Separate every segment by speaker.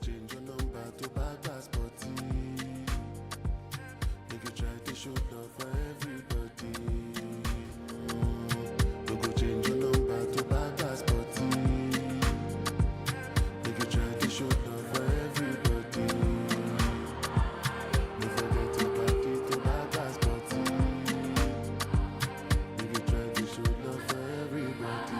Speaker 1: Change your number to Banter Sporty. Make you try to show love for everybody. We go change your number to Banter Sporty. Make you try to show love for everybody. Don't forget to back it to Banter Sporty. Make you try to show love for everybody.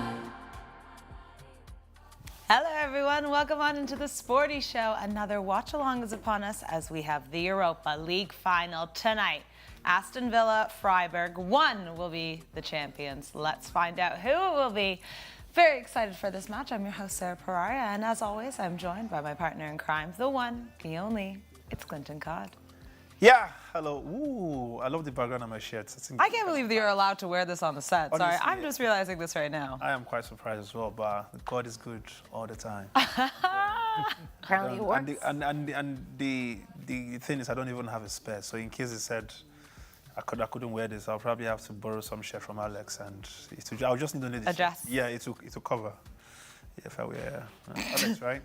Speaker 2: Hello everyone, welcome on into the Sporty Show. Another watch along is upon us as we have the Europa League final tonight. Aston Villa, Freiburg, one will be the champions. Let's find out who it will be. Very excited for this match. I'm your host, Sara, and as always, I'm joined by my partner in crime, the one, the only, it's KlintonCod.
Speaker 3: Yeah, hello. Ooh, I love the background on my shirt.
Speaker 2: I can't believe that you're allowed to wear this on the set.
Speaker 3: Honestly,
Speaker 2: Sorry, I'm just realizing this right now.
Speaker 3: I am quite surprised as well, but God is good all the time.
Speaker 2: Apparently it works.
Speaker 3: And the thing is, I don't even have a spare. So in case it said I couldn't wear this, I'll probably have to borrow some shirt from Alex, and I'll just need to know this.
Speaker 2: Adjust.
Speaker 3: Yeah, it will cover. Yeah, if I wear Alex, right?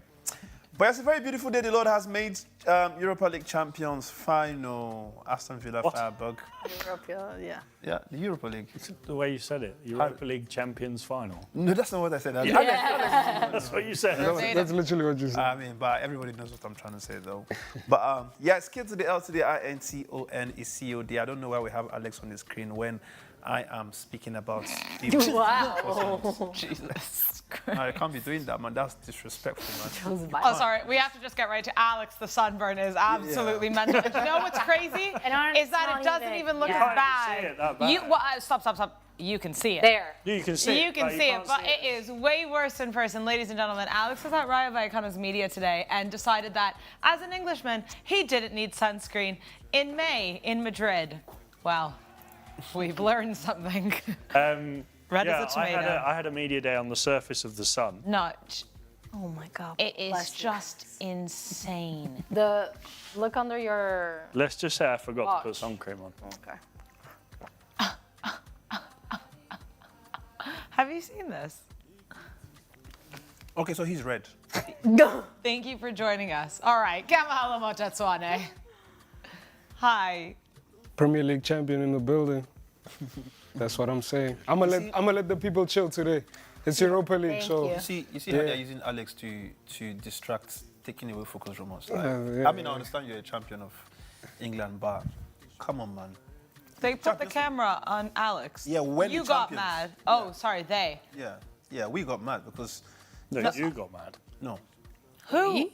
Speaker 3: But it's a very beautiful day the Lord has made. Europa League champions final. Aston Villa, Freiburg.
Speaker 4: Yeah.
Speaker 3: Yeah, the Europa League.
Speaker 5: It's the way you said it. Europa League champions final.
Speaker 3: No, that's not what I said.
Speaker 5: That's what you said.
Speaker 6: That's literally what you said.
Speaker 3: I mean, but everybody knows what I'm trying to say, though. But yeah, it's K to the L to the INTON is COD. I don't know why we have Alex on the screen when I am speaking about people.
Speaker 4: Wow.
Speaker 2: Jesus
Speaker 3: No, I can't be doing that, man. That's disrespectful, man.
Speaker 2: Oh, sorry. We have to just get right to Alex. The sunburn is absolutely mental. And you know what's crazy? Is that it doesn't even look as bad.
Speaker 5: See it that bad.
Speaker 2: You, stop. You can see it.
Speaker 4: There.
Speaker 5: You can see it.
Speaker 2: You can see it, but it is way worse in person. Ladies and gentlemen, Alex was at Rayo Vallecano's media today and decided that, as an Englishman, he didn't need sunscreen in May in Madrid. Wow. We've learned something. Red as a tomato.
Speaker 5: I had a media day on the surface of the sun.
Speaker 2: No.
Speaker 4: Oh my God.
Speaker 2: It is just insane.
Speaker 4: The look under your.
Speaker 5: Let's just say I forgot
Speaker 4: watch.
Speaker 5: to put sun cream on.
Speaker 4: Okay.
Speaker 2: Have you seen this?
Speaker 3: Okay, so he's red.
Speaker 2: Thank you for joining us. All right, Kamogelo Lucrezia. Hi.
Speaker 6: Premier League champion in the building. That's what I'm saying. I'm gonna let the people chill today. It's Europa League, so.
Speaker 3: You see how they're using Alex to distract, taking away focus from us. Like, I mean, I understand you're a champion of England, but come on, man.
Speaker 2: They put the camera on Alex.
Speaker 3: Yeah, when
Speaker 2: you
Speaker 3: the
Speaker 2: got
Speaker 3: champions.
Speaker 2: mad. Oh, sorry, they.
Speaker 3: Yeah, we got mad because.
Speaker 5: No, you got mad.
Speaker 3: No.
Speaker 2: Who?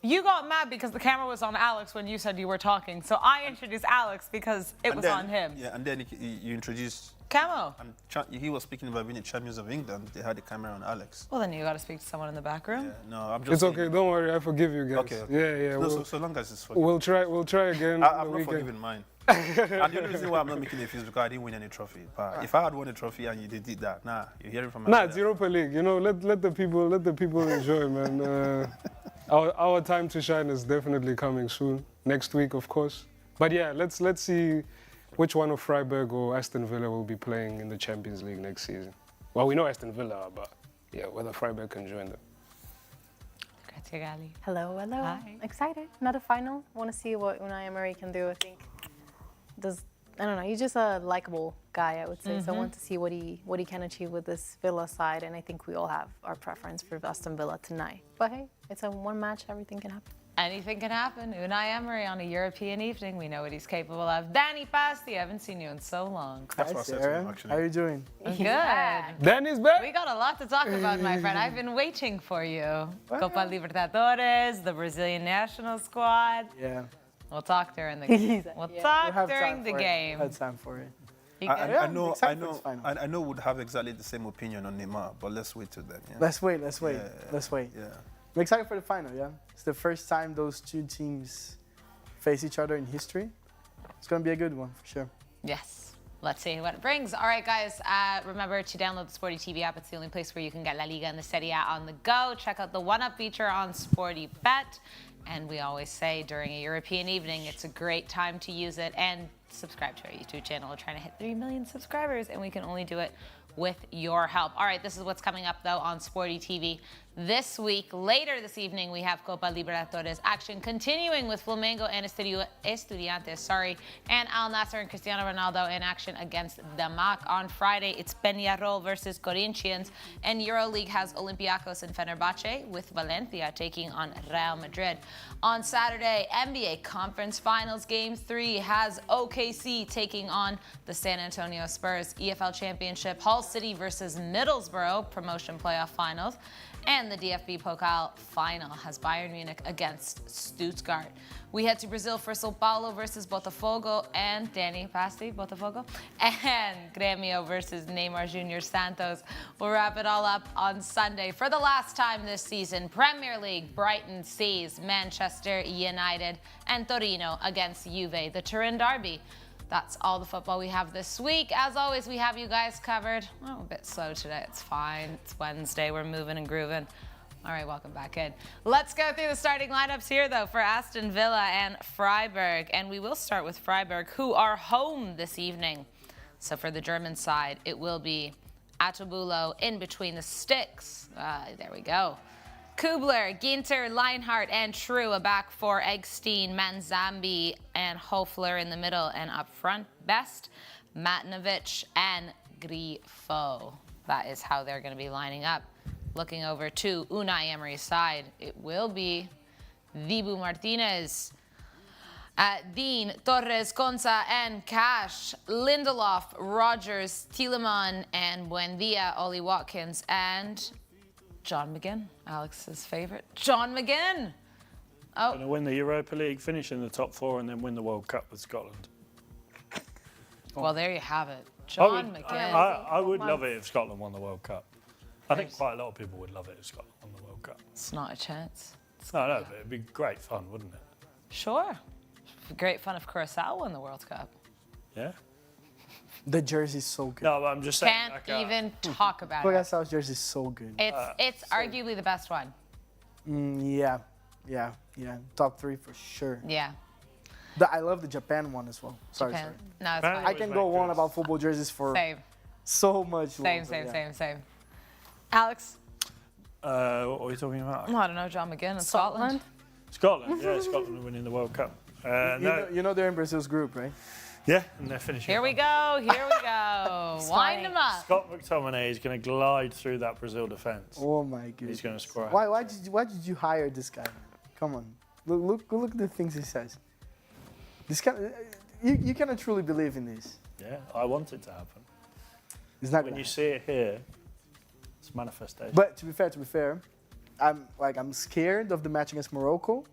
Speaker 2: You got mad because the camera was on Alex when you said you were talking. So I introduced Alex because it was on him.
Speaker 3: Yeah, and then you introduced.
Speaker 2: Camo.
Speaker 3: And he was speaking about being the champions of England. They had the camera on Alex.
Speaker 2: Well, then you got to speak to someone in the back room.
Speaker 3: Yeah, no, I'm just.
Speaker 6: It's okay. Don't worry. I forgive you guys.
Speaker 3: Okay.
Speaker 6: Yeah.
Speaker 3: No, so long as it's for.
Speaker 6: We'll try again.
Speaker 3: I'm not forgiving mine. And the only reason why I'm not making a fuse is because I didn't win any trophy. But if I had won a trophy and you did that, nah, you're hearing from my
Speaker 6: Nah, it's Europa League. You know, let the people enjoy, man. Our time to shine is definitely coming soon. Next week, of course. But yeah, let's see which one of Freiburg or Aston Villa will be playing in the Champions League next season. Well, we know Aston Villa are, but yeah, whether Freiburg can join them.
Speaker 2: Grazie, Gali.
Speaker 4: Hello.
Speaker 2: Hi.
Speaker 4: Excited. Another final. Want to see what Unai Emery can do. I think. I don't know. He's just a likable guy, I would say. So I want to see what he can achieve with this Villa side, and I think we all have our preference for Aston Villa tonight. But hey, it's a one match. Everything can happen.
Speaker 2: Anything can happen. Unai Emery on a European evening. We know what he's capable of. Danny Pasti, I haven't seen you in so long.
Speaker 3: That's what I said to him, actually.
Speaker 7: How are you doing?
Speaker 2: Good.
Speaker 6: Danny's back.
Speaker 2: We got a lot to talk about, my friend. I've been waiting for you. Copa Libertadores, the Brazilian national squad.
Speaker 7: Yeah.
Speaker 2: We'll talk during the game. We'll talk during the
Speaker 7: I
Speaker 2: game.
Speaker 7: had time for it.
Speaker 3: I know.
Speaker 7: excited for this final.
Speaker 3: I know. Would have exactly the same opinion on Neymar, but let's wait till then. Yeah?
Speaker 7: Let's wait.
Speaker 3: Yeah.
Speaker 7: Let's wait.
Speaker 3: Yeah.
Speaker 7: I'm excited for the final, yeah? It's the first time those two teams face each other in history. It's going to be a good one, for sure.
Speaker 2: Yes. Let's see what it brings. All right, guys, remember to download the Sporty TV app. It's the only place where you can get La Liga and the Serie A on the go. Check out the One Up feature on Sporty Bet. And we always say during a European evening, it's a great time to use it. And subscribe to our YouTube channel. We're trying to hit 3 million subscribers, and we can only do it with your help. All right, this is what's coming up, though, on Sporty TV this week. Later this evening, we have Copa Libertadores action continuing with Flamengo and Estudiantes, and Al Nassr and Cristiano Ronaldo in action against the MAC. On Friday, it's Peñarol versus Corinthians, and Euro League has Olympiacos and Fenerbahce, with Valencia taking on Real Madrid. On Saturday, NBA Conference Finals Game 3 has OKC taking on the San Antonio Spurs. EFL Championship, Hull City versus Middlesbrough, promotion playoff finals. And the DFB Pokal final has Bayern Munich against Stuttgart. We head to Brazil for São Paulo versus Botafogo and Danny Pasti, Botafogo, and Grêmio versus Neymar Jr. Santos. We'll wrap it all up on Sunday. For the last time this season, Premier League, Brighton sees Manchester United and Torino against Juve, the Turin derby. That's all the football we have this week. As always, we have you guys covered. Oh, a bit slow today. It's fine. It's Wednesday. We're moving and grooving. All right, welcome back in. Let's go through the starting lineups here, though, for Aston Villa and Freiburg. And we will start with Freiburg, who are home this evening. So for the German side, it will be Atubulo in between the sticks. There we go. Kubler, Ginter, Leinhardt, and True, a back four. Eggstein, Manzambi, and Hofler in the middle. And up front, Best, Matinovic, and Grifo. That is how they're going to be lining up. Looking over to Unai Emery's side, it will be Dibu Martinez, Dean, Torres, Conza, and Cash, Lindelof, Rogers, Tielemans, and Buendia, Ollie Watkins, and John McGinn, Alex's favorite, John McGinn. Oh,
Speaker 5: Going to win the Europa League, finish in the top 4, and then win the World Cup with Scotland.
Speaker 2: well, there you have it. John McGinn.
Speaker 5: I would love it if Scotland won the World Cup. I think quite a lot of people would love it if Scotland won the World Cup.
Speaker 2: It's not a chance.
Speaker 5: No, but it'd be great fun, wouldn't it?
Speaker 2: Sure. Great fun if Curacao won the World Cup.
Speaker 5: Yeah.
Speaker 7: The jersey's so good.
Speaker 5: No, but I'm just saying.
Speaker 2: Can't
Speaker 5: like,
Speaker 2: even talk about it.
Speaker 7: Curaçao's jersey's so good.
Speaker 2: It's arguably the best one.
Speaker 7: Yeah. Top 3 for sure.
Speaker 2: Yeah.
Speaker 7: I love the Japan one as well. Sorry.
Speaker 2: No, it's
Speaker 5: Japan
Speaker 2: fine.
Speaker 7: I can go on about football jerseys for
Speaker 2: Same.
Speaker 7: so much
Speaker 2: Same.
Speaker 7: longer.
Speaker 2: Alex?
Speaker 5: what are we talking about?
Speaker 2: I don't know, John McGinn in Scotland.
Speaker 5: Scotland, yeah, Scotland are winning the World Cup.
Speaker 7: You know they're in Brazil's group, right?
Speaker 5: Yeah, and they're finishing.
Speaker 2: Here we go. Wind them up.
Speaker 5: Scott McTominay is going to glide through that Brazil defence.
Speaker 7: Oh my goodness.
Speaker 5: He's going to score.
Speaker 7: Why did you hire this guy? Come on, look at the things he says. This guy, you cannot truly believe in this.
Speaker 5: Yeah, I want it to happen.
Speaker 7: It's not
Speaker 5: When
Speaker 7: gonna
Speaker 5: you see it here, it's manifestation.
Speaker 7: But to be fair, I'm scared of the match against Morocco,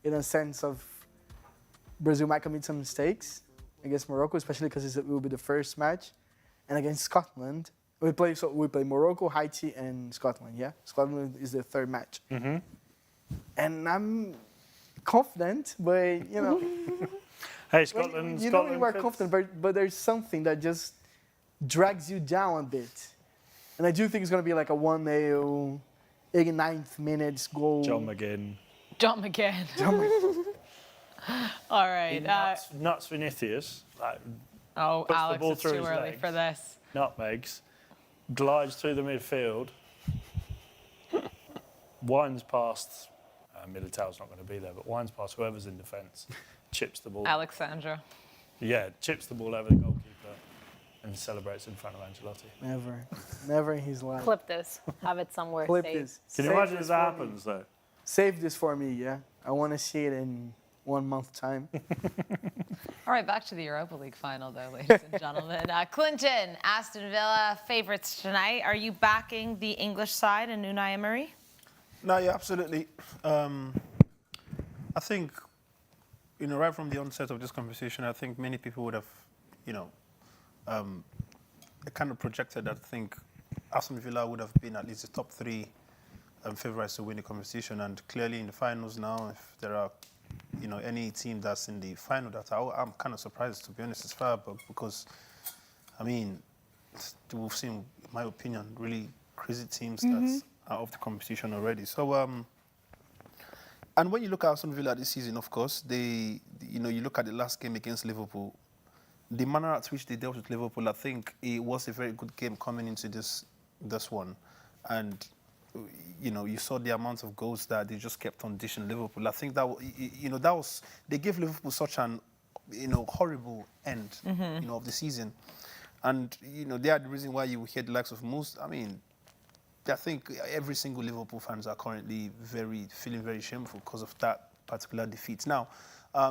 Speaker 7: in a sense of Brazil might commit some mistakes against Morocco, especially because it will be the first match, and against Scotland we play Morocco, Haiti, and Scotland. Yeah, Scotland is the third match, and I'm confident, but you know,
Speaker 5: Hey, Scotland.
Speaker 7: you
Speaker 5: Scotland
Speaker 7: know you are
Speaker 5: could-
Speaker 7: confident, but there's something that just drags you down a bit. And I do think it's going to be like a 1-0, 89th minutes goal.
Speaker 5: John McGinn.
Speaker 2: All right.
Speaker 5: Nuts Vinicius. Like,
Speaker 2: Oh,
Speaker 5: puts the
Speaker 2: Alex,
Speaker 5: ball
Speaker 2: it's
Speaker 5: through
Speaker 2: too
Speaker 5: his
Speaker 2: early
Speaker 5: legs.
Speaker 2: for this.
Speaker 5: nutmegs, glides through the midfield, winds past. Militao's not going to be there, but winds past whoever's in defence, chips the ball.
Speaker 2: Alexandra.
Speaker 5: Yeah, chips the ball over the goalkeeper and celebrates in front of Ancelotti.
Speaker 7: Never in his life.
Speaker 4: Clip this. Have it somewhere
Speaker 7: Clip
Speaker 4: saved.
Speaker 7: this.
Speaker 5: Can you
Speaker 7: Save
Speaker 5: imagine
Speaker 7: this
Speaker 5: if that
Speaker 7: for me.
Speaker 5: happens, though?
Speaker 7: Save this for me, yeah. I want to see it in 1 month time.
Speaker 2: All right, back to the Europa League final, though, ladies and gentlemen. Clinton, Aston Villa, favourites tonight. Are you backing the English side and Unai Emery?
Speaker 3: No, yeah, absolutely. I think, right from the onset of this conversation, I think many people would have, kind of projected that I think Aston Villa would have been at least the top 3 favourites to win the competition. And clearly in the finals now, if there are, any team that's in the final, I'm kind of surprised, to be honest, it's Freiburg, because, we've seen, in my opinion, really crazy teams that are of the competition already. So, And when you look at Aston Villa this season, of course, you look at the last game against Liverpool, the manner at which they dealt with Liverpool, I think it was a very good game coming into this one. And, you saw the amount of goals that they just kept on dishing Liverpool. I think that they gave Liverpool such an, horrible end, of the season. And, they are the reason why you hear the likes of most, I think every single Liverpool fans are currently feeling very shameful because of that particular defeat. Now,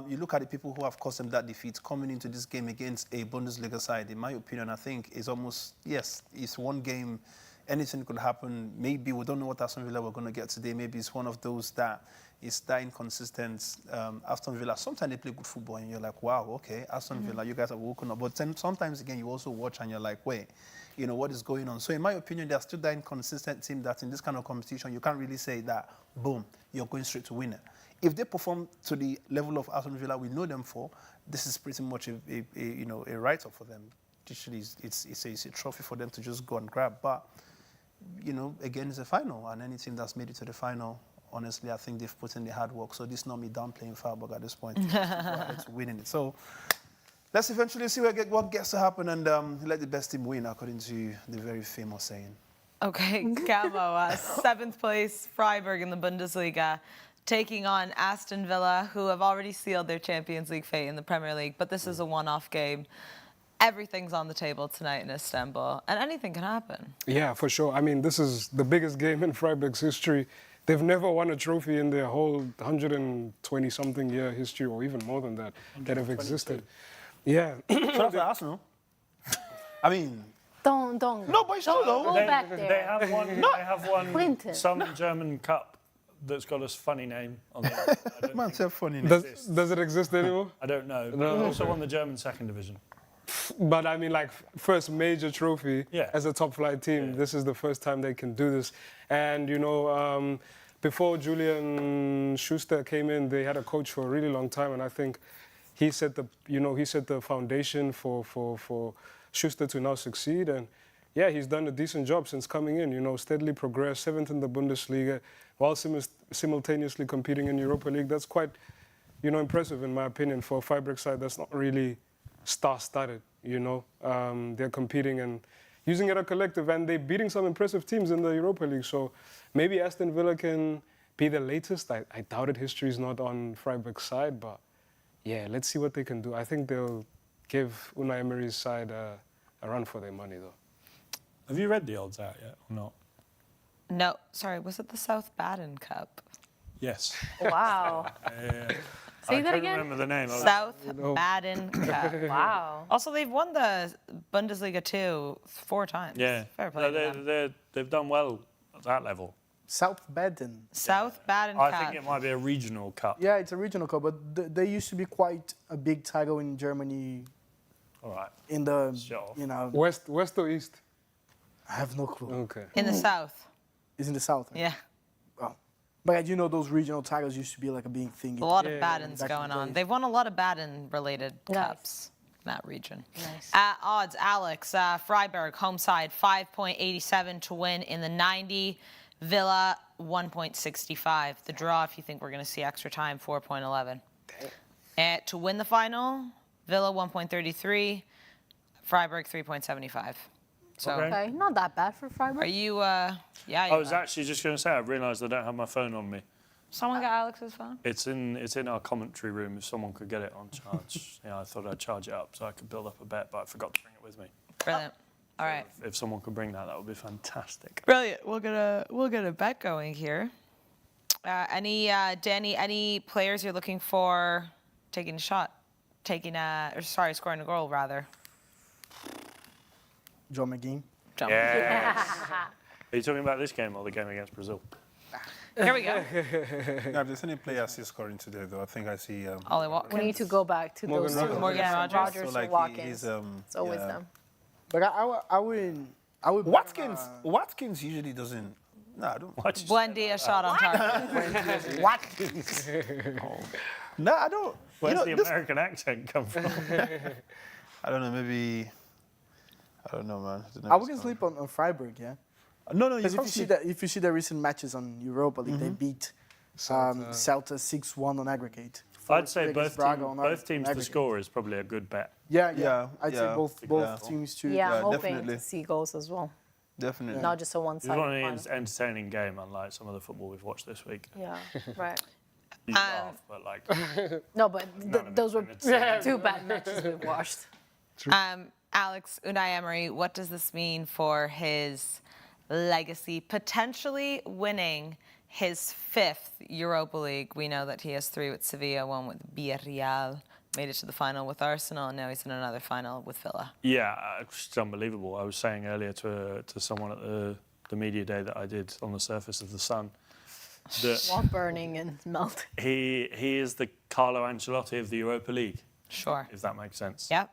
Speaker 3: you look at the people who have caused them that defeat coming into this game against a Bundesliga side, in my opinion, I think is almost, yes, it's one game, anything could happen. Maybe we don't know what Aston Villa we're going to get today. Maybe it's one of those that is that inconsistent. Aston Villa, sometimes they play good football and you're like, wow, okay, Aston Villa, you guys have woken up. But then sometimes, again, you also watch and you're like, wait, what is going on? So in my opinion, they're still that inconsistent team that in this kind of competition, you can't really say that, boom, you're going straight to win it. If they perform to the level of Aston Villa we know them for, this is pretty much a write-up for them. Literally, it's a trophy for them to just go and grab. But, again, it's a final, and any team that's made it to the final, honestly, I think they've put in the hard work. So this is not me downplaying Freiburg at this point. It's winning it. So let's eventually see what gets to happen and let the best team win, according to the very famous saying.
Speaker 2: Okay, Camo, 7th place, Freiburg in the Bundesliga, taking on Aston Villa, who have already sealed their Champions League fate in the Premier League, but this is a one-off game. Everything's on the table tonight in Istanbul, and anything can happen.
Speaker 6: Yeah, for sure. This is the biggest game in Freiburg's history. They've never won a trophy in their whole 120-something year history, or even more than that have existed. Yeah.
Speaker 3: Shout out to Arsenal.
Speaker 4: Don't.
Speaker 3: No, but it's still
Speaker 4: Go
Speaker 3: though.
Speaker 4: back there.
Speaker 5: They have one
Speaker 4: Clinton.
Speaker 5: some German cup that's got a funny name on it.
Speaker 3: Man, so funny.
Speaker 6: Does it exist anymore?
Speaker 5: I don't know. But
Speaker 6: No.
Speaker 5: they also won the German second division.
Speaker 6: But first major trophy
Speaker 5: Yeah.
Speaker 6: as a top flight team.
Speaker 5: Yeah.
Speaker 6: This is the first time they can do this. And, before Julian Schuster came in, they had a coach for a really long time. And I think he set the foundation for Schuster to now succeed. And yeah, he's done a decent job since coming in, steadily progressed, 7th in the Bundesliga, while simultaneously competing in Europa League. That's quite, impressive in my opinion for a Freiburg side that's not really star-studded, They're competing and using it as a collective, and they're beating some impressive teams in the Europa League. So maybe Aston Villa can be the latest. I doubt it. History is not on Freiburg's side, but yeah, let's see what they can do. I think they'll give Unai Emery's side a run for their money, though.
Speaker 5: Have you read the odds out yet or not?
Speaker 2: No, sorry, was it the South Baden Cup?
Speaker 5: Yes.
Speaker 4: Wow. Say
Speaker 5: I
Speaker 4: that
Speaker 5: couldn't
Speaker 4: again.
Speaker 5: remember the name.
Speaker 2: South Baden Cup.
Speaker 4: Wow.
Speaker 2: Also, they've won the Bundesliga too 4 times.
Speaker 5: Yeah.
Speaker 2: Fair play to them.
Speaker 5: They've done well at that level.
Speaker 7: South Baden.
Speaker 2: South Baden
Speaker 5: I
Speaker 2: Cup.
Speaker 5: think it might be a regional cup.
Speaker 7: Yeah, it's a regional cup, but they used to be quite a big title in Germany.
Speaker 5: All right.
Speaker 7: In the,
Speaker 5: Sure.
Speaker 6: West or East?
Speaker 7: I have no clue.
Speaker 6: Okay.
Speaker 2: In the South.
Speaker 7: It's in the south. Right?
Speaker 2: Yeah.
Speaker 7: Oh. But I do know those regional titles used to be like a big thing.
Speaker 2: A lot
Speaker 6: Yeah,
Speaker 2: of Badens
Speaker 7: back in
Speaker 2: going
Speaker 7: the
Speaker 2: on.
Speaker 7: days.
Speaker 2: They've won a lot of Baden-related
Speaker 4: Nice.
Speaker 2: cups in that region.
Speaker 4: Nice.
Speaker 2: Odds, Alex, Freiburg, home side, 5.87 to win in the 90. Villa, 1.65. The draw, if you think we're going to see extra time, 4.11. To win the final, Villa, 1.33. Freiburg, 3.75. So,
Speaker 4: Okay, not that bad for Freiburg.
Speaker 2: are you, yeah,
Speaker 5: I was
Speaker 2: you are.
Speaker 5: actually just going to say, I realised I don't have my phone on me.
Speaker 2: Someone got Alex's phone?
Speaker 5: It's in our commentary room. If someone could get it on charge, I thought I'd charge it up so I could build up a bet, but I forgot to bring it with me.
Speaker 2: Brilliant. All right.
Speaker 5: If someone could bring that would be fantastic.
Speaker 2: Brilliant. We'll get a bet going here. Danny, any players you're looking for taking a shot, scoring a goal rather?
Speaker 7: John McGinn.
Speaker 2: Jump.
Speaker 5: Yes. Are you talking about this game or the game against Brazil?
Speaker 2: Here we go.
Speaker 3: Now, if there's any player still scoring today, though, I think I see.
Speaker 2: Ollie Watkins.
Speaker 4: We need to go back to
Speaker 6: Morgan
Speaker 4: those two.
Speaker 6: Rogers.
Speaker 2: Morgan Rogers.
Speaker 4: Rogers
Speaker 3: So,
Speaker 4: and
Speaker 3: like,
Speaker 4: Watkins.
Speaker 3: he's,
Speaker 4: It's always
Speaker 3: yeah.
Speaker 4: them.
Speaker 7: But I would.
Speaker 3: Watkins usually doesn't. No, I don't.
Speaker 2: Buendia shot on target.
Speaker 3: Watkins. No, I don't.
Speaker 5: Where's the American accent come from?
Speaker 3: I don't know. Maybe. I don't know, man.
Speaker 7: I wouldn't sleep on Freiburg, yeah.
Speaker 3: No, you
Speaker 7: Because
Speaker 3: can't
Speaker 7: if you see
Speaker 3: sleep.
Speaker 7: the recent matches on Europa League, they beat Celta 6-1 on aggregate.
Speaker 5: I'd say
Speaker 7: 4-3
Speaker 5: both,
Speaker 7: against Braga on
Speaker 5: both teams to
Speaker 7: aggregate.
Speaker 5: score is probably a good bet.
Speaker 7: Yeah. I'd say
Speaker 3: yeah.
Speaker 7: both
Speaker 3: Yeah.
Speaker 7: teams to.
Speaker 4: Yeah, I'm hoping
Speaker 3: definitely.
Speaker 4: to see goals as well,
Speaker 3: Definitely.
Speaker 4: not just a
Speaker 5: It's
Speaker 4: one-sided
Speaker 5: not an
Speaker 4: final.
Speaker 5: entertaining game, unlike some of the football we've watched this week.
Speaker 4: Yeah, right.
Speaker 5: You laugh, but like,
Speaker 4: No, but those were
Speaker 5: entertaining.
Speaker 4: two bad matches we've watched.
Speaker 2: Alex, Unai Emery, what does this mean for his legacy, potentially winning his 5th Europa League? We know that he has 3 with Sevilla, 1 with Villarreal, made it to the final with Arsenal, and now he's in another final with Villa.
Speaker 5: yeah, it's unbelievable. I was saying earlier to someone at the media day that I did on the surface of the sun that
Speaker 4: While burning and melting.
Speaker 5: he is the Carlo Ancelotti of the Europa League,
Speaker 2: Sure.
Speaker 5: if that makes sense.
Speaker 2: Yep.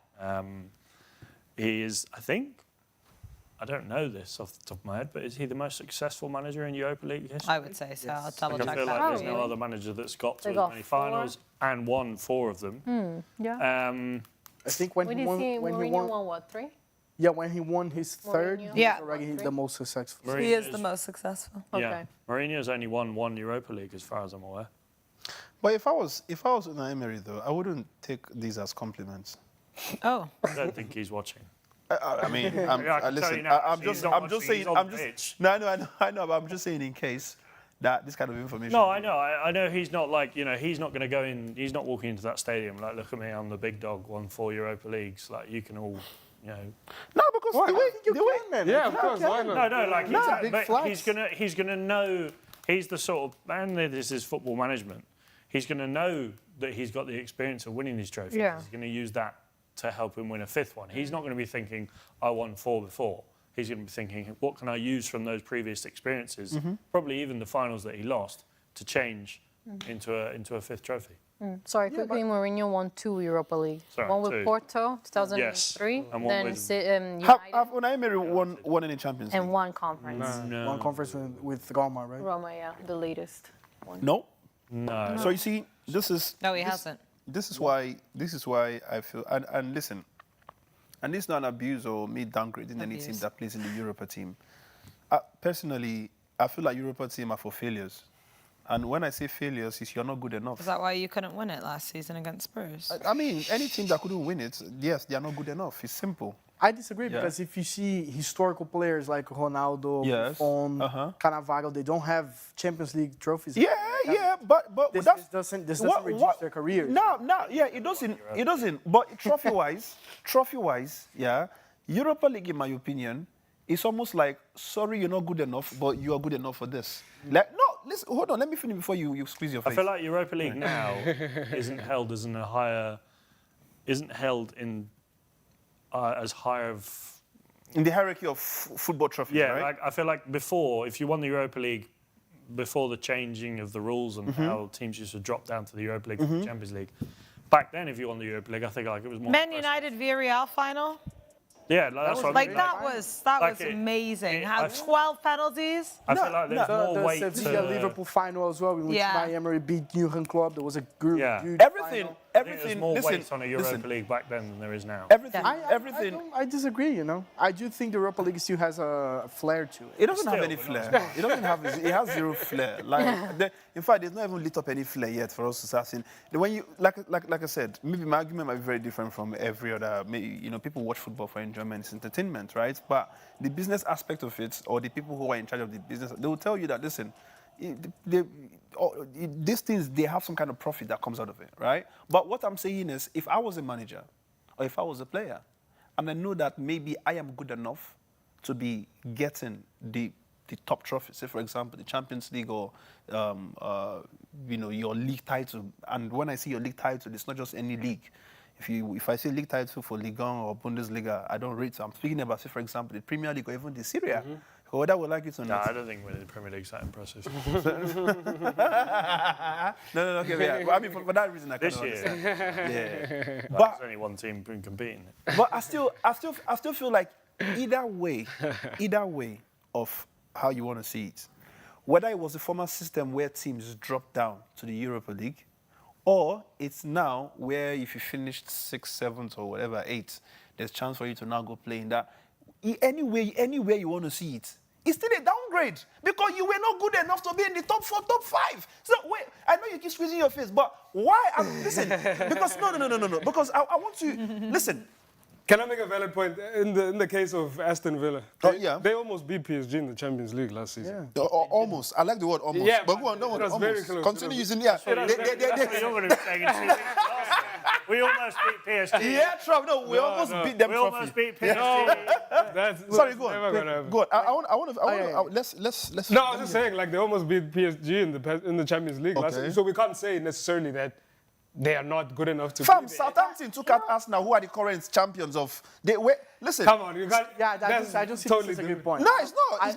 Speaker 5: He is, I think, I don't know this off the top of my head, but is he the most successful manager in Europa League history?
Speaker 2: I would say so. I'll double
Speaker 5: Like, I
Speaker 2: check
Speaker 5: feel
Speaker 2: that.
Speaker 5: like there's
Speaker 4: Oh,
Speaker 5: no
Speaker 4: really?
Speaker 5: other manager that's got to
Speaker 4: They
Speaker 5: as
Speaker 4: got
Speaker 5: many
Speaker 4: 4?
Speaker 5: finals and won 4 of them.
Speaker 4: Yeah.
Speaker 7: I think when
Speaker 4: We
Speaker 7: he
Speaker 4: did see
Speaker 7: won,
Speaker 4: Mourinho won what, 3?
Speaker 7: yeah, when he won his third,
Speaker 4: Mourinho.
Speaker 7: he
Speaker 2: Yeah.
Speaker 7: was already the most successful.
Speaker 2: He is
Speaker 5: Mourinho's-
Speaker 2: the most successful.
Speaker 5: Yeah,
Speaker 4: Okay.
Speaker 5: Mourinho's only won 1 Europa League, as far as I'm aware.
Speaker 3: But if I was Unai Emery though, I wouldn't take these as compliments.
Speaker 2: Oh,
Speaker 5: I don't think he's watching.
Speaker 3: I mean,
Speaker 5: Yeah, I can tell
Speaker 3: listen.
Speaker 5: you now,
Speaker 3: I'm
Speaker 5: he's
Speaker 3: just
Speaker 5: not watching,
Speaker 3: saying.
Speaker 5: he's on
Speaker 3: I'm
Speaker 5: the
Speaker 3: just.
Speaker 5: pitch.
Speaker 3: No, I know, but I'm just saying in case that this kind of information.
Speaker 5: No, I know. I know he's not like, he's not going to go in, he's not walking into that stadium like, look at me, I'm the big dog, won 4 Europa Leagues. Like, you can all,
Speaker 3: No, because the way,
Speaker 7: man.
Speaker 6: Yeah, of course, why not?
Speaker 5: No, like,
Speaker 7: No,
Speaker 5: he's,
Speaker 7: big
Speaker 5: but
Speaker 7: flags.
Speaker 5: he's gonna know, he's the sort of, and this is football management, he's going to know that he's got the experience of winning these trophies.
Speaker 4: Yeah.
Speaker 5: He's going to use that to help him win a 5th one. He's not going to be thinking, I won 4 before. He's going to be thinking, what can I use from those previous experiences, probably even the finals that he lost, to change into a 5th trophy.
Speaker 4: Sorry, quickly, Mourinho won 2 Europa League.
Speaker 5: Sorry,
Speaker 4: One with
Speaker 5: 2.
Speaker 4: Porto, 2003,
Speaker 5: Yes, and one
Speaker 4: then
Speaker 5: with-
Speaker 4: United,
Speaker 3: Have Unai Emery won any Champions League?
Speaker 4: and 1 conference.
Speaker 7: One conference with Roma, right?
Speaker 4: Roma, yeah, the latest one.
Speaker 3: No.
Speaker 5: No.
Speaker 3: So you see, this is.
Speaker 2: no, he hasn't.
Speaker 3: This is why I feel and listen, and this is not an abuse or me downgrading any team
Speaker 2: Abuse.
Speaker 3: that plays in the Europa team. Personally, I feel like Europa team are for failures, and when I say failures, is you're not good enough.
Speaker 2: Is that why you couldn't win it last season against Spurs?
Speaker 3: I mean, any team that couldn't win it, yes, they are not good enough. It's simple.
Speaker 7: I disagree
Speaker 3: Yeah.
Speaker 7: because if you see historical players like Ronaldo,
Speaker 3: Yes.
Speaker 7: Buffon, Cannavaro, they don't have Champions League trophies.
Speaker 3: Yeah, but
Speaker 7: This
Speaker 3: that's
Speaker 7: doesn't reduce their careers.
Speaker 3: No, yeah, it doesn't. But trophy-wise, yeah, Europa League, in my opinion, is almost like, sorry, you're not good enough, but you are good enough for this. Like, no, listen, hold on, let me finish before you squeeze your
Speaker 5: I
Speaker 3: face.
Speaker 5: feel like Europa League now isn't held as as high of.
Speaker 3: In the hierarchy of football trophies,
Speaker 5: Yeah,
Speaker 3: right?
Speaker 5: like, I feel like before, if you won the Europa League before the changing of the rules and how teams used to drop down to the Europa League from the Champions League, back then, if you won the Europa League, I think like it was more.
Speaker 2: Man
Speaker 5: impressive.
Speaker 2: United Villarreal final?
Speaker 5: Yeah, like, that's what I
Speaker 2: Like
Speaker 5: mean.
Speaker 2: that was amazing. How 12 penalties?
Speaker 5: I feel like there's more
Speaker 7: The
Speaker 5: weight
Speaker 7: Sevilla
Speaker 5: to
Speaker 7: Liverpool final as well, in which
Speaker 2: Yeah.
Speaker 7: Unai Emery beat Jurgen Klopp. There was a good,
Speaker 5: Yeah.
Speaker 7: huge
Speaker 3: Everything,
Speaker 7: final.
Speaker 5: I think there's more
Speaker 3: listen,
Speaker 5: weight on a Europa
Speaker 3: listen,
Speaker 5: League back then than there is now.
Speaker 3: everything,
Speaker 7: I
Speaker 3: everything.
Speaker 7: I disagree, I do think the Europa League still has a flair to it.
Speaker 3: It doesn't have
Speaker 5: Still,
Speaker 3: any
Speaker 5: but
Speaker 3: flair. It doesn't have. It has zero flair. Like, in fact, there's not even lit up any flair yet for us to start seeing. When you, like I said, maybe my argument might be very different from every other. People watch football for enjoyment, it's entertainment, right? But the business aspect of it, or the people who are in charge of the business, they will tell you that listen, these things, they have some kind of profit that comes out of it, right? But what I'm saying is, if I was a manager or if I was a player, and I know that maybe I am good enough to be getting the top trophies, say for example the Champions League or your league title. And when I see your league title, it's not just any league. If I say league title for Ligue 1 or Bundesliga, I don't rate. So I'm speaking about, say for example, the Premier League or even the Serie A. Whether we like it or
Speaker 5: No,
Speaker 3: not.
Speaker 5: I don't think winning the Premier League's that impressive.
Speaker 3: No, okay, yeah. But I mean, for that reason, I
Speaker 5: This
Speaker 3: can't
Speaker 5: year,
Speaker 3: understand. Yeah.
Speaker 5: there's only one team competing.
Speaker 3: But I still feel like either way of how you want to see it, whether it was the former system where teams dropped down to the Europa League, or it's now where if you finished 6th, 7th, or whatever, 8th, there's chance for you to now go play in that. Anywhere you want to see it,
Speaker 8: it's still a downgrade because you were not good enough to be in the top 4, top 5. So wait, I know you keep squeezing your face, but why? Listen, because no. Because I want to listen.
Speaker 6: Can I make a valid point? In the case of Aston Villa, they almost beat PSG in the Champions League last season.
Speaker 8: Yeah. Almost. I like the word almost.
Speaker 6: Yeah,
Speaker 8: but go on, don't worry.
Speaker 6: it was very close.
Speaker 8: Continue using
Speaker 5: That's what you're going to be saying in 2 weeks. We almost beat PSG.
Speaker 8: Yeah, Trav. No, we almost beat them.
Speaker 5: We almost beat PSG.
Speaker 8: Sorry, go
Speaker 6: never gonna
Speaker 8: on.
Speaker 6: happen.
Speaker 8: Go on. I want. Let's.
Speaker 6: No, I was just saying, like, they almost beat PSG in the Champions League last season. So we can't say necessarily that they are not good enough to
Speaker 8: Fam,
Speaker 6: beat it.
Speaker 8: Southampton took out Arsenal, who are the current champions of. Listen.
Speaker 6: Come on, you can't.
Speaker 7: Yeah,
Speaker 6: that's
Speaker 7: I just think
Speaker 6: totally
Speaker 7: this is a good
Speaker 6: different.
Speaker 7: point.
Speaker 8: No, it's not. It's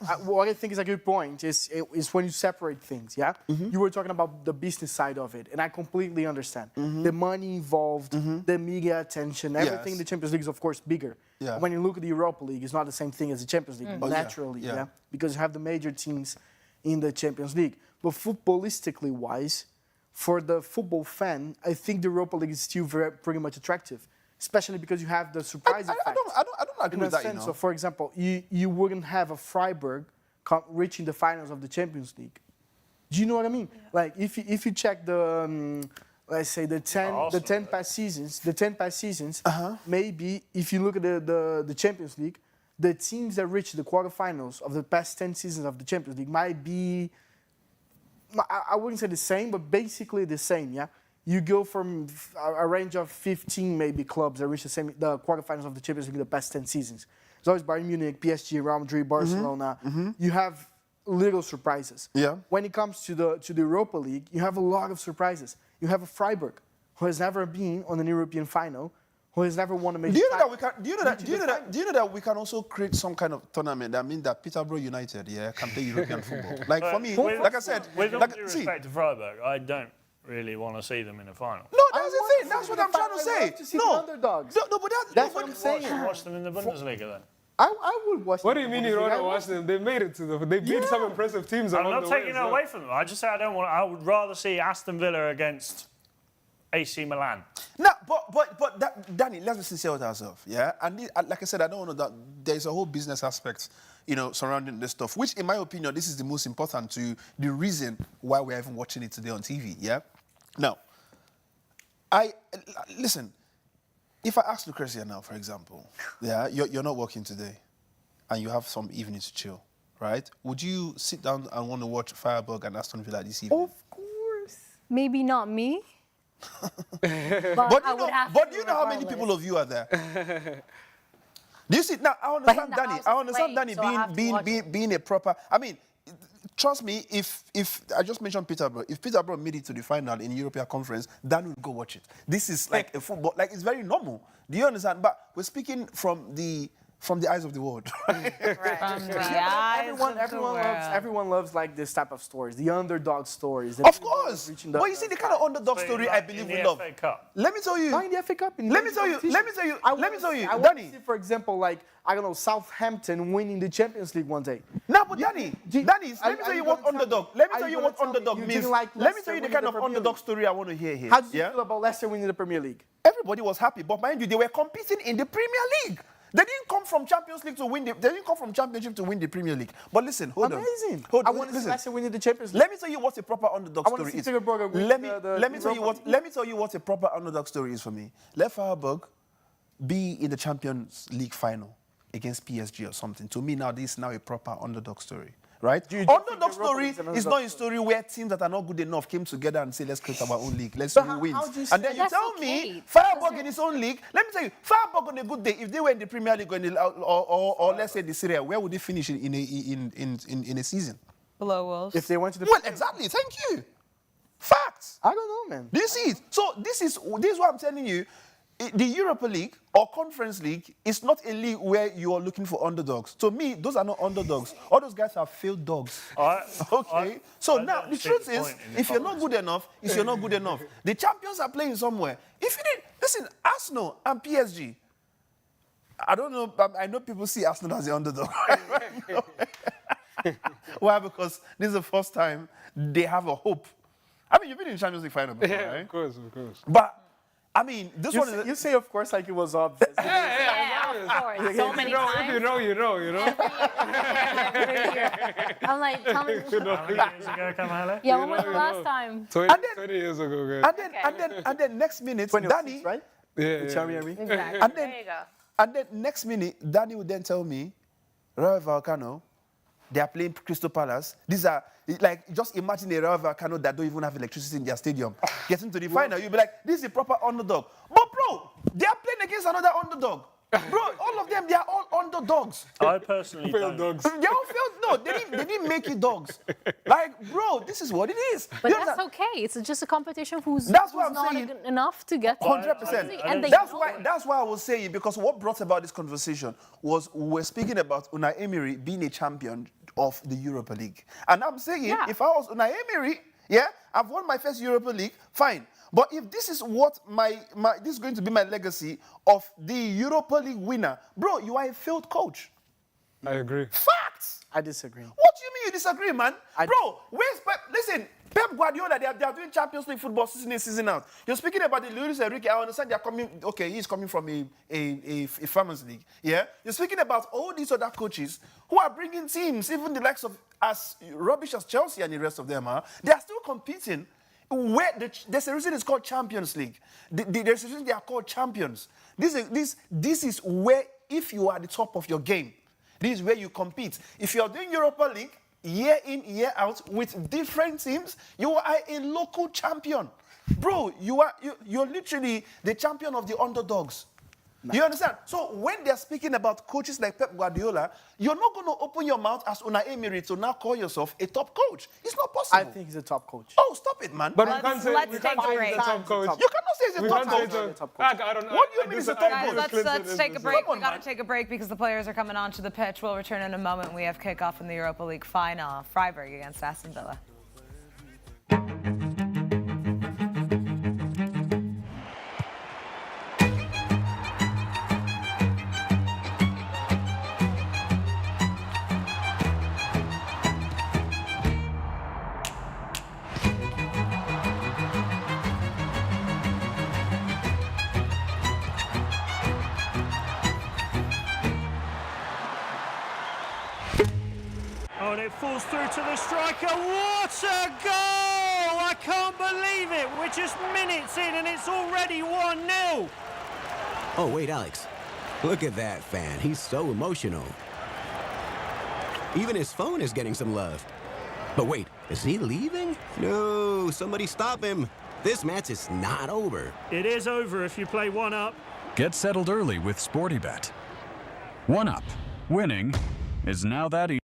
Speaker 8: not.
Speaker 7: What I think is a good point is when you separate things, yeah?
Speaker 8: Mm-hmm.
Speaker 7: You were talking about the business side of it, and I completely understand. The money involved, the media attention, everything
Speaker 8: Mm-hmm. Yes.
Speaker 7: in the Champions League is, of course, bigger.
Speaker 8: Yeah.
Speaker 7: When you look at the Europa League, it's not the same thing as the Champions League,
Speaker 8: Oh, yeah.
Speaker 7: naturally,
Speaker 8: Yeah.
Speaker 7: yeah? Because you have the major teams in the Champions League. But footballistically wise, for the football fan, I think the Europa League is still pretty much attractive, especially because you have the surprise effect.
Speaker 8: I don't agree
Speaker 7: In a
Speaker 8: with that.
Speaker 7: sense of, for example, you wouldn't have a Freiburg reaching the finals of the Champions League. Do you know what I mean? Yeah. Like if you check the let's say the 10 past seasons, maybe if you look at the Champions League, the teams that reach the quarterfinals of the past 10 seasons of the Champions League might be, I wouldn't say the same, but basically the same. Yeah. You go from a range of 15 maybe clubs that reach the quarterfinals of the Champions League in the past 10 seasons. It's always Bayern Munich, PSG, Real Madrid, Barcelona. You have little surprises.
Speaker 8: Yeah.
Speaker 7: When it comes to the Europa League, you have a lot of surprises. You have a Freiburg who has never been on an European final, who has never won a major.
Speaker 8: Do you know that we can also create some kind of tournament that means that Peterborough United, can play European football? Like for me, like I said,
Speaker 5: with all
Speaker 8: like,
Speaker 5: due respect to Freiburg, I don't really want to see them in a final.
Speaker 8: No, that's the thing. That's what I'm trying to say.
Speaker 7: To see the underdogs.
Speaker 8: No, but
Speaker 7: That's what I'm saying.
Speaker 5: Watch them in the Bundesliga then.
Speaker 7: I would watch.
Speaker 6: What do you mean you don't want to watch them? They made it to they beat some impressive teams
Speaker 5: I'm
Speaker 6: along
Speaker 5: not
Speaker 6: the way.
Speaker 5: taking it away from them. I just say I would rather see Aston Villa against AC Milan.
Speaker 8: No, but Danny, let's be sincere with ourselves, yeah? And like I said, I don't want to. There's a whole business aspect, surrounding this stuff, which, in my opinion, this is the most important to the reason why we're even watching it today on TV, yeah? Now, listen, if I ask Lucrezia now, for example, yeah, you're not working today, and you have some evening to chill, right? Would you sit down and want to watch Freiburg and Aston Villa this evening?
Speaker 4: Of course. Maybe not me.
Speaker 8: But you know how many people of you are there? Do you see? Now, I understand Danny. I understand Danny being a proper. I mean, trust me, if I just mentioned Peterborough, if Peterborough made it to the final in European Conference, Dan will go watch it. This is like a football, like it's very normal. Do you understand? But we're speaking from the eyes of the world.
Speaker 7: Everyone loves like this type of stories, the underdog stories.
Speaker 8: Of course. But you see, the kind of underdog story I believe we love.
Speaker 5: FA Cup.
Speaker 8: Let me tell you.
Speaker 7: Not in the FA Cup.
Speaker 8: Let me tell you,
Speaker 7: I want
Speaker 8: Danny.
Speaker 7: to see, for example, like, I don't know, Southampton winning the Champions League one day.
Speaker 8: No, but Danny, let me tell you what underdog. Let me tell you what underdog means. Let me tell you the kind of underdog story I want to hear here.
Speaker 7: How do you feel about Leicester winning the Premier League?
Speaker 8: Everybody was happy, but mind you, they were competing in the Premier League. They didn't come from Champions League to win they didn't come from Championship to win the Premier League. But listen, hold on.
Speaker 7: Amazing.
Speaker 8: I
Speaker 7: want to see Leicester winning the Champions League.
Speaker 8: Let me tell you what a proper underdog
Speaker 7: I want
Speaker 8: story
Speaker 7: to
Speaker 8: is.
Speaker 7: see Freiburg win
Speaker 8: Let me tell you what a proper underdog story is for me. Let Freiburg be in the Champions League final against PSG or something. To me now, this is now a proper underdog story. Right? Underdog story is not a story where teams that are not good enough came together and say, let's create our own league. Let's see who wins. And then you tell me, Freiburg in its own league, let me tell you, Freiburg on a good day, if they were in the Premier League or let's say the Serie A, where would they finish in a season?
Speaker 2: Below Wolves.
Speaker 7: If they went to the
Speaker 8: Well, exactly. Thank you. Facts.
Speaker 7: I don't know, man.
Speaker 8: Do you see it? So this is what I'm telling you. The Europa League or Conference League is not a league where you are looking for underdogs. To me, those are not underdogs. All those guys are failed dogs. Okay? So now, the truth is, if you're not good enough, you're not good enough. The champions are playing somewhere. If you didn't, listen, Arsenal and PSG, I don't know, I know people see Arsenal as the underdog. Why? Because this is the first time they have a hope. I mean, you've been in the Champions League final before, right?
Speaker 6: Of course.
Speaker 8: But I mean, this one is.
Speaker 7: You say, of course, like it was obvious.
Speaker 4: Yeah, of course. So many
Speaker 6: If
Speaker 4: times.
Speaker 6: you know, you know.
Speaker 4: Every year. I'm like, tell me.
Speaker 5: How many years ago, Kamogelo?
Speaker 4: Yeah, when was the last time?
Speaker 6: 20 years ago, guys.
Speaker 8: And then next minute,
Speaker 7: 2006,
Speaker 8: Danny,
Speaker 7: right?
Speaker 6: Yeah,
Speaker 7: With Thierry Henry.
Speaker 4: Exactly.
Speaker 8: And then-
Speaker 4: There you go.
Speaker 8: and then next minute, Danny would then tell me, Rayo Vallecano, they are playing Crystal Palace. These are, like, just imagine a Rayo Vallecano that don't even have electricity in their stadium. Getting to the final, you'll be like, this is a proper underdog. But bro, they are playing against another underdog. Bro, all of them, they are all underdogs.
Speaker 5: I personally
Speaker 6: Failed
Speaker 5: don't.
Speaker 6: dogs.
Speaker 8: They all failed. No, they didn't make it dogs. Like, bro, this is what it is.
Speaker 4: But
Speaker 8: You
Speaker 4: that's
Speaker 8: understand?
Speaker 4: okay. It's just a competition who's
Speaker 8: That's what
Speaker 4: who's
Speaker 8: I'm
Speaker 4: not
Speaker 8: saying.
Speaker 4: enough to get to
Speaker 8: 100%.
Speaker 4: And they
Speaker 8: That's
Speaker 4: know
Speaker 8: why.
Speaker 4: it.
Speaker 8: That's why I was saying, because what brought about this conversation was we're speaking about Unai Emery being a champion of the Europa League, and I'm saying
Speaker 4: Yeah.
Speaker 8: if I was Unai Emery, yeah, I've won my first Europa League, fine. But if this is what this is going to be my legacy of the Europa League winner, bro, you are a failed coach.
Speaker 6: I agree.
Speaker 8: Facts.
Speaker 7: I disagree.
Speaker 8: What do you mean you disagree, man? Bro, where's Pep? Listen, Pep Guardiola, they are doing Champions League football season in, season out. You're speaking about the Luis Enrique. I understand they're coming, okay, he's coming from a Farmers League, yeah? You're speaking about all these other coaches who are bringing teams, even the likes of as rubbish as Chelsea and the rest of them are, they are still competing. Where there's a reason it's called Champions League. There's a reason they are called champions. This is where, if you are the top of your game, this is where you compete. If you're doing Europa League, year in, year out, with different teams, you are a local champion. Bro, you're literally the champion of the underdogs. You understand? So when they're speaking about coaches like Pep Guardiola, you're not going to open your mouth as Unai Emery to now call yourself a top coach. It's not possible.
Speaker 7: I think he's a top coach.
Speaker 8: Oh, stop it, man.
Speaker 6: But
Speaker 2: Let's-
Speaker 6: we can't say
Speaker 2: let's
Speaker 6: we
Speaker 2: take
Speaker 6: can't
Speaker 2: a
Speaker 6: say
Speaker 2: break.
Speaker 6: he's a top coach.
Speaker 8: You cannot say he's a
Speaker 6: We
Speaker 8: top
Speaker 6: can't say
Speaker 8: coach.
Speaker 6: he's a
Speaker 7: Top coach.
Speaker 6: I don't.
Speaker 8: What do you mean he's a top
Speaker 2: Guys,
Speaker 8: coach?
Speaker 2: let's take a break.
Speaker 8: Come on,
Speaker 2: We got
Speaker 8: man.
Speaker 2: to take a break because the players are coming onto the pitch. We'll return in a moment. We have kickoff in the Europa League final. Freiburg against Aston Villa.
Speaker 5: Oh, and it falls through to the striker. What a goal! I can't believe it. We're just minutes in and it's already 1-0.
Speaker 9: Oh, wait, Alex. Look at that fan. He's so emotional. Even his phone is getting some love. But wait, is he leaving? No, somebody stop him. This match is not over.
Speaker 5: It is over if you play one up.
Speaker 10: Get settled early with SportyBet. 1UP. Winning is now that easy.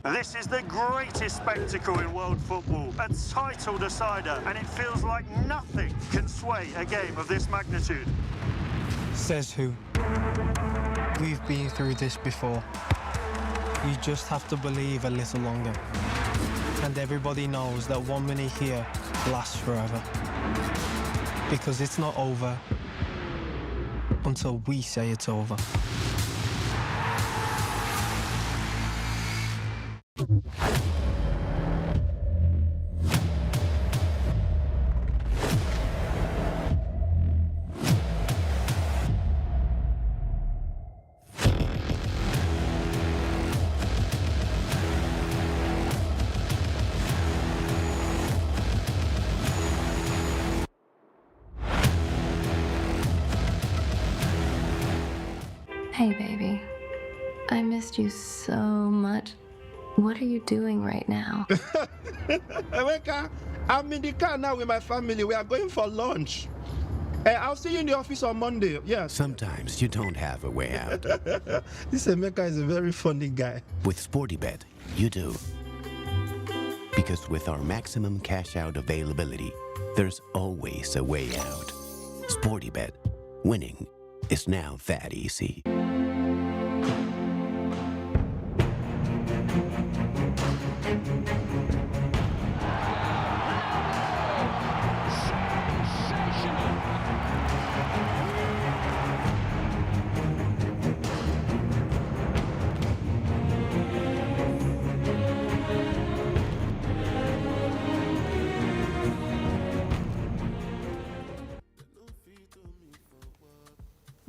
Speaker 5: This is the greatest spectacle in world football, a title decider, and it feels like nothing can sway a game of this magnitude.
Speaker 11: Says who? We've been through this before. You just have to believe a little longer. And everybody knows that 1 minute here lasts forever. Because it's not over until we say it's over.
Speaker 12: Hey, baby. I missed you so much. What are you doing right now?
Speaker 13: Emeka, I'm in the car now with my family. We are going for lunch. I'll see you in the office on Monday. Yes.
Speaker 9: Sometimes you don't have a way out.
Speaker 13: This Emeka is a very funny guy.
Speaker 9: With SportyBet, you do. Because with our maximum cash out availability, there's always a way out. SportyBet, winning is now that easy.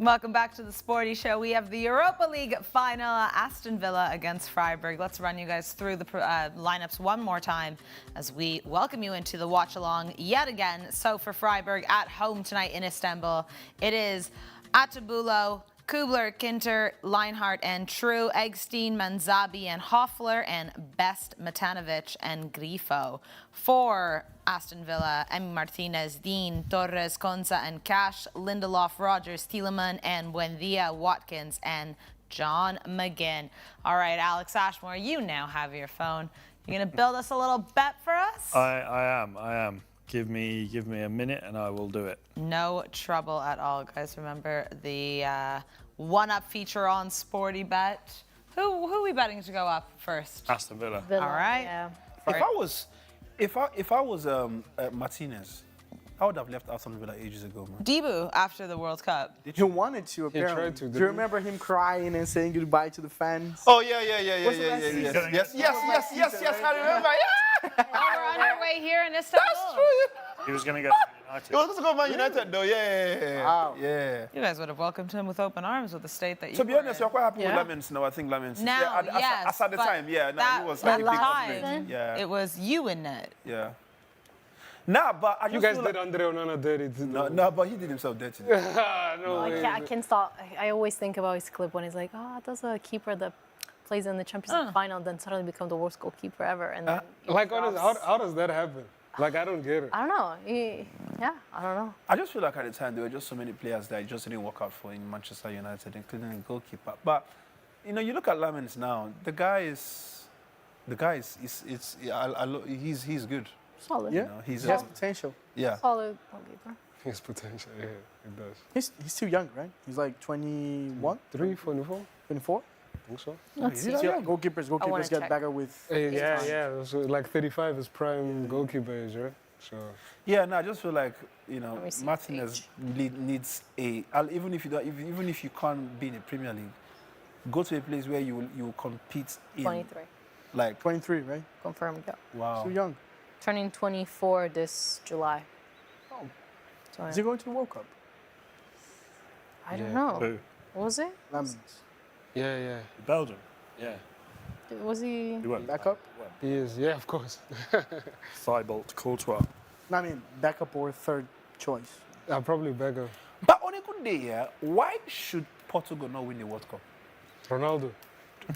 Speaker 2: Welcome back to the Sporty Show. We have the Europa League final, Aston Villa against Freiburg. Let's run you guys through the lineups one more time as we welcome you into the watch-along yet again. So for Freiburg at home tonight in Istanbul, it is Atabulo, Kubler, Kinter, Leinhardt, and True, Eggstein, Manzabi, and Hoffler, and Best, Matanovic, and Grifo. For Aston Villa, Emi Martinez, Dean, Torres, Konsa, and Cash, Lindelof, Rogers, Thielemann, and Buendia, Watkins, and John McGinn. All right, Alex Ashmore, you now have your phone. You're going to build us a little bet for us?
Speaker 5: I am. Give me a minute and I will do it.
Speaker 2: No trouble at all, guys. Remember the one-up feature on Sporty Bet. Who are we betting to go up first?
Speaker 5: Aston Villa.
Speaker 2: All right.
Speaker 4: Yeah.
Speaker 3: If I was Martinez, I would have left Aston Villa ages ago, man.
Speaker 2: Debu after the World Cup.
Speaker 7: He wanted to, apparently.
Speaker 6: tried to,
Speaker 7: Do
Speaker 6: didn't
Speaker 7: you
Speaker 6: he?
Speaker 7: remember him crying and saying goodbye to the fans?
Speaker 3: Oh yeah. Yes. I remember. Yeah.
Speaker 2: We're underway here in Istanbul.
Speaker 3: That's true.
Speaker 5: He was going to go to United.
Speaker 3: He was supposed to go Man United though. Yeah.
Speaker 7: Wow.
Speaker 3: Yeah.
Speaker 2: You guys would have welcomed him with open arms with the state that you
Speaker 3: To be
Speaker 2: were
Speaker 3: honest,
Speaker 2: in.
Speaker 3: we're quite happy
Speaker 4: Yeah.
Speaker 3: with Lamens now. I think Lamens.
Speaker 2: Now, yes,
Speaker 3: as at the
Speaker 2: but
Speaker 3: time, yeah. No,
Speaker 2: that-
Speaker 3: he was
Speaker 2: at
Speaker 3: like
Speaker 2: the
Speaker 3: big
Speaker 2: time,
Speaker 3: upgrade. Yeah.
Speaker 2: it was you in net.
Speaker 3: Yeah. Nah, but I just
Speaker 6: You guys
Speaker 3: feel
Speaker 6: did
Speaker 3: like,
Speaker 6: Andre Onana dirty.
Speaker 3: no, but he did himself dirty.
Speaker 6: No way.
Speaker 4: I can't stop. I always think about his clip when he's like, does a keeper that plays in the Champions League final then suddenly become the worst goalkeeper ever? And then he
Speaker 6: Like,
Speaker 4: drops-
Speaker 6: honestly, how does that happen? Like, I don't get it.
Speaker 4: I don't know. I don't know.
Speaker 3: I just feel like at the time there were just so many players that it just didn't work out for in Manchester United, including the goalkeeper. But you look at Lamens now. The guy is he's good.
Speaker 4: Solid.
Speaker 7: Yeah.
Speaker 3: You know,
Speaker 7: He has potential.
Speaker 3: yeah.
Speaker 4: Solid goalkeeper.
Speaker 6: His potential, yeah, it does.
Speaker 7: He's too young, right? He's like 21,
Speaker 6: 24?
Speaker 7: 24.
Speaker 6: I think so.
Speaker 4: Let's see.
Speaker 7: Yeah, goalkeepers
Speaker 4: wanna
Speaker 7: get
Speaker 4: check.
Speaker 7: better with.
Speaker 6: Yeah. So like 35 is prime goalkeeper age, right? So
Speaker 3: Yeah, no, I just feel like
Speaker 4: Let me see
Speaker 3: Martinez needs even if you can't be in the Premier League, go to a place where you will compete in
Speaker 4: 23.
Speaker 3: like
Speaker 7: 23, right?
Speaker 4: Confirmed. Yeah.
Speaker 3: wow.
Speaker 7: Too young.
Speaker 4: Turning 24 this July.
Speaker 7: Oh.
Speaker 4: So,
Speaker 7: Is he going to the World Cup?
Speaker 4: I don't
Speaker 6: Yeah.
Speaker 4: know.
Speaker 5: Who?
Speaker 4: What was it?
Speaker 7: Lamens.
Speaker 6: yeah.
Speaker 5: Belgium. Yeah.
Speaker 4: Was he?
Speaker 5: He went
Speaker 7: Backup?
Speaker 6: He is, yeah, of course.
Speaker 5: Thibault, Courtois.
Speaker 7: No, I mean, backup or third choice.
Speaker 6: I'll probably back up
Speaker 3: But on a good day, yeah, why should Portugal not win the World Cup?
Speaker 6: Ronaldo.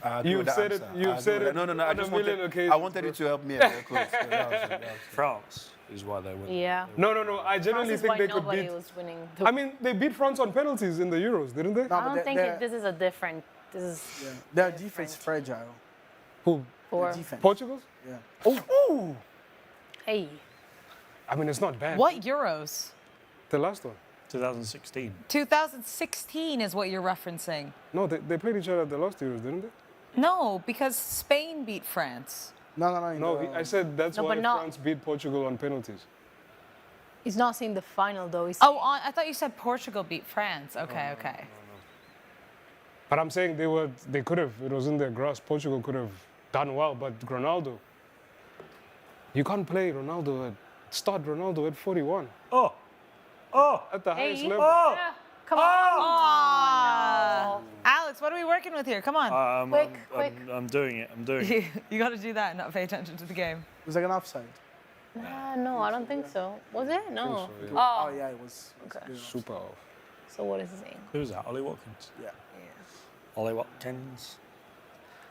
Speaker 3: I agree
Speaker 6: You've
Speaker 3: with that
Speaker 6: said it-
Speaker 3: answer.
Speaker 6: you've
Speaker 3: I agree
Speaker 6: said
Speaker 3: with
Speaker 6: it
Speaker 3: that. No. I
Speaker 6: on a
Speaker 3: just
Speaker 6: million
Speaker 3: wanted.
Speaker 6: occasions,
Speaker 3: I wanted you to help me. That was
Speaker 5: France is why they win.
Speaker 4: Yeah.
Speaker 6: No. I genuinely
Speaker 4: France is
Speaker 6: think
Speaker 4: why
Speaker 6: they could
Speaker 4: nobody
Speaker 6: beat.
Speaker 4: was winning.
Speaker 6: I mean, they beat France on penalties in the Euros, didn't they?
Speaker 7: No,
Speaker 4: I
Speaker 7: but
Speaker 4: don't think
Speaker 7: they're-
Speaker 4: this is a different. This is
Speaker 7: Their defense fragile.
Speaker 6: Who?
Speaker 4: for.
Speaker 7: Defense.
Speaker 6: Portugal?
Speaker 7: Yeah.
Speaker 3: Ooh.
Speaker 4: Hey.
Speaker 6: I mean, it's not bad.
Speaker 2: What Euros?
Speaker 6: The last one.
Speaker 5: 2016.
Speaker 2: 2016 is what you're referencing.
Speaker 6: No, they played each other at the last Euros, didn't they?
Speaker 2: No, because Spain beat France.
Speaker 7: No.
Speaker 6: No, I said that's
Speaker 4: No,
Speaker 6: why
Speaker 4: but not-
Speaker 6: France beat Portugal on penalties.
Speaker 4: He's not saying the final though. He's
Speaker 2: Oh, I thought you said Portugal beat France. Okay.
Speaker 6: But I'm saying they could have. It was in their grasp. Portugal could have done well, but Ronaldo. You can't play Ronaldo start Ronaldo at 41
Speaker 5: Oh.
Speaker 6: at the highest
Speaker 4: Hey.
Speaker 6: level.
Speaker 5: Oh.
Speaker 4: Come on.
Speaker 2: Alex, what are we working with here? Come on.
Speaker 4: Quick.
Speaker 5: I'm doing it. I'm doing it.
Speaker 2: You got to do that and not pay attention to the game.
Speaker 7: It was like an offside.
Speaker 4: No, I don't think so. Was it? No.
Speaker 6: so, yeah.
Speaker 7: Oh, yeah, it was.
Speaker 4: Okay.
Speaker 6: Super off.
Speaker 4: So what is his name?
Speaker 5: Who's that? Ollie Watkins.
Speaker 7: Yeah.
Speaker 5: Ollie Watkins.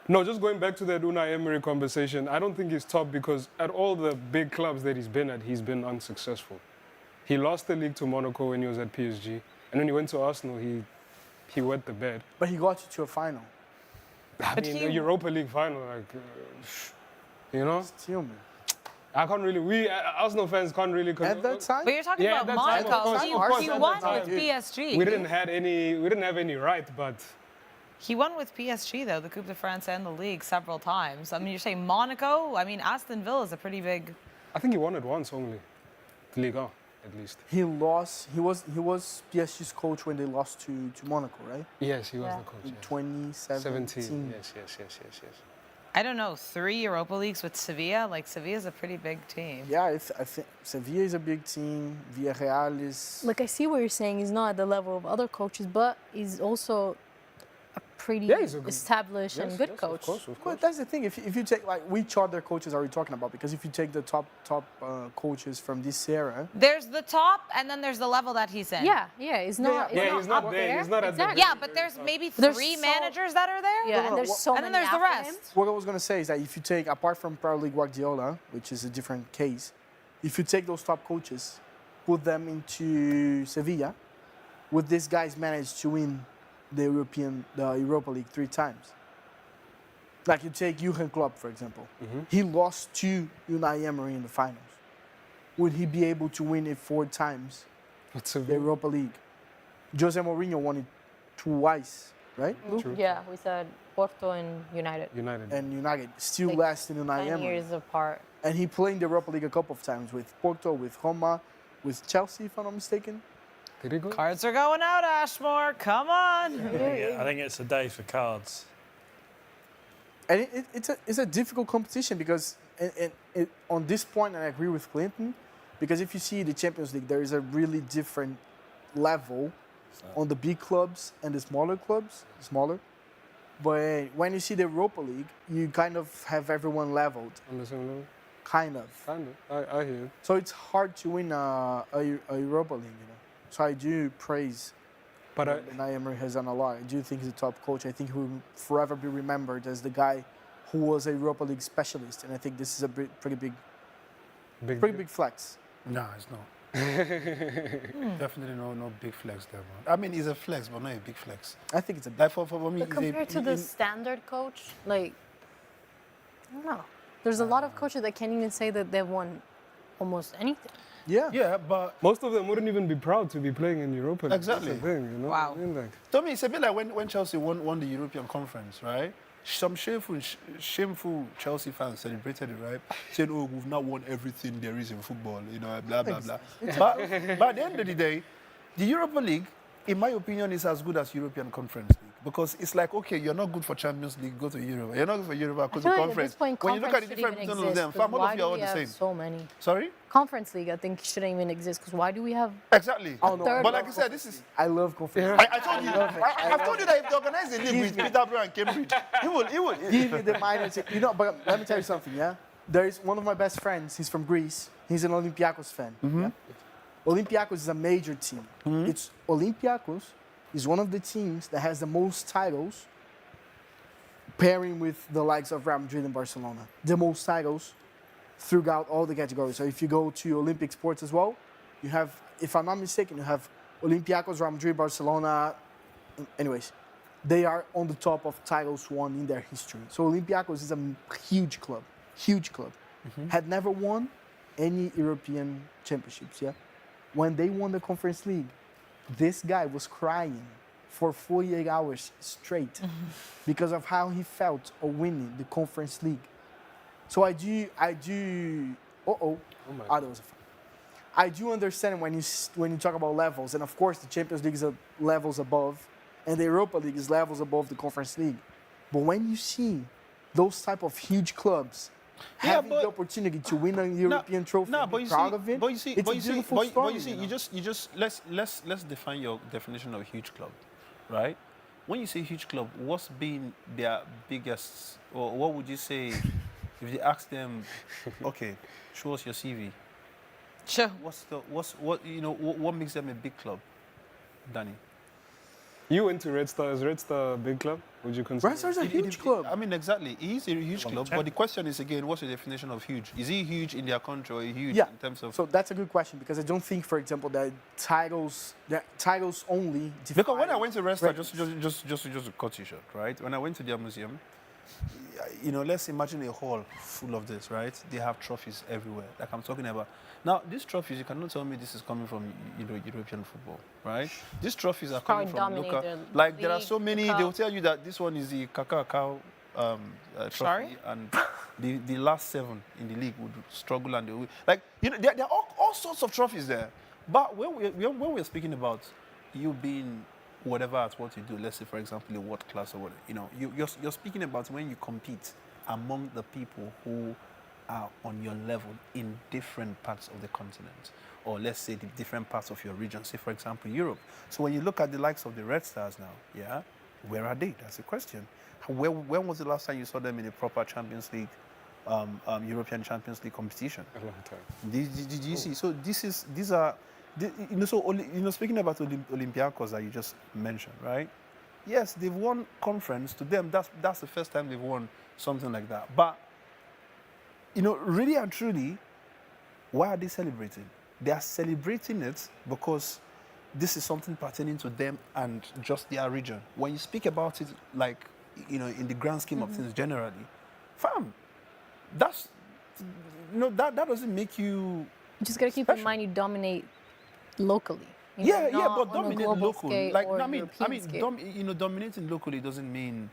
Speaker 6: No, just going back to that Unai Emery conversation, I don't think he's top because at all the big clubs that he's been at, he's been unsuccessful. He lost the league to Monaco when he was at PSG, and when he went to Arsenal, he wet the bed.
Speaker 7: But he got you to a final.
Speaker 6: I mean,
Speaker 2: he-
Speaker 6: the Europa League final, like, you know?
Speaker 7: Still, man.
Speaker 6: I can't really, we Arsenal fans can't really.
Speaker 7: At that time?
Speaker 2: But you're talking
Speaker 6: Yeah,
Speaker 2: about
Speaker 6: that's right, of
Speaker 2: Monaco.
Speaker 6: course,
Speaker 2: He
Speaker 6: of course, at
Speaker 2: won
Speaker 6: that
Speaker 2: with
Speaker 6: time.
Speaker 2: PSG.
Speaker 6: We didn't have any right, but
Speaker 2: He won with PSG though, the Coupe de France and the league several times. I mean, you're saying Monaco. I mean, Aston Villa is a pretty big.
Speaker 6: I think he won it once only, the Ligue 1 at least.
Speaker 7: He lost. He was PSG's coach when they lost to Monaco, right?
Speaker 6: Yes, he was
Speaker 4: Yeah.
Speaker 6: the coach.
Speaker 7: In
Speaker 6: Yes.
Speaker 7: 2017.
Speaker 6: 17. Yes.
Speaker 2: I don't know, 3 Europa Leagues with Sevilla? Like, Sevilla's a pretty big team.
Speaker 7: Yeah, I think Sevilla is a big team. Villarreal is.
Speaker 4: Like, I see what you're saying. He's not at the level of other coaches, but he's also a pretty
Speaker 6: he's a good-
Speaker 4: established and good coach.
Speaker 6: Of course, of
Speaker 7: But
Speaker 6: course.
Speaker 7: that's the thing. If you take, like, which other coaches are we talking about? Because if you take the top coaches from this era,
Speaker 2: There's the top, and then there's the level that he's in.
Speaker 4: Yeah, he's not.
Speaker 6: Yeah, he's not
Speaker 4: up
Speaker 6: there. He's not at the
Speaker 4: exactly.
Speaker 2: Yeah, but there's maybe
Speaker 4: There's
Speaker 2: 3
Speaker 4: so-
Speaker 2: managers that are there.
Speaker 4: Yeah, and there's so
Speaker 2: and then
Speaker 4: many
Speaker 2: there's the
Speaker 4: after him.
Speaker 2: rest.
Speaker 7: what I was gonna say is that if you take, apart from probably Guardiola, which is a different case, if you take those top coaches, put them into Sevilla, would these guys manage to win the Europa League 3 times? Like you take Jurgen Klopp, for example. He lost to Unai Emery in the finals. Would he be able to win it 4 times,
Speaker 6: It's a
Speaker 7: the Europa League? Jose Mourinho won it twice, right?
Speaker 6: True.
Speaker 4: Yeah, we said Porto and United.
Speaker 6: United.
Speaker 7: And United still
Speaker 4: Like,
Speaker 7: less than Unai
Speaker 4: 10
Speaker 7: Emery.
Speaker 4: years apart.
Speaker 7: And he played in the Europa League a couple of times with Porto, with Roma, with Chelsea, if I'm not mistaken.
Speaker 6: Did he go?
Speaker 2: Cards are going out, Ashmore. Come on.
Speaker 5: I think it's a day for cards.
Speaker 7: And it's a difficult competition because on this point, I agree with Clinton, because if you see the Champions League, there is a really different level on the big clubs and the smaller clubs, But when you see the Europa League, you kind of have everyone leveled,
Speaker 6: On the same level?
Speaker 7: kind of.
Speaker 6: Kind of. I hear you.
Speaker 7: So it's hard to win a Europa League, you know. So I do praise
Speaker 6: But
Speaker 7: Unai Emery has done a lot. I do think he's a top coach. I think he will forever be remembered as the guy who was a Europa League specialist. And I think this is a pretty big flex.
Speaker 3: No, it's not. Definitely no big flex there, man. I mean, it's a flex, but not a big flex.
Speaker 7: I think it's a big
Speaker 3: Like for me,
Speaker 4: But
Speaker 3: it's
Speaker 4: compared to the standard coach, like, I don't know. There's a lot of coaches that can't even say that they've won almost anything.
Speaker 3: Yeah, but
Speaker 6: most of them wouldn't even be proud to be playing in Europa League.
Speaker 3: Exactly.
Speaker 6: That's the thing, you know?
Speaker 2: Wow.
Speaker 6: I mean, like,
Speaker 3: to me, it's a bit like when Chelsea won the European Conference, right? Some shameful Chelsea fans celebrated it, right? Saying, "Oh, we've not won everything there is in football," you know, blah blah blah. But at the end of the day, the Europa League, in my opinion, is as good as European Conference League because it's like, okay, you're not good for Champions League, go to Europe. You're not good for Europe, go to
Speaker 4: I feel like at
Speaker 3: Conference.
Speaker 4: this point,
Speaker 3: When you look at the
Speaker 4: conference
Speaker 3: difference
Speaker 4: shouldn't
Speaker 3: between
Speaker 4: even
Speaker 3: them,
Speaker 4: exist,
Speaker 3: fam,
Speaker 4: 'cause
Speaker 3: all of
Speaker 4: why
Speaker 3: you are
Speaker 4: do
Speaker 3: all
Speaker 4: we
Speaker 3: the
Speaker 4: have
Speaker 3: same.
Speaker 4: so many?
Speaker 3: Sorry?
Speaker 4: Conference League, I think, shouldn't even exist because why do we have?
Speaker 3: Exactly.
Speaker 7: Oh, no,
Speaker 3: But like I said, this is.
Speaker 7: I love Conference.
Speaker 3: I told you. I've told you that if they organize a league with Peterborough and Cambridge, he will.
Speaker 7: Give me the minus. You know, but let me tell you something, yeah? There is one of my best friends. He's from Greece. He's an Olympiacos fan. Yeah? Olympiacos is a major team. It's Olympiacos is one of the teams that has the most titles pairing with the likes of Real Madrid and Barcelona. The most titles throughout all the categories. So if you go to Olympic sports as well, you have, if I'm not mistaken, you have Olympiacos, Real Madrid, Barcelona. Anyways, they are on the top of titles won in their history. So Olympiacos is a huge club. Had never won any European championships, yeah? When they won the Conference League, this guy was crying for 48 hours straight because of how he felt of winning the Conference League. So I do, that was a foul. I do understand when you talk about levels, and of course the Champions League is levels above, and the Europa League is levels above the Conference League. But when you see those type of huge clubs having the opportunity to win a European trophy, and be proud of it, it's a beautiful story.
Speaker 3: You just let's define your definition of huge club, right? When you say huge club, what's been their biggest, or what would you say if they ask them, okay, show us your CV?
Speaker 2: Sure.
Speaker 3: What makes them a big club, Danny?
Speaker 6: you went to Red Star. Is Red Star a big club? Would you consider?
Speaker 7: Red Star is a huge club.
Speaker 3: I mean, exactly. It is a huge club, but the question is again, what's the definition of huge? Is he huge in their country or huge in terms of?
Speaker 7: So that's a good question because I don't think, for example, that titles only.
Speaker 3: Because when I went to Red Star, just to cut you short, right? When I went to their museum, let's imagine a hall full of this, right? They have trophies everywhere, like I'm talking about. Now, these trophies, you cannot tell me this is coming from European football, right? These trophies are coming from local. Like there are so many. They will tell you that this one is the Kakao trophy, and the last 7 in the league would struggle and they will. Like there are all sorts of trophies there. But when we're speaking about you being whatever at what you do, let's say for example a world class or whatever, you're speaking about when you compete among the people who are on your level in different parts of the continent, or let's say the different parts of your region, say for example Europe. So when you look at the likes of the Red Stars now, yeah, where are they? That's the question. When was the last time you saw them in a proper Champions League, European Champions League competition?
Speaker 6: A long time.
Speaker 3: Did you see? So these are, speaking about Olympiacos that you just mentioned, right? Yes, they've won conference. To them, that's the first time they've won something like that. But really and truly, why are they celebrating? They are celebrating it because this is something pertaining to them and just their region. When you speak about it, like, in the grand scheme of things generally, fam, that doesn't make you.
Speaker 4: You just gotta keep in mind you dominate locally.
Speaker 3: But dominate locally. Like, dominating locally doesn't mean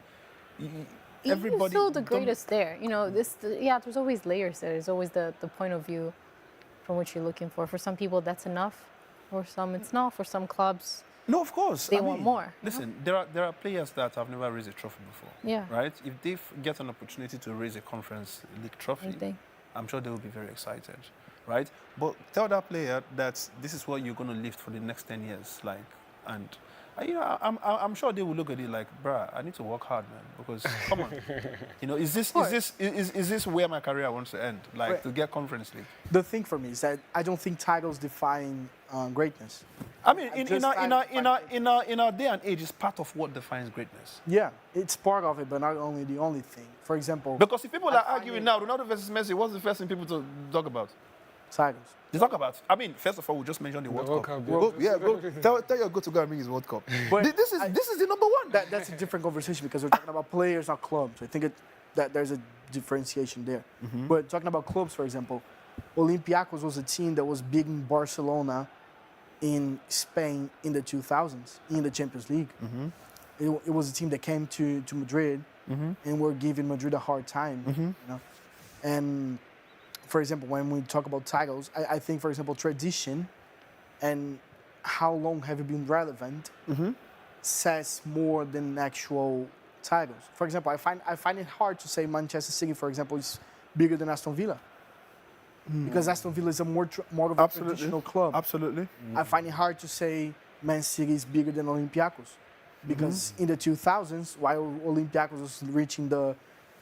Speaker 3: everybody.
Speaker 4: You're still the greatest there. There's always layers there. There's always the point of view from which you're looking for. For some people, that's enough. For some, it's not. For some clubs,
Speaker 3: no, of course,
Speaker 4: they want more.
Speaker 3: Listen, there are players that have never raised a trophy before.
Speaker 4: Yeah.
Speaker 3: Right? If they get an opportunity to raise a Conference League trophy, I'm sure they will be very excited. Right? But tell that player that this is what you're going to lift for the next 10 years. Like, and I'm sure they will look at it like, bruh, I need to work hard, man, because come on, is this where my career wants to end? Like, to get Conference League.
Speaker 7: The thing for me is that I don't think titles define greatness.
Speaker 3: I mean, in our day and age, it's part of what defines greatness.
Speaker 7: Yeah, it's part of it, but not only the only thing. For example,
Speaker 3: because if people are arguing now, Ronaldo versus Messi, what's the first thing people to talk about?
Speaker 7: Titles.
Speaker 3: They talk about. I mean, first of all, we just mentioned the World Cup. Tell your go to go and bring his World Cup. But this is the number one.
Speaker 7: That's a different conversation because we're talking about players, not clubs. I think that there's a differentiation there. But talking about clubs, for example, Olympiacos was a team that was big in Barcelona, in Spain in the 2000s, in the Champions League. It was a team that came to Madrid and were giving Madrid a hard time. And for example, when we talk about titles, I think, for example, tradition and how long have you been relevant says more than actual titles. For example, I find it hard to say Manchester City, for example, is bigger than Aston Villa. Because Aston Villa is a more of a traditional club.
Speaker 3: Absolutely.
Speaker 7: I find it hard to say Man City is bigger than Olympiacos. Because in the 2000s, while Olympiacos was reaching the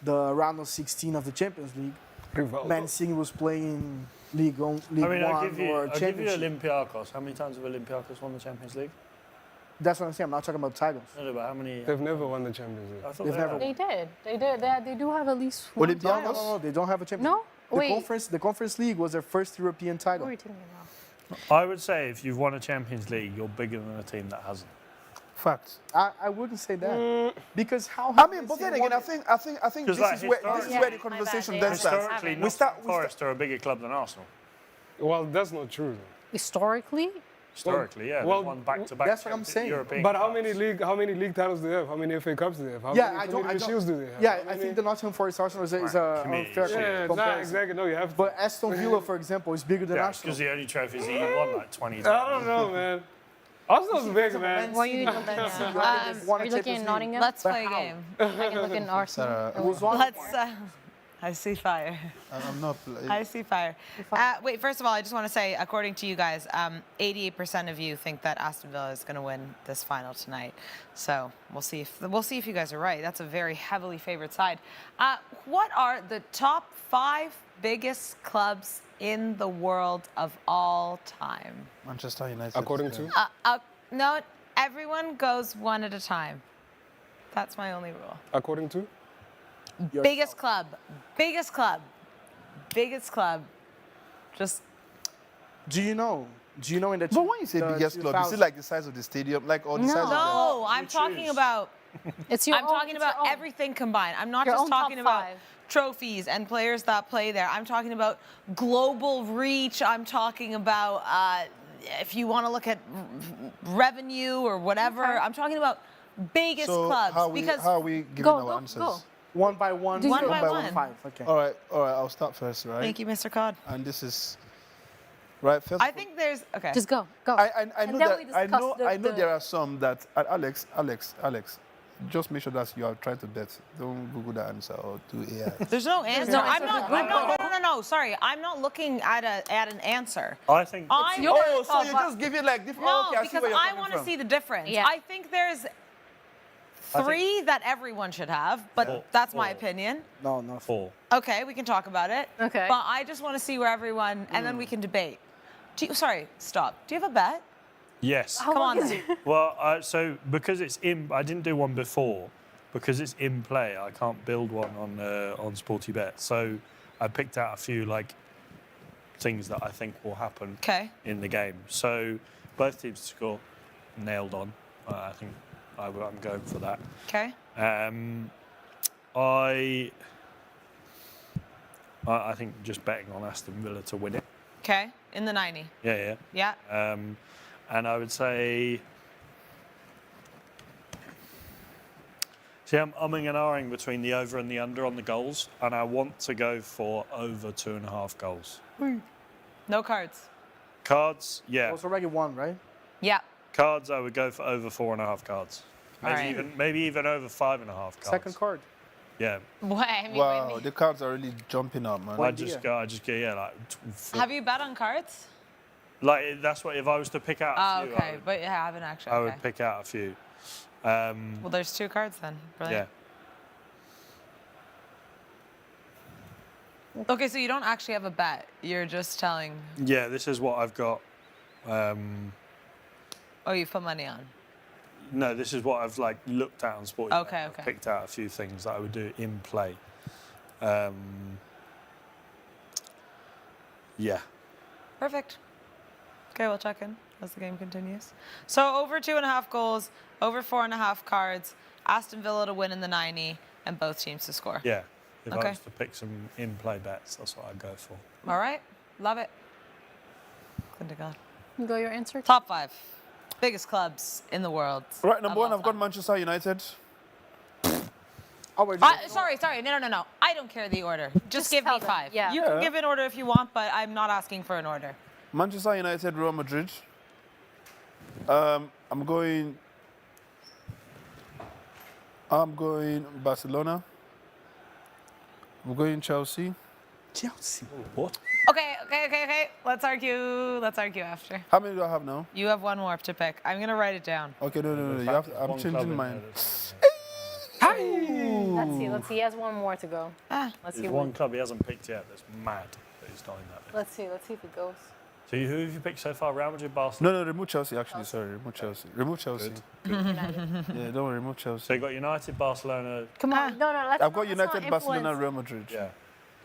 Speaker 7: round of 16 of the Champions League, Man City was playing League One
Speaker 5: I'll
Speaker 7: or
Speaker 5: give you
Speaker 7: Championship.
Speaker 5: Olympiacos. How many times have Olympiacos won the Champions League?
Speaker 7: That's what I'm saying. I'm not talking about titles.
Speaker 5: No, but how many?
Speaker 6: They've never won the Champions League.
Speaker 5: I thought
Speaker 7: They've never.
Speaker 4: They did. They do have at least one title.
Speaker 7: No, they don't have a Champions
Speaker 4: No?
Speaker 7: League.
Speaker 4: Wait.
Speaker 7: The Conference League was their first European title.
Speaker 4: What are you talking about?
Speaker 5: I would say if you've won a Champions League, you're bigger than a team that hasn't.
Speaker 3: Facts.
Speaker 7: I wouldn't say that because how?
Speaker 3: I mean, but then again, I think this is where the conversation then starts.
Speaker 5: Historically, Forest are a bigger club than Arsenal.
Speaker 6: Well, that's not true.
Speaker 4: Historically,
Speaker 5: yeah. They've won back-to-back.
Speaker 7: That's what I'm saying.
Speaker 5: European
Speaker 6: But
Speaker 5: cups.
Speaker 6: how many league titles do they have? How many FA Cups do they have? How
Speaker 7: Yeah,
Speaker 6: many
Speaker 7: I don't.
Speaker 6: Community Shields do they have?
Speaker 7: Yeah, I think the Nottingham Forest Arsenal is a
Speaker 5: Community
Speaker 7: unfair
Speaker 5: Shield.
Speaker 7: comparison.
Speaker 6: Exactly. No, you have to.
Speaker 7: But Aston Villa, for example, is bigger than
Speaker 5: Yeah,
Speaker 7: Arsenal.
Speaker 5: because the only trophies he won like 20 times.
Speaker 6: I don't know, man. Arsenal's big, man.
Speaker 4: what are you looking
Speaker 7: Won a
Speaker 4: are you looking
Speaker 7: Champions
Speaker 4: at
Speaker 7: League.
Speaker 4: Nottingham?
Speaker 2: Let's play a game.
Speaker 4: I can look in Arsenal.
Speaker 7: It was one.
Speaker 2: Let's. I see fire.
Speaker 3: I'm not.
Speaker 2: I see fire. Wait, first of all, I just want to say, according to you guys, 88% of you think that Aston Villa is going to win this final tonight. So we'll see if you guys are right. That's a very heavily favored side. What are the top 5 biggest clubs in the world of all time?
Speaker 3: Manchester United.
Speaker 6: According to?
Speaker 2: No, everyone goes one at a time. That's my only rule.
Speaker 6: According to?
Speaker 2: Biggest club. Just.
Speaker 7: Do you know in the?
Speaker 3: But when you say biggest club, is it like the size of the stadium, like or the size of the?
Speaker 2: No, I'm talking about. I'm talking about
Speaker 4: own.
Speaker 2: everything combined. I'm not
Speaker 4: Your
Speaker 2: just
Speaker 4: own top
Speaker 2: talking about
Speaker 4: 5.
Speaker 2: trophies and players that play there. I'm talking about global reach. I'm talking about if you want to look at revenue or whatever.
Speaker 4: Okay.
Speaker 2: I'm talking about biggest clubs.
Speaker 3: How are we giving our answers?
Speaker 4: Go.
Speaker 7: One by one.
Speaker 2: One by one.
Speaker 7: 5. Okay.
Speaker 3: All right. I'll start first, right?
Speaker 2: Thank you, Mr. Cod.
Speaker 3: And this is right. First,
Speaker 2: I think there's okay.
Speaker 4: Just go.
Speaker 3: I know
Speaker 4: And then
Speaker 3: that
Speaker 4: we
Speaker 3: I
Speaker 4: discuss
Speaker 3: know
Speaker 4: the-
Speaker 3: there are some that Alex, just make sure that you are trying to bet. Don't Google that answer or do AI.
Speaker 2: There's no answer. No. Sorry, I'm not looking at an answer.
Speaker 5: I think.
Speaker 8: Oh, so you just give it like different.
Speaker 2: No,
Speaker 8: okay, I see
Speaker 2: because
Speaker 8: where you're
Speaker 2: I
Speaker 8: coming
Speaker 2: want to
Speaker 8: from.
Speaker 2: see the difference.
Speaker 4: Yeah.
Speaker 2: I think there's 3 that everyone should have, but that's my opinion.
Speaker 7: No,
Speaker 5: 4.
Speaker 2: Okay, we can talk about it.
Speaker 4: Okay.
Speaker 2: But I just want to see where everyone, and then we can debate. Sorry, stop. Do you have a bet?
Speaker 5: Yes.
Speaker 2: Come on. Then.
Speaker 5: Well, so because it's in, I didn't do one before. Because it's in play, I can't build one on Sporty Bet. So I picked out a few like things that I think will happen in the game. So both teams to score, nailed on. I think I'm going for that.
Speaker 2: Okay.
Speaker 5: I think just betting on Aston Villa to win it.
Speaker 2: Okay, in the 90.
Speaker 5: Yeah. And I would say, see, I'm umming and ahhing between the over and the under on the goals, and I want to go for over 2.5 goals.
Speaker 2: No cards.
Speaker 5: Cards, yeah.
Speaker 7: Also already won, right?
Speaker 2: Yeah.
Speaker 5: Cards, I would go for over 4.5 cards. Maybe even over 5.5 cards.
Speaker 7: Second card.
Speaker 5: Yeah.
Speaker 3: Wow, the cards are really jumping up, man.
Speaker 5: I just go, like.
Speaker 2: Have you bet on cards?
Speaker 5: Like that's what if I was to pick out a few.
Speaker 2: Okay, but you haven't actually.
Speaker 5: I would pick out a few.
Speaker 2: Well, there's 2 cards then. Brilliant. Yeah. Okay, so you don't actually have a bet. You're just telling.
Speaker 5: Yeah, this is what I've got.
Speaker 2: Oh, you put money on.
Speaker 5: No, this is what I've like looked at on Sporty.
Speaker 2: Okay.
Speaker 5: I've picked out a few things that I would do in play. Yeah.
Speaker 2: Perfect. Okay, we'll check in as the game continues. So over 2.5 goals, over 4.5 cards, Aston Villa to win in the 90, and both teams to score.
Speaker 5: Yeah. If I was to pick some in-play bets, that's what I'd go for.
Speaker 2: All right. Love it. KlintonCod.
Speaker 4: You got your answer?
Speaker 2: Top 5 biggest clubs in the world.
Speaker 3: Right, number 1, I've got Manchester United.
Speaker 2: Sorry. No. I don't care the order. Just give me 5.
Speaker 4: Yeah.
Speaker 2: You can give an order if you want, but I'm not asking for an order.
Speaker 3: Manchester United, Real Madrid. I'm going Barcelona. I'm going Chelsea.
Speaker 7: Chelsea.
Speaker 5: What?
Speaker 2: Okay. Let's argue after.
Speaker 3: How many do I have now?
Speaker 2: You have 1 more to pick. I'm going to write it down.
Speaker 3: Okay, no. You have I'm changing mine.
Speaker 4: Let's see. He has 1 more to go. Let's see.
Speaker 5: There's one club he hasn't picked yet that's mad that he's not in that list.
Speaker 4: Let's see if it goes.
Speaker 5: So who have you picked so far? Real Madrid, Barcelona?
Speaker 3: No, remove Chelsea, actually. Sorry, remove Chelsea. Remove Chelsea.
Speaker 5: Good.
Speaker 3: Yeah, don't worry, remove Chelsea.
Speaker 5: So you got United, Barcelona.
Speaker 4: Come on. No.
Speaker 3: I've got United, Barcelona, Real Madrid.
Speaker 5: Yeah.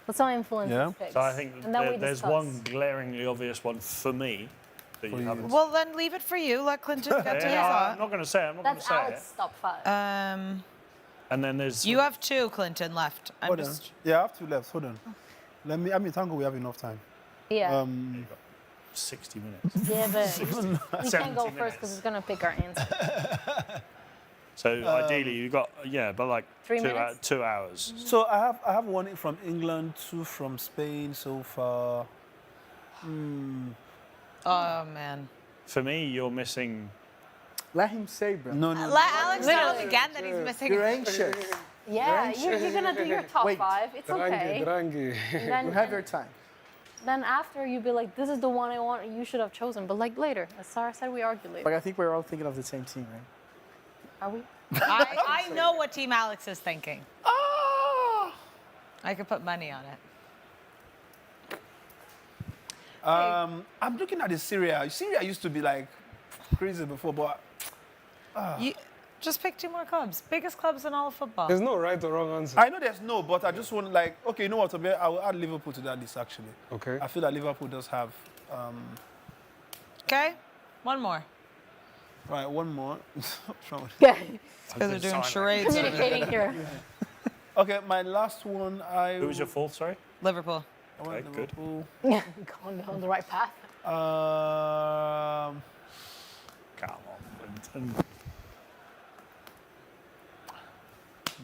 Speaker 4: Let's not influence his picks.
Speaker 5: So I think
Speaker 4: And then we
Speaker 5: there's
Speaker 4: discuss.
Speaker 5: one glaringly obvious one for me that you haven't.
Speaker 2: Well, then leave it for you. Let Clinton get to his
Speaker 5: I'm
Speaker 2: thought.
Speaker 5: not going to say it.
Speaker 4: That's Alex's top 5.
Speaker 5: And then there's.
Speaker 2: You have 2, Clinton, left.
Speaker 3: Hold on. Yeah, I have 2 left. Hold on. Thank God we have enough time.
Speaker 4: Yeah.
Speaker 5: 60 minutes.
Speaker 4: Yeah, but we can't go
Speaker 5: 70
Speaker 4: first because he's going to pick our answer.
Speaker 5: So ideally you got but like
Speaker 4: 3 minutes?
Speaker 5: 2 hours.
Speaker 3: So I have 1 from England, 2 from Spain so far.
Speaker 2: Oh, man.
Speaker 5: For me, you're missing.
Speaker 7: Let him say, bro.
Speaker 3: No.
Speaker 2: Let Alex tell us again that he's missing.
Speaker 7: You're anxious.
Speaker 4: Yeah, you're going to do your top 5. It's okay.
Speaker 6: Drangi.
Speaker 7: You have your time.
Speaker 4: Then after, you'll be like, this is the one I want, you should have chosen. But like later, as Sara said, we argue later.
Speaker 7: But I think we're all thinking of the same team, right?
Speaker 4: Are we?
Speaker 2: I know what team Alex is thinking. I could put money on it.
Speaker 3: I'm looking at the Syria. Syria used to be like crazy before, but
Speaker 2: You just pick 2 more clubs. Biggest clubs in all of football.
Speaker 6: There's no right or wrong answer.
Speaker 3: I know there's no, but I just want okay, you know what? I will add Liverpool to that list actually.
Speaker 6: Okay.
Speaker 3: I feel that Liverpool does have.
Speaker 2: Okay, 1 more.
Speaker 3: Right, 1 more.
Speaker 4: Yeah.
Speaker 2: Because they're doing charades.
Speaker 4: Communicating here.
Speaker 3: Okay, my last one.
Speaker 5: Who was your 4th? Sorry.
Speaker 2: Liverpool.
Speaker 5: Okay, good.
Speaker 4: Yeah, going down the right path.
Speaker 5: Come on, Clinton.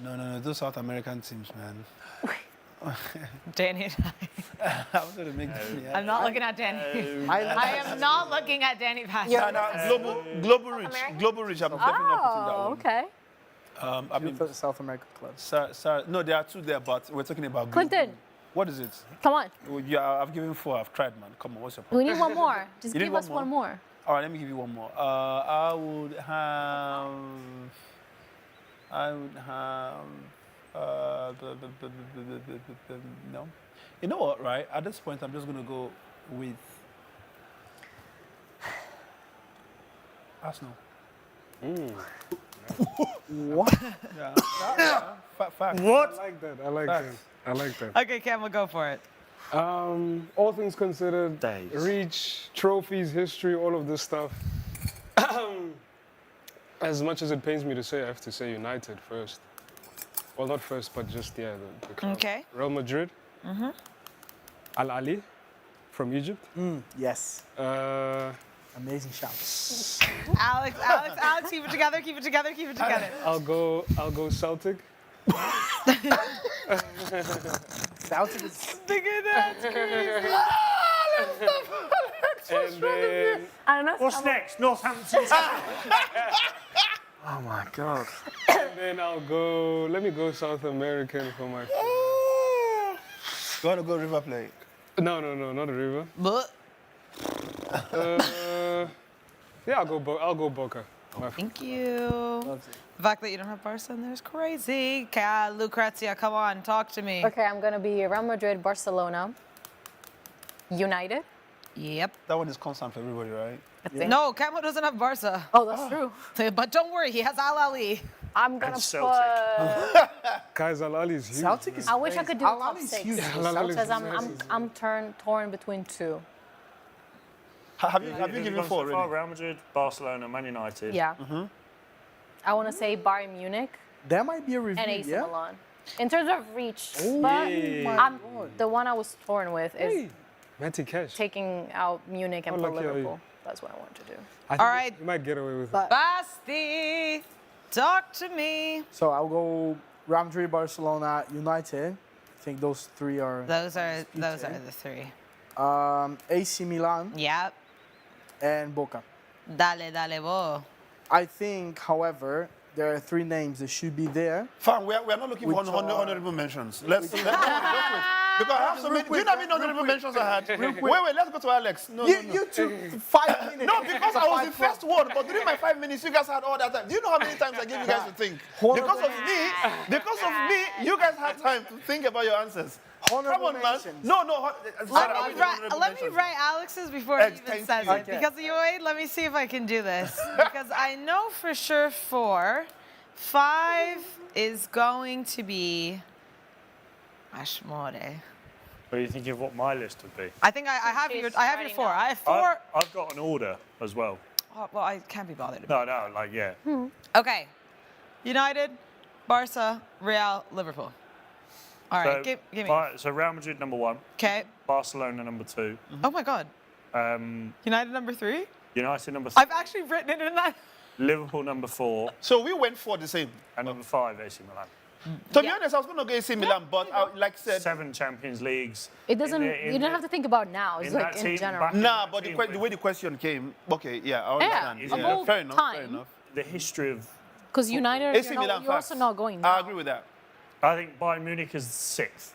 Speaker 3: No, those South American teams, man.
Speaker 2: Danny and
Speaker 3: I was gonna make
Speaker 2: I'm not looking at Danny. I am not looking at Danny Passion.
Speaker 3: Global reach. Global reach. I'm definitely not putting that one.
Speaker 4: Okay.
Speaker 3: I mean,
Speaker 7: South American clubs.
Speaker 3: Sara, no, there are 2 there, but we're talking about.
Speaker 4: Clinton,
Speaker 3: What is it?
Speaker 4: come on.
Speaker 3: Well, yeah, I've given 4. I've tried, man. Come on, what's your
Speaker 4: We
Speaker 3: problem?
Speaker 4: need one more. Just
Speaker 3: You need
Speaker 4: give
Speaker 3: one
Speaker 4: us
Speaker 3: more?
Speaker 4: one more.
Speaker 3: All right, let me give you one more. I would have. No. You know what? Right at this point, I'm just gonna go with Arsenal.
Speaker 7: What?
Speaker 3: Yeah. Fact.
Speaker 5: What?
Speaker 6: I like that. I like that. I like that.
Speaker 2: Okay, Cam, we'll go for it.
Speaker 6: All things considered,
Speaker 5: Days.
Speaker 6: reach, trophies, history, all of this stuff. As much as it pains me to say, I have to say United first. Well, not first, but just, the crowd.
Speaker 2: Okay.
Speaker 6: Real Madrid. Al Ahly from Egypt.
Speaker 7: Yes. Amazing shout.
Speaker 2: Alex, keep it together, keep it together, keep it together.
Speaker 6: I'll go Celtic.
Speaker 7: Celtic is
Speaker 2: Nigga, that's crazy.
Speaker 6: And then
Speaker 4: I don't know.
Speaker 5: What's next? Northampton.
Speaker 7: Oh my God.
Speaker 6: let me go South American for my.
Speaker 3: You wanna go River Plate?
Speaker 6: No, not a River.
Speaker 2: But
Speaker 6: Yeah, I'll go Boca.
Speaker 2: thank you. The fact that you don't have Barca in there is crazy. Lucrezia, come on, talk to me.
Speaker 4: Okay, I'm gonna be Real Madrid, Barcelona, United.
Speaker 2: Yep.
Speaker 3: That one is constant for everybody, right?
Speaker 4: I think.
Speaker 2: No, Camo doesn't have Barca.
Speaker 4: Oh, that's true.
Speaker 2: But don't worry, he has Al Ahly.
Speaker 4: I'm gonna
Speaker 5: And
Speaker 4: put.
Speaker 5: Celtic.
Speaker 6: Guys, Al Ahly is huge.
Speaker 7: Celtic is.
Speaker 4: I wish I could do
Speaker 7: Al
Speaker 4: top
Speaker 7: Ahly is
Speaker 4: 6
Speaker 7: huge.
Speaker 6: Al Ahly is
Speaker 4: because
Speaker 6: massive.
Speaker 4: I'm torn between 2.
Speaker 3: Have you given
Speaker 5: gone
Speaker 3: 4
Speaker 5: so far?
Speaker 3: already?
Speaker 5: Real Madrid, Barcelona, Man United.
Speaker 4: Yeah. I want to say Bayern Munich
Speaker 7: That might be a review.
Speaker 4: and AC
Speaker 7: yeah.
Speaker 4: Milan. In terms of reach,
Speaker 7: Oh
Speaker 4: but
Speaker 7: my God.
Speaker 4: the one I was torn with is
Speaker 6: Hey, Matty Cash.
Speaker 4: taking out Munich and
Speaker 6: How
Speaker 4: put
Speaker 6: lucky are you?
Speaker 4: Liverpool. That's what I want to do.
Speaker 6: I think
Speaker 2: All right.
Speaker 6: You might get away with it.
Speaker 4: But
Speaker 2: Basti, talk to me.
Speaker 7: So I'll go Real Madrid, Barcelona, United. I think those 3 are.
Speaker 2: Those are the 3.
Speaker 7: AC Milan
Speaker 2: Yep.
Speaker 7: and Boca.
Speaker 2: Dale, bo.
Speaker 7: I think, however, there are 3 names that should be there.
Speaker 3: Fine, we are not looking for
Speaker 7: Which are-
Speaker 3: honorable mentions. Let's because I have so many. Do you know how many honorable mentions I had? Wait, let's go to Alex. No.
Speaker 7: You took 5 minutes.
Speaker 3: No, because I was the first one, but during my 5 minutes, you guys had all that time. Do you know how many times I gave you guys to think? Because of me, you guys had time to think about your answers.
Speaker 7: Honorable
Speaker 3: Come on, man.
Speaker 7: mentions.
Speaker 3: No.
Speaker 2: Let me write Alex's before he even
Speaker 3: Thank
Speaker 2: says
Speaker 3: you.
Speaker 2: it. Because you wait, let me see if I can do this. Because I know for sure 4. 5 is going to be Ashmore.
Speaker 5: What do you think of what my list would be?
Speaker 2: I think I have your 4. I have 4.
Speaker 5: I've got an order as well.
Speaker 2: Oh, well, I can't be bothered.
Speaker 5: No, like, yeah.
Speaker 2: Okay. United, Barca, Real, Liverpool. All right,
Speaker 5: So,
Speaker 2: give me.
Speaker 5: So Real Madrid number 1,
Speaker 2: Okay.
Speaker 5: Barcelona number 2,
Speaker 2: Oh my God.
Speaker 5: um,
Speaker 2: United number 3.
Speaker 5: United number 3,
Speaker 2: I've actually written it in that.
Speaker 5: Liverpool number 4,
Speaker 3: So we went for the same.
Speaker 5: and number 5 AC Milan.
Speaker 3: To be honest, I was going to go AC Milan, but like I said,
Speaker 5: 7 Champions Leagues.
Speaker 4: it doesn't.
Speaker 5: In
Speaker 4: You don't have to think about now. It's
Speaker 5: in
Speaker 4: like
Speaker 5: that
Speaker 4: in
Speaker 5: team,
Speaker 4: general.
Speaker 5: back in
Speaker 3: nah,
Speaker 5: that
Speaker 3: but
Speaker 5: team
Speaker 3: the way the question came, okay, yeah, I
Speaker 4: Yeah,
Speaker 3: understand.
Speaker 4: of all
Speaker 3: Fair enough.
Speaker 4: time.
Speaker 5: The history of,
Speaker 4: Because United,
Speaker 3: AC
Speaker 4: you're
Speaker 3: Milan
Speaker 4: also
Speaker 3: facts.
Speaker 4: not going.
Speaker 3: I
Speaker 4: Now.
Speaker 3: agree with that.
Speaker 5: I think Bayern Munich is 6th.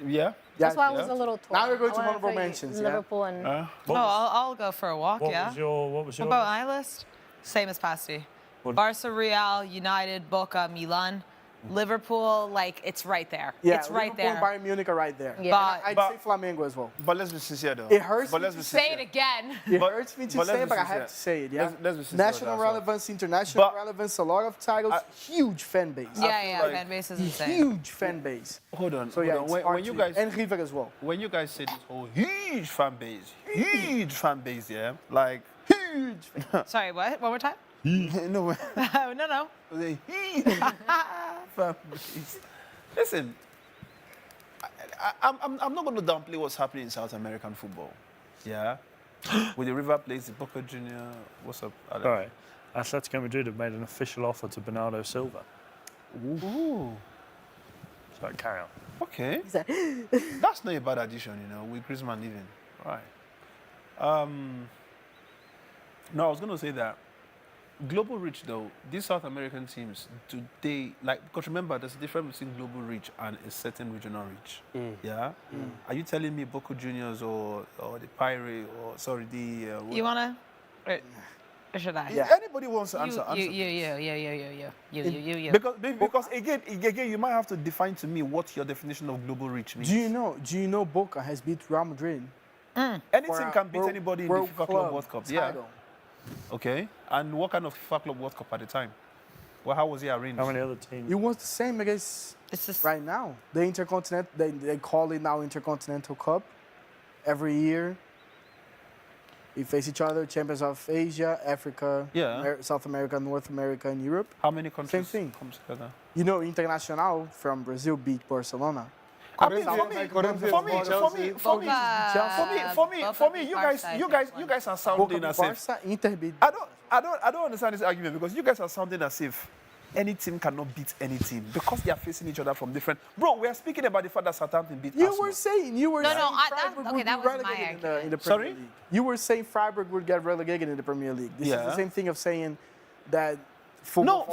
Speaker 3: Yeah.
Speaker 4: That's why I
Speaker 3: yeah.
Speaker 4: was a little torn.
Speaker 7: Now we're going
Speaker 4: I
Speaker 7: to
Speaker 4: wanna
Speaker 7: honorable
Speaker 4: say
Speaker 7: mentions, yeah?
Speaker 4: Liverpool and
Speaker 2: Oh, I'll go for a walk,
Speaker 5: What
Speaker 2: yeah.
Speaker 5: was your
Speaker 2: What
Speaker 5: list?
Speaker 2: about my list? Same as Pasti.
Speaker 5: What-
Speaker 2: Barca, Real, United, Boca, Milan, Liverpool, like it's right there.
Speaker 7: Yeah,
Speaker 2: it's right
Speaker 7: Liverpool and
Speaker 2: there.
Speaker 7: Bayern Munich are right there.
Speaker 4: Yeah.
Speaker 2: But
Speaker 7: I'd
Speaker 3: But-
Speaker 7: say Flamengo as well.
Speaker 3: But let's be sincere, though.
Speaker 7: It hurts
Speaker 3: But
Speaker 7: me
Speaker 3: let's
Speaker 7: to
Speaker 3: be
Speaker 2: say
Speaker 3: sincere.
Speaker 2: it again.
Speaker 7: It hurts me to
Speaker 3: but let's
Speaker 7: say,
Speaker 3: be
Speaker 7: but I
Speaker 3: sincere.
Speaker 7: have to say it, yeah?
Speaker 3: Let's be sincere
Speaker 7: National
Speaker 3: with that, so.
Speaker 7: relevance, international
Speaker 3: But-
Speaker 7: relevance, a lot of titles, huge fan base.
Speaker 2: Yeah,
Speaker 3: like
Speaker 2: fan base is insane.
Speaker 7: Huge fan base.
Speaker 3: Hold on.
Speaker 7: So yeah,
Speaker 3: hold on.
Speaker 7: it's
Speaker 3: When you guys
Speaker 7: and River as well.
Speaker 3: when you guys say this whole huge fan base, yeah, like
Speaker 7: Huge fan.
Speaker 2: Sorry, what? One more time?
Speaker 3: no,
Speaker 2: No.
Speaker 3: the huge fan base. Listen, I'm not going to downplay what's happening in South American football. Yeah, with the River Plate, the Boca Junior. What's up, Alex?
Speaker 5: All right. Atletico Madrid have made an official offer to Bernardo Silva.
Speaker 3: Ooh.
Speaker 5: So carry on.
Speaker 3: Okay.
Speaker 4: He's like,
Speaker 3: That's not a bad addition, with Griezmann leaving. Right. No, I was going to say that global reach though, these South American teams, do they like? Because remember, there's a difference between global reach and a certain regional reach. Yeah. Are you telling me Boca Juniors or the Pirate or sorry the?
Speaker 2: You wanna? Or should I?
Speaker 8: Yeah. Anybody wants to answer?
Speaker 2: You.
Speaker 8: Because again, you might have to define to me what your definition of global reach means.
Speaker 7: Do you know Boca has beat Real Madrid?
Speaker 8: Any team can beat anybody in the FIFA Club World Cup. Yeah. Okay. And what kind of FIFA Club World Cup at the time? Well, how was it arranged?
Speaker 5: How many other teams?
Speaker 7: It was the same, I guess, right now. The Intercontinental, they call it now Intercontinental Cup. Every year, we face each other, champions of Asia, Africa, South America, North America, and Europe.
Speaker 3: How many countries
Speaker 7: Same thing.
Speaker 3: come together?
Speaker 7: You know, Internacional from Brazil beat Barcelona.
Speaker 3: For me, you guys are sounding as if I don't understand this argument because you guys are sounding as if any team cannot beat any team because they are facing each other from different. Bro, we are speaking about the fact that Southampton beat Arsenal.
Speaker 7: You were saying
Speaker 2: that was my argument.
Speaker 7: in the Premier League. You were saying Freiburg would get relegated in the Premier League. This is the same thing of saying that.
Speaker 3: No,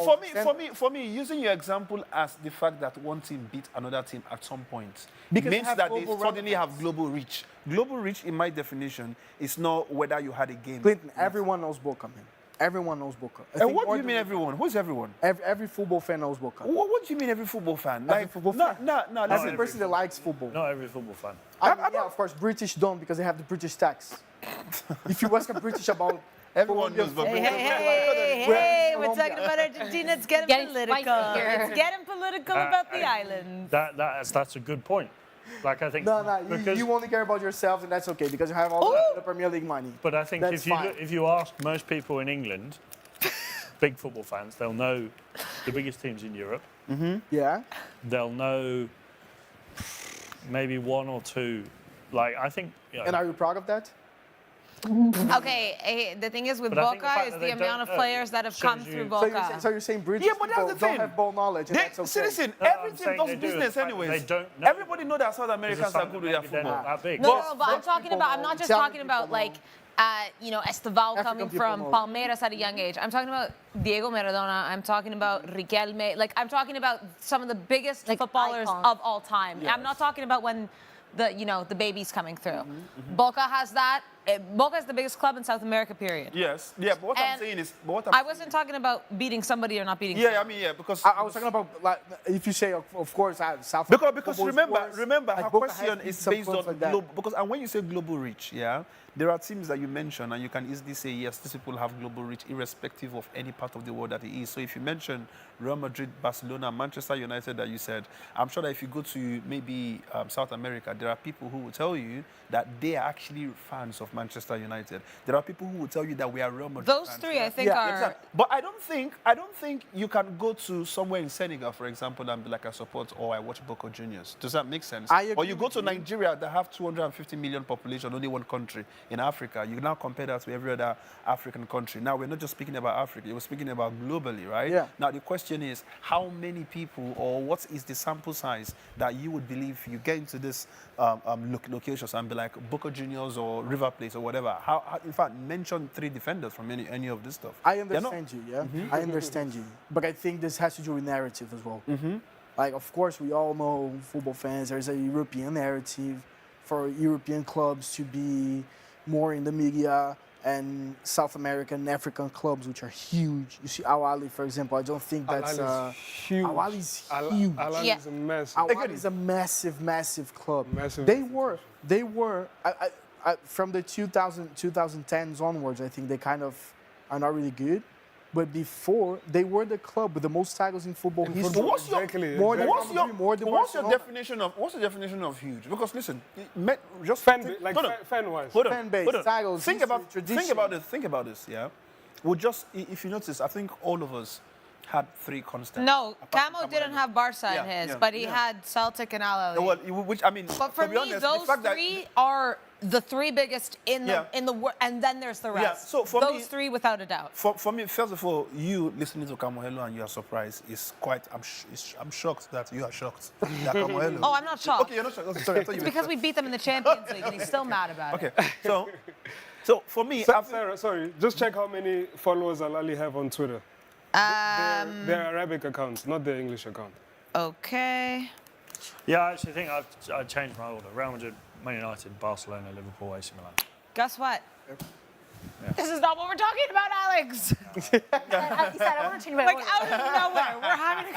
Speaker 3: for me, using your example as the fact that one team beat another team at some point means that they suddenly have global reach. Global reach, in my definition, is not whether you had a game.
Speaker 7: Clinton, everyone knows Boca, man. Everyone knows Boca.
Speaker 3: And what do you mean everyone? Who's everyone?
Speaker 7: Every football fan knows Boca.
Speaker 3: What do you mean every football fan?
Speaker 7: Every football fan.
Speaker 3: No,
Speaker 7: every person that likes football.
Speaker 5: Not every football fan.
Speaker 7: Yeah, of course, British don't because they have the British tax. If you ask a British about
Speaker 3: everyone knows about
Speaker 2: Hey, we're talking about Argentina. It's getting political. It's getting political about the island.
Speaker 5: That's a good point. Like I think
Speaker 7: you only care about yourself, and that's okay because you have all the Premier League money.
Speaker 5: But I think if you ask most people in England, big football fans, they'll know the biggest teams in Europe.
Speaker 7: Yeah.
Speaker 5: They'll know maybe one or two. Like I think.
Speaker 7: And are you proud of that?
Speaker 2: Okay, the thing is with Boca is the amount of players that have come through Boca.
Speaker 7: So you're saying British people don't have ball knowledge, and that's okay.
Speaker 3: Listen, every team does business anyways.
Speaker 5: They don't know.
Speaker 3: Everybody knows that South Americans are good with their football.
Speaker 2: No, but I'm not just talking about like, Esteval coming from Palmeiras at a young age. I'm talking about Diego Maradona. I'm talking about Riquelme. Like, I'm talking about some of the biggest footballers of all time. Yes. I'm not talking about when the baby's coming through. Boca has that. Boca is the biggest club in South America, period.
Speaker 3: Yes. Yeah, but what I'm saying is...
Speaker 2: I wasn't talking about beating somebody or not beating somebody.
Speaker 3: because...
Speaker 7: I was talking about, like, if you say, of course, South America...
Speaker 3: Because remember, her question is based on global... And when you say global reach, there are teams that you mention, and you can easily say, yes, these people have global reach, irrespective of any part of the world that it is. So if you mention Real Madrid, Barcelona, Manchester United that you said, I'm sure that if you go to maybe South America, there are people who will tell you that they are actually fans of Manchester United. There are people who will tell you that we are Real Madrid
Speaker 2: Those
Speaker 3: fans.
Speaker 2: three, I think, are...
Speaker 3: Exactly. But I don't think you can go to somewhere in Senegal, for example, and be like, I support or I watch Boca Juniors. Does that make sense? Or you go to Nigeria that have 250 million population, only one country in Africa. You now compare that to every other African country. Now, we're not just speaking about Africa. We're speaking about globally, right?
Speaker 7: Yeah.
Speaker 3: Now, the question is, how many people or what is the sample size that you would believe you get into this locations and be like Boca Juniors or River Plate or whatever? In fact, mention 3 defenders from any of this stuff.
Speaker 7: I understand you, yeah? I understand you. But I think this has to do with narrative as well. Like, of course, we all know, football fans, there's a European narrative for European clubs to be more in the media, and South American and African clubs, which are huge. You see Al-Ahly, for example. I don't think that's...
Speaker 6: huge.
Speaker 7: Al-Ahly's huge.
Speaker 6: Al-Ahly is a massive...
Speaker 7: Al-Ahly is a massive, massive club. They were from the 2010s onwards, I think they kind of are not really good. But before, they were the club with the most titles in football history.
Speaker 3: What's your definition of huge? Because listen, just
Speaker 6: fan-wise.
Speaker 7: Fan base, titles,
Speaker 3: think about this. Yeah, if you notice, I think all of us had 3 constants.
Speaker 2: No, Camo didn't have Barca in his, but he had Celtic and Al Ahly. But for me, those 3 are the 3 biggest in the world, and then there's the rest.
Speaker 3: Yeah, so for
Speaker 2: those 3 without a doubt.
Speaker 3: For me, first of all, you listening to Kamogelo and you are surprised is quite. I'm shocked that you are shocked. That Kamogelo.
Speaker 2: Oh, I'm not shocked.
Speaker 3: Okay, you're not shocked. Okay, sorry, I thought
Speaker 2: it's because we beat them in the Champions League, and he's still mad about it.
Speaker 3: Okay, so
Speaker 8: So for me,
Speaker 6: Sarah, sorry, just check how many followers Al Ahly have on Twitter. Their Arabic accounts, not their English account.
Speaker 2: Okay.
Speaker 5: Yeah, I actually think I've changed my order. Real Madrid, Man United, Barcelona, Liverpool, AC Milan.
Speaker 2: Guess what? This is not what we're talking about, Alex.
Speaker 4: He said, I want to change my
Speaker 2: Like
Speaker 4: order.
Speaker 2: out of nowhere, we're having.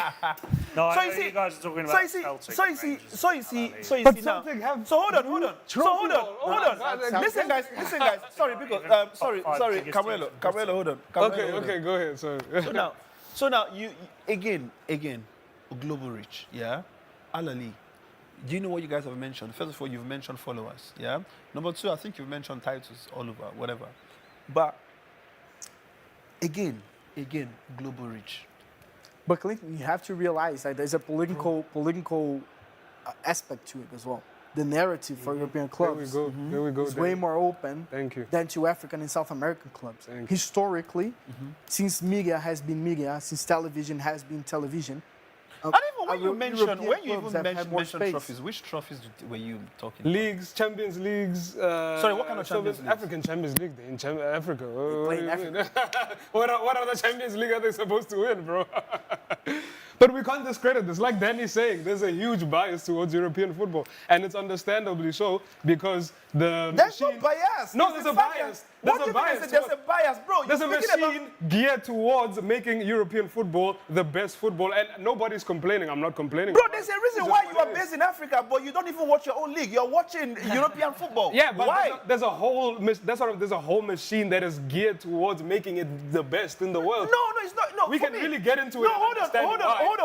Speaker 5: No,
Speaker 8: So
Speaker 5: I
Speaker 8: you
Speaker 5: know
Speaker 8: see-
Speaker 5: you guys are talking
Speaker 8: So
Speaker 5: about
Speaker 8: you see,
Speaker 5: Celtic.
Speaker 8: so you see,
Speaker 5: Rangers,
Speaker 8: so you see,
Speaker 5: Al Ahly.
Speaker 8: so you
Speaker 6: But
Speaker 8: see now.
Speaker 6: something have
Speaker 8: So hold on. Listen, guys. Sorry, because sorry, Kamogelo, hold on.
Speaker 6: Okay, go ahead. Sorry.
Speaker 8: So now you again, global reach, yeah. Al Ahly. Do you know what you guys have mentioned? First of all, you've mentioned followers, yeah. Number two, I think you've mentioned titles all over, whatever. But again, global reach.
Speaker 7: But Clinton, you have to realize that there's a political aspect to it as well. The narrative for European clubs
Speaker 6: There we go.
Speaker 7: is way more open
Speaker 6: Thank you.
Speaker 7: than to African and South American clubs.
Speaker 6: Thank you.
Speaker 7: Historically, since media has been media, since television has been television.
Speaker 8: And even when you mentioned
Speaker 7: mention
Speaker 8: trophies, which trophies were you talking
Speaker 6: Leagues, Champions Leagues.
Speaker 8: Sorry, what kind of Champions Leagues?
Speaker 6: African Champions League in Africa.
Speaker 7: play in Africa.
Speaker 6: What other Champions League are they supposed to win, bro? But we can't discredit this. Like Danny's saying, there's a huge bias towards European football. And it's understandably so because the
Speaker 8: There's
Speaker 6: machine...
Speaker 8: no bias.
Speaker 6: No, there's a bias. There's a bias.
Speaker 8: There's a bias, bro.
Speaker 6: There's a
Speaker 8: You're speaking
Speaker 6: machine geared towards making European football the best football, and nobody's complaining. I'm not complaining.
Speaker 8: Bro, there's a reason why you are based in Africa, but you don't even watch your own league. You're watching European football.
Speaker 6: Yeah, but
Speaker 8: why?
Speaker 6: there's a whole machine that is geared towards making it the best in the world.
Speaker 8: No, it's not. No,
Speaker 6: we
Speaker 8: for
Speaker 6: can
Speaker 8: me-
Speaker 6: really get into
Speaker 8: No,
Speaker 6: it. and
Speaker 8: hold on.
Speaker 6: understand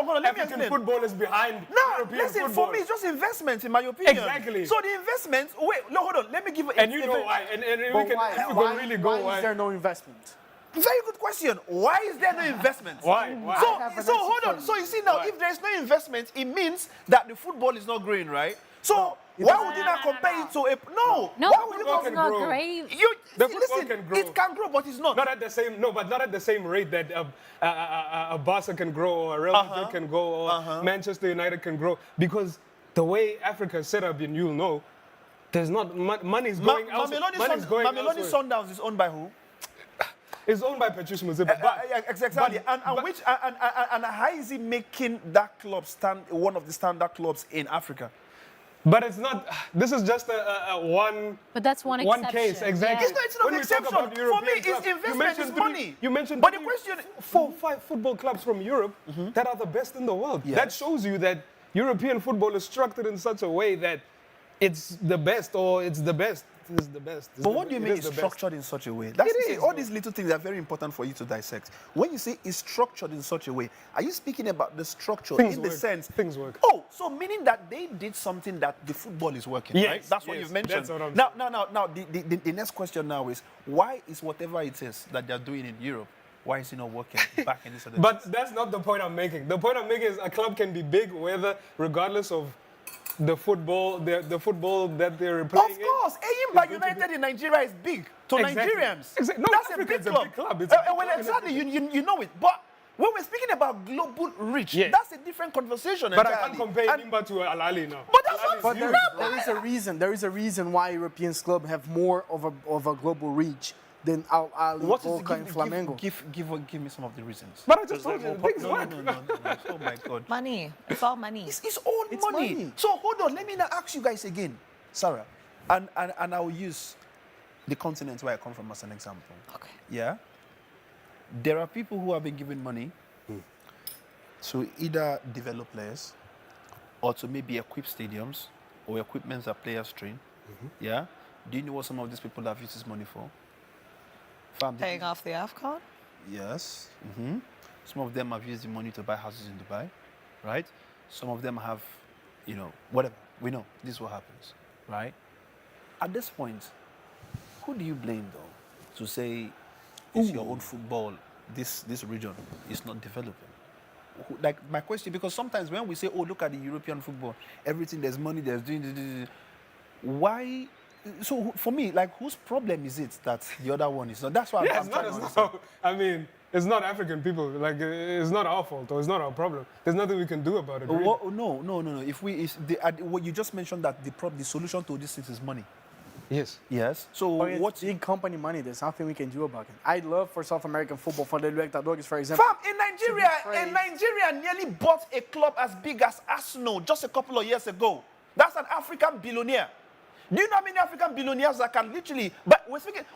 Speaker 6: why
Speaker 8: Let me
Speaker 6: African
Speaker 8: explain.
Speaker 6: football is behind
Speaker 8: No,
Speaker 6: European
Speaker 8: listen,
Speaker 6: football.
Speaker 8: for me, it's just investment, in my opinion.
Speaker 6: Exactly.
Speaker 8: So the investment, hold on, let me give you
Speaker 6: And you know why? And we
Speaker 7: But
Speaker 6: can,
Speaker 7: why?
Speaker 6: if we
Speaker 7: Why-
Speaker 6: can really go
Speaker 7: why
Speaker 6: why.
Speaker 7: is there no investment?
Speaker 8: Very good question. Why is there no investment?
Speaker 6: Why?
Speaker 8: So hold on. So you see now, if there is no investment, it means that the football is not growing, right? So why would you not compare it to a
Speaker 4: No,
Speaker 8: Why would you
Speaker 6: football
Speaker 8: compare?
Speaker 6: can
Speaker 4: not
Speaker 6: grow.
Speaker 4: great.
Speaker 6: The football
Speaker 8: Listen,
Speaker 6: can grow.
Speaker 8: it can grow, but it's not.
Speaker 6: Not at the same but not at the same rate that a Barca can grow or a Real Madrid can grow or Manchester United can grow, because the way Africa is set up, and you'll know, there's not money's going elsewhere. Money's going
Speaker 8: Mamelodi
Speaker 6: elsewhere.
Speaker 8: Sundowns is owned by who?
Speaker 6: It's owned by Patrice Motsepe.
Speaker 8: Exactly. And how is he making that club one of the standard clubs in Africa?
Speaker 6: But it's not. This is just a one.
Speaker 4: But that's one
Speaker 6: One
Speaker 4: exception.
Speaker 6: case, exactly.
Speaker 4: Yeah.
Speaker 8: It's not
Speaker 6: When
Speaker 8: an
Speaker 6: we talk
Speaker 8: exception.
Speaker 6: about
Speaker 8: For me,
Speaker 6: European
Speaker 8: it's
Speaker 6: clubs, you
Speaker 8: investment,
Speaker 6: mentioned
Speaker 8: it's money.
Speaker 6: You mentioned
Speaker 8: But the question,
Speaker 6: 4-5 football clubs from Europe that are the best in the world.
Speaker 8: Yes.
Speaker 6: That shows you that European football is structured in such a way that it's the best, or it's the best. It's the best.
Speaker 8: But what do you mean it's structured in such a way? That's
Speaker 6: It
Speaker 8: to say,
Speaker 6: is,
Speaker 8: all
Speaker 6: though.
Speaker 8: these little things are very important for you to dissect. When you say it's structured in such a way, are you speaking about the structure
Speaker 6: Things
Speaker 8: in
Speaker 6: work.
Speaker 8: the sense?
Speaker 6: Things work.
Speaker 8: Oh, so meaning that they did something that the football is working,
Speaker 6: Yes,
Speaker 8: right? That's what
Speaker 6: yes,
Speaker 8: you've mentioned.
Speaker 6: that's what I'm
Speaker 8: Now, the next question now is, why is whatever it is that they're doing in Europe, why is it not working back in this other
Speaker 6: But that's not the point I'm making. The point I'm making is a club can be big, regardless of the football, the football that they're playing.
Speaker 8: Of course, Eyimba United in Nigeria is big to
Speaker 6: Exactly.
Speaker 8: Nigerians.
Speaker 6: Exactly. No,
Speaker 8: That's
Speaker 6: Africa
Speaker 8: a
Speaker 6: is
Speaker 8: big
Speaker 6: a
Speaker 8: club.
Speaker 6: big club. It's a big
Speaker 8: Well,
Speaker 6: club in
Speaker 8: exactly,
Speaker 6: Africa.
Speaker 8: you know it. But when we're speaking about global reach,
Speaker 6: Yes.
Speaker 8: that's a different conversation.
Speaker 6: But I
Speaker 8: entirely.
Speaker 6: can't compare
Speaker 8: And-
Speaker 6: Nimba to Al Ahly now.
Speaker 8: But that's
Speaker 6: Al
Speaker 8: what
Speaker 6: Ahly
Speaker 7: But
Speaker 6: is
Speaker 7: there,
Speaker 6: huge.
Speaker 7: there is a reason. There is a reason why European clubs have more of a global reach than Al Ahly,
Speaker 8: What is
Speaker 7: Boca, and Flamengo.
Speaker 8: give me some of the reasons.
Speaker 6: But I just told you, things
Speaker 8: No.
Speaker 6: work.
Speaker 8: Oh my God.
Speaker 2: Money. It's all money.
Speaker 8: It's all money. So hold on, let me now ask you guys again, Sarah, and I'll use the continent where I come from as an example.
Speaker 2: Okay.
Speaker 8: Yeah. There are people who have been given money to either develop players or to maybe equip stadiums or equipments that players train. Yeah. Do you know what some of these people have used this money for? Fam, they-
Speaker 2: Paying off the AFCON?
Speaker 8: Yes. Some of them have used the money to buy houses in Dubai, right? Some of them have, whatever. We know this is what happens, right? At this point, who do you blame though to say it's your own football? This region is not developing. Like my question, because sometimes when we say, "Oh, look at the European football, everything there's money, there's doing this," why? So for me, like, whose problem is it that the other one is not? That's why
Speaker 6: Yeah,
Speaker 8: I'm trying to
Speaker 6: it's
Speaker 8: understand.
Speaker 6: not, I mean, it's not African people. Like, it's not our fault, or it's not our problem. There's nothing we can do about it. Really.
Speaker 8: No. What you just mentioned that the solution to this thing is money.
Speaker 6: Yes.
Speaker 8: Yes. So
Speaker 7: But it's
Speaker 8: what's
Speaker 7: big company money? There's nothing we can do about it. I'd love for South American football, for the Libertadores, for example.
Speaker 8: Fam, in Nigeria nearly bought a club as big as Arsenal just a couple of years ago. That's an African billionaire. Do you know how many African billionaires that can literally? But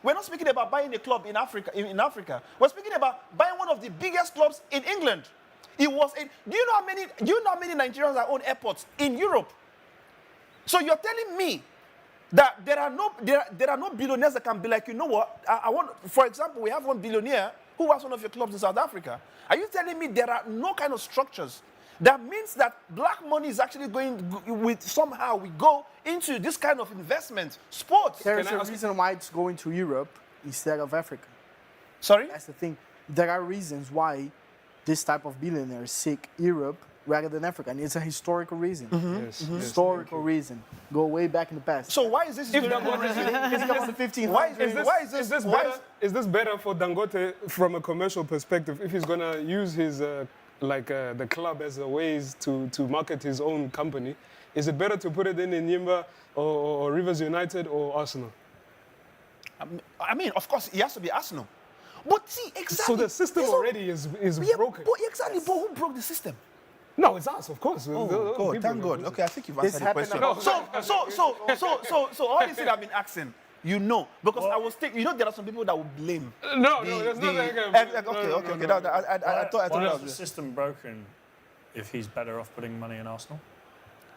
Speaker 8: we're not speaking about buying a club in Africa. In Africa, we're speaking about buying one of the biggest clubs in England. It was. Do you know how many? Do you know how many Nigerians that own airports in Europe? So you're telling me that there are no billionaires that can be like, you know what? I want. For example, we have one billionaire who has one of your clubs in South Africa. Are you telling me there are no kind of structures? That means that black money is actually going with somehow we go into this kind of investment, sports.
Speaker 7: There's a reason why it's going to Europe instead of Africa.
Speaker 8: Sorry?
Speaker 7: That's the thing. There are reasons why this type of billionaires seek Europe rather than Africa, and it's a historical reason. Historical reason. Go way back in the past.
Speaker 8: So why is this?
Speaker 7: Is
Speaker 6: this better for Dangote from a commercial perspective if he's gonna use his the club as a ways to market his own company? Is it better to put it in Nyimba or Rivers United or Arsenal?
Speaker 8: I mean, of course, it has to be Arsenal. But see, exactly.
Speaker 6: So the system already is broken.
Speaker 8: But exactly, but who broke the system?
Speaker 6: No, it's us, of course.
Speaker 8: Oh, God, thank God. Okay, I think you've answered the question. So all this thing I've been asking, you know, because I was thinking, you know, there are some people that will blame.
Speaker 6: No, there's nothing.
Speaker 8: Okay. I thought
Speaker 5: Why
Speaker 8: it
Speaker 5: is
Speaker 8: was
Speaker 5: the system broken if he's better off putting money in Arsenal?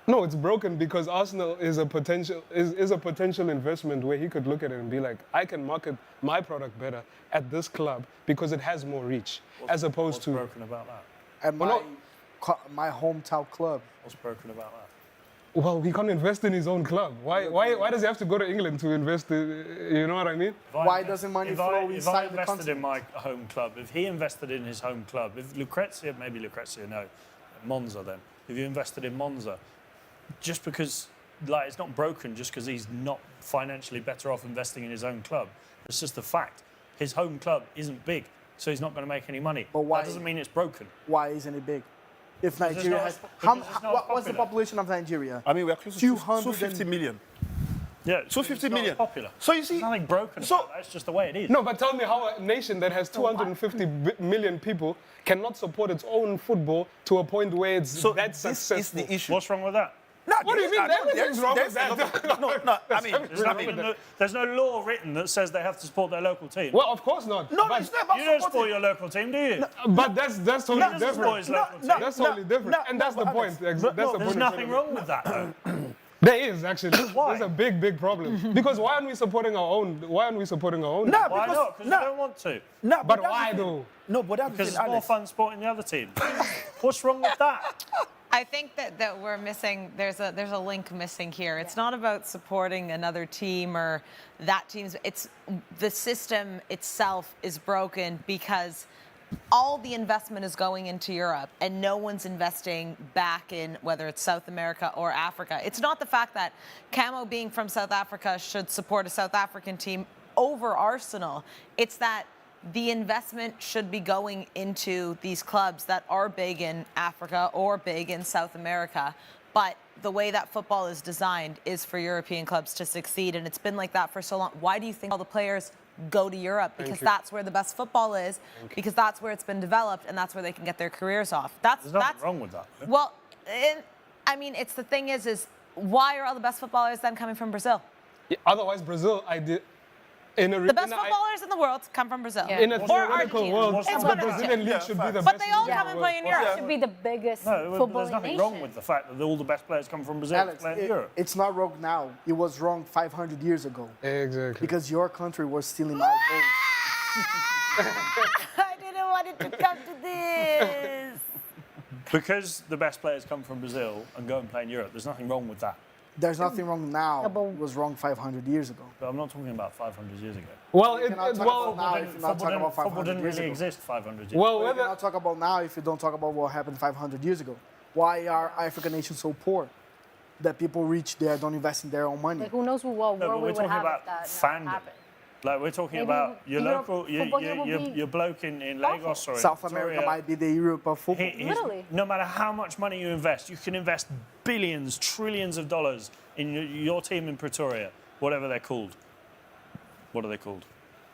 Speaker 6: No, it's broken because Arsenal is a potential investment where he could look at it and be like, I can market my product better at this club because it has more reach, as opposed to.
Speaker 5: What's broken about that?
Speaker 7: At my hometown club.
Speaker 5: What's broken about that?
Speaker 6: Well, he can't invest in his own club. Why does he have to go to England to invest? You know what I mean?
Speaker 7: Why doesn't money flow inside the
Speaker 5: If I invested
Speaker 7: continent?
Speaker 5: in my home club, if he invested in his home club, if Lucrezia, no, Monza then. If you invested in Monza, just because, like, it's not broken just because he's not financially better off investing in his own club. It's just the fact. His home club isn't big, so he's not going to make any money.
Speaker 7: But why?
Speaker 5: That doesn't mean it's broken.
Speaker 7: Why isn't it big? If
Speaker 5: Because
Speaker 7: Nigeria
Speaker 5: it's
Speaker 7: has,
Speaker 5: not- because it's not
Speaker 7: what's the
Speaker 5: popular.
Speaker 7: population of Nigeria?
Speaker 8: I mean, we're close to 250 million.
Speaker 5: Yeah,
Speaker 8: 250
Speaker 5: it's not
Speaker 8: million.
Speaker 5: popular.
Speaker 8: So you see,
Speaker 5: There's nothing broken about that. It's just the way it is.
Speaker 6: No, but tell me how a nation that has 250 million people cannot support its own football to a point where it's that successful.
Speaker 8: This is the issue.
Speaker 5: What's wrong with that?
Speaker 8: No,
Speaker 6: What do you mean? Everything's wrong with that.
Speaker 8: I mean,
Speaker 5: There's no law written that says they have to support their local team.
Speaker 6: Well, of course not.
Speaker 8: no,
Speaker 6: But-
Speaker 8: it's not about
Speaker 5: You don't
Speaker 8: supporting.
Speaker 5: support your local team, do you?
Speaker 6: But that's totally
Speaker 5: He doesn't support his
Speaker 6: different.
Speaker 5: local team.
Speaker 6: That's totally different. And that's the point. That's the
Speaker 5: There's
Speaker 6: point.
Speaker 5: nothing wrong with that, though.
Speaker 6: There is actually.
Speaker 5: Why?
Speaker 6: There's a big problem. Because why aren't we supporting our own? Why aren't we supporting our own?
Speaker 8: No,
Speaker 5: Why
Speaker 8: because
Speaker 5: not? Because you don't want to.
Speaker 8: No,
Speaker 6: But
Speaker 8: that's
Speaker 6: why
Speaker 8: the thing.
Speaker 6: though?
Speaker 8: No, but that's
Speaker 5: Because
Speaker 8: the
Speaker 5: it's
Speaker 8: thing,
Speaker 5: more
Speaker 8: Alex.
Speaker 5: fun supporting the other team. What's wrong with that?
Speaker 2: I think that we're missing, there's a link missing here. It's not about supporting another team or that team's, it's the system itself is broken because all the investment is going into Europe and no one's investing back in whether it's South America or Africa. It's not the fact that Camo being from South Africa should support a South African team over Arsenal. It's that the investment should be going into these clubs that are big in Africa or big in South America. But the way that football is designed is for European clubs to succeed. And it's been like that for so long. Why do you think all the players go to Europe? Because that's where the best football is, because that's where it's been developed and that's where they can get their careers off.
Speaker 5: There's nothing wrong with that.
Speaker 2: Well, I mean, it's the thing is why are all the best footballers then coming from Brazil?
Speaker 6: Yeah, otherwise, Brazil,
Speaker 2: The best footballers in the world come from Brazil.
Speaker 6: In a
Speaker 2: Or
Speaker 6: theoretical
Speaker 2: Argentina.
Speaker 6: world,
Speaker 2: It's
Speaker 6: the
Speaker 2: what it is.
Speaker 6: Brazilian league should be the
Speaker 2: But
Speaker 6: best.
Speaker 2: they all
Speaker 6: league
Speaker 2: come
Speaker 6: in
Speaker 2: and
Speaker 6: the
Speaker 2: play in
Speaker 6: world.
Speaker 2: Europe.
Speaker 4: Should be the biggest
Speaker 5: No, there's
Speaker 4: footballing
Speaker 5: nothing
Speaker 4: nation.
Speaker 5: wrong with the fact that all the best players come from Brazil to
Speaker 7: Alex,
Speaker 5: play in Europe.
Speaker 7: it's not wrong now. It was wrong 500 years ago.
Speaker 6: Exactly.
Speaker 7: Because your country was stealing my vote.
Speaker 2: I didn't want it to come to this.
Speaker 5: Because the best players come from Brazil and go and play in Europe, there's nothing wrong with that.
Speaker 7: There's nothing wrong now.
Speaker 4: Yeah, but-
Speaker 7: It was wrong 500 years ago.
Speaker 5: But I'm not talking about 500 years ago.
Speaker 6: Well,
Speaker 7: You cannot talk about now if you're not
Speaker 5: Football
Speaker 7: talking about
Speaker 5: didn't,
Speaker 7: 500
Speaker 5: football didn't
Speaker 7: years
Speaker 5: really
Speaker 7: ago.
Speaker 5: exist 500 years
Speaker 6: well,
Speaker 7: You
Speaker 6: whether
Speaker 7: cannot talk about now if you don't talk about what happened 500 years ago. Why are African nations so poor that people reach there, don't invest in their own money?
Speaker 4: Like, who knows what
Speaker 5: No,
Speaker 4: war
Speaker 5: but
Speaker 4: we
Speaker 5: we're
Speaker 4: would
Speaker 5: talking
Speaker 4: have
Speaker 5: about
Speaker 4: if that
Speaker 5: fandom.
Speaker 4: happened.
Speaker 5: Like, we're talking
Speaker 4: Maybe
Speaker 5: about your
Speaker 4: Europe
Speaker 5: local,
Speaker 4: football game would be
Speaker 5: your bloke in Lagos or in
Speaker 7: South
Speaker 5: Victoria,
Speaker 7: America might be the Europe of football.
Speaker 4: Literally.
Speaker 5: No matter how much money you invest, you can invest billions, trillions of dollars in your team in Pretoria. whatever they're called. What are they called?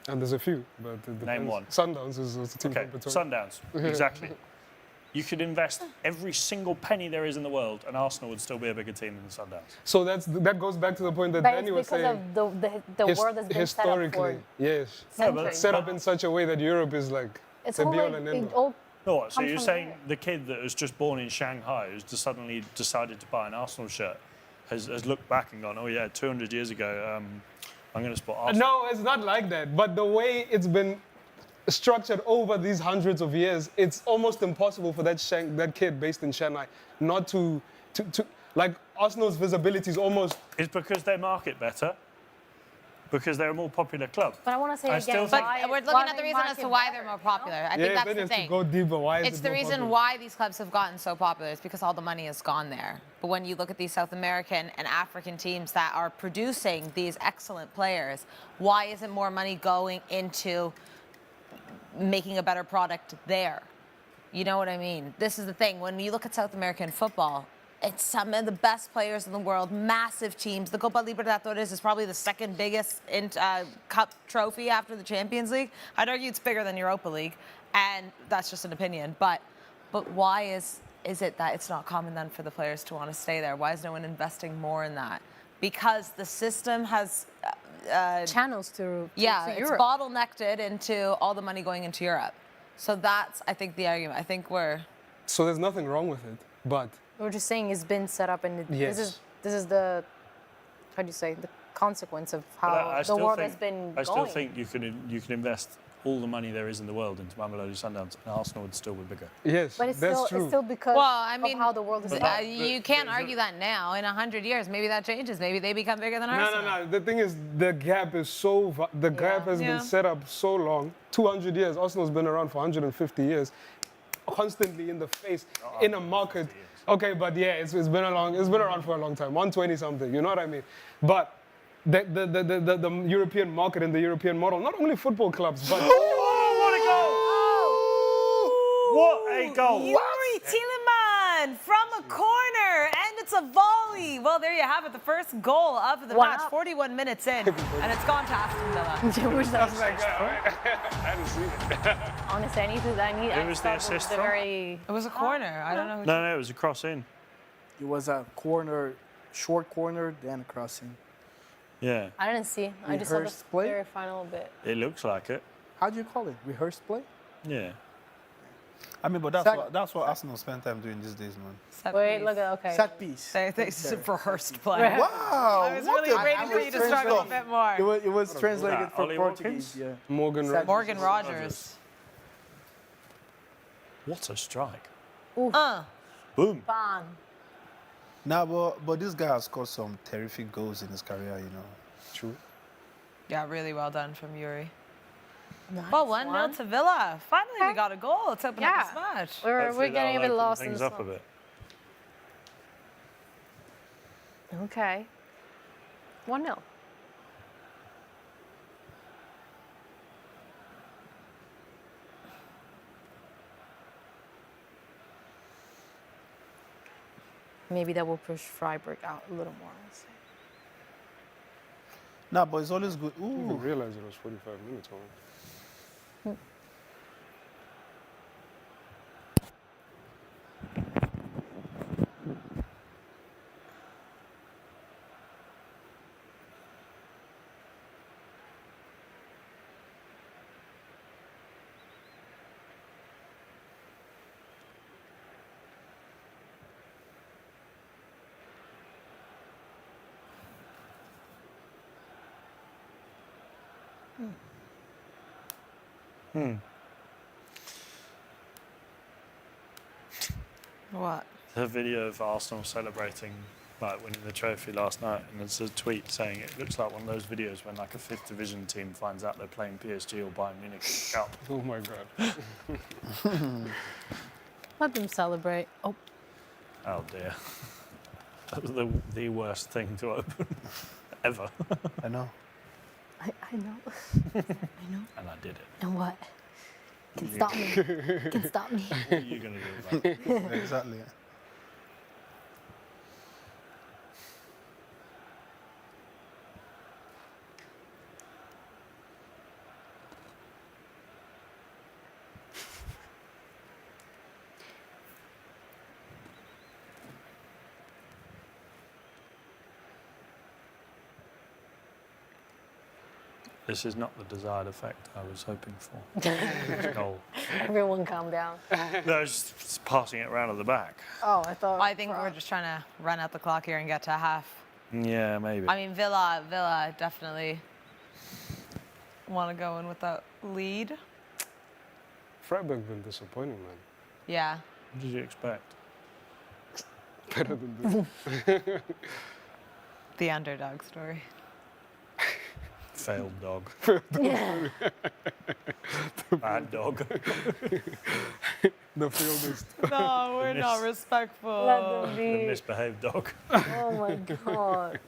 Speaker 6: And there's a few, but it depends.
Speaker 5: Name one.
Speaker 6: Sundowns is a team
Speaker 5: Okay,
Speaker 6: competition.
Speaker 5: Sundowns, exactly. You could invest every single penny there is in the world, and Arsenal would still be a bigger team than the Sundowns.
Speaker 6: So that goes back to the point that
Speaker 4: But
Speaker 6: Danny
Speaker 4: it's
Speaker 6: was
Speaker 4: because
Speaker 6: saying.
Speaker 4: of the world has been
Speaker 6: historically,
Speaker 4: set up
Speaker 6: yes,
Speaker 4: centuries.
Speaker 6: set up in such a way that Europe is like
Speaker 4: It's
Speaker 6: the
Speaker 4: all
Speaker 6: be all
Speaker 4: like,
Speaker 6: and
Speaker 4: it
Speaker 6: end all.
Speaker 4: all
Speaker 5: No, what, so
Speaker 4: comes
Speaker 5: you're
Speaker 4: from
Speaker 5: saying
Speaker 4: there.
Speaker 5: the kid that was just born in Shanghai, who's just suddenly decided to buy an Arsenal shirt, has looked back and gone, oh yeah, 200 years ago, I'm going to support Arsenal.
Speaker 6: No, it's not like that. But the way it's been structured over these hundreds of years, it's almost impossible for that kid based in Shanghai not to like Arsenal's visibility is almost.
Speaker 5: It's because they market better, because they're a more popular club.
Speaker 4: But I want to say
Speaker 5: I
Speaker 4: again,
Speaker 5: still
Speaker 2: But
Speaker 5: think-
Speaker 2: we're looking at the reason as to why they're more popular. I think that's
Speaker 6: then
Speaker 2: the
Speaker 6: it's
Speaker 2: thing.
Speaker 6: to go deeper. Why is
Speaker 2: It's
Speaker 6: it
Speaker 2: the
Speaker 6: more
Speaker 2: reason
Speaker 6: popular?
Speaker 2: why these clubs have gotten so popular. It's because all the money has gone there. But when you look at these South American and African teams that are producing these excellent players, why isn't more money going into making a better product there? You know what I mean? This is the thing. When you look at South American football, it's some of the best players in the world, massive teams. The Copa Libertadores is probably the second biggest cup trophy after the Champions League. I'd argue it's bigger than Europa League, and that's just an opinion. But why is it that it's not common then for the players to want to stay there? Why is no one investing more in that? Because the system has
Speaker 4: channels to
Speaker 2: it's
Speaker 4: Europe.
Speaker 2: bottlenecked it into all the money going into Europe. So that's, I think, the argument. I think
Speaker 6: So there's nothing wrong with it, but
Speaker 4: We're just saying it's been set up, and
Speaker 6: Yes.
Speaker 4: this is the how do you say the consequence of
Speaker 5: But
Speaker 4: how
Speaker 5: I
Speaker 4: the
Speaker 5: still
Speaker 4: world
Speaker 5: think-
Speaker 4: has been
Speaker 5: I still
Speaker 4: going.
Speaker 5: think you can invest all the money there is in the world into Mamelodi Sundowns, and Arsenal would still be bigger.
Speaker 6: yes,
Speaker 4: But it's
Speaker 6: that's
Speaker 4: still
Speaker 6: true.
Speaker 4: it's still because
Speaker 2: Well, I mean,
Speaker 4: of how the world is.
Speaker 2: you can't argue that now. In 100 years, maybe that changes. Maybe they become bigger than Arsenal.
Speaker 6: No. The thing is, the gap is so. The gap has
Speaker 2: Yeah.
Speaker 6: been set up so long. 200 years. Arsenal's been around for 150 years, constantly in the face in a market. Okay, but yeah, it's been around for a long time. 120 something. You know what I mean? But the European market and the European model, not only football clubs, but.
Speaker 5: What a goal!
Speaker 2: Yuri Tielemans from a corner, and it's a volley. Well, there you have it, the first goal of the match, 41 minutes in, and it's gone to Aston Villa.
Speaker 4: Where's that?
Speaker 6: I didn't see it.
Speaker 4: Honestly, I need.
Speaker 5: Who was the assist from?
Speaker 2: It was a corner. I don't know.
Speaker 5: No, it was a cross in.
Speaker 7: It was a corner, short corner, then crossing.
Speaker 5: Yeah,
Speaker 4: I didn't see. I just saw the
Speaker 7: Rehearsed play?
Speaker 4: very final bit.
Speaker 5: it looks like it.
Speaker 7: How do you call it? Rehearsed play?
Speaker 5: Yeah.
Speaker 3: I mean, but that's what Arsenal spend time doing these days, man.
Speaker 4: Wait, look at okay.
Speaker 7: Set piece.
Speaker 2: They rehearsed play.
Speaker 8: Wow.
Speaker 2: I was really waiting for you to struggle a bit more.
Speaker 7: It was translated for
Speaker 5: Ollie
Speaker 7: Portuguese.
Speaker 5: Watkins?
Speaker 7: Yeah.
Speaker 6: Morgan.
Speaker 7: Sad-
Speaker 2: Morgan Rogers.
Speaker 5: What a strike!
Speaker 4: Ooh,
Speaker 5: Boom.
Speaker 4: bang.
Speaker 3: Nah, but this guy has scored some terrific goals in his career, you know.
Speaker 6: True.
Speaker 2: Yeah, really well done from Yuri.
Speaker 4: Nice
Speaker 2: Well, 1-0 to Villa. Finally, we got a goal. Let's open up
Speaker 4: Yeah.
Speaker 2: this match.
Speaker 4: We're
Speaker 5: Hopefully
Speaker 4: getting a
Speaker 5: that'll
Speaker 4: bit
Speaker 5: open
Speaker 4: lost in
Speaker 5: things
Speaker 4: the
Speaker 5: up a
Speaker 4: song.
Speaker 5: bit.
Speaker 4: Okay. 1-0. Maybe that will push Freiburg out a little more. I'll say.
Speaker 3: Nah, but it's always good.
Speaker 6: I didn't even
Speaker 3: Ooh.
Speaker 6: realize it was 45 minutes already.
Speaker 2: What?
Speaker 5: The video of Arsenal celebrating like winning the trophy last night, and there's a tweet saying it looks like one of those videos when like a 5th division team finds out they're playing PSG or Bayern Munich in the cup.
Speaker 6: Oh my God.
Speaker 4: Let them celebrate. Oh,
Speaker 5: Oh dear. That was the worst thing to open ever.
Speaker 3: I know.
Speaker 4: I know.
Speaker 5: And I did it.
Speaker 4: And what? Can stop me. Can stop me.
Speaker 5: What are you going to do about it?
Speaker 3: Yeah, exactly.
Speaker 5: This is not the desired effect I was hoping for. Goal.
Speaker 4: Everyone calm down.
Speaker 5: No, just passing it around at the back.
Speaker 4: Oh, I thought.
Speaker 2: I think we're just trying to run out the clock here and get to half.
Speaker 5: Yeah, maybe.
Speaker 2: I mean, Villa definitely want to go in with that lead.
Speaker 6: Freiburg been disappointing, man.
Speaker 2: Yeah.
Speaker 5: What did you expect?
Speaker 6: Better than this.
Speaker 2: The underdog story.
Speaker 5: Failed dog.
Speaker 4: Yeah.
Speaker 5: Bad dog.
Speaker 6: The fieldist.
Speaker 2: No, we're not respectful.
Speaker 4: Let them
Speaker 5: The
Speaker 4: be.
Speaker 5: misbehaved dog.
Speaker 4: Oh my god.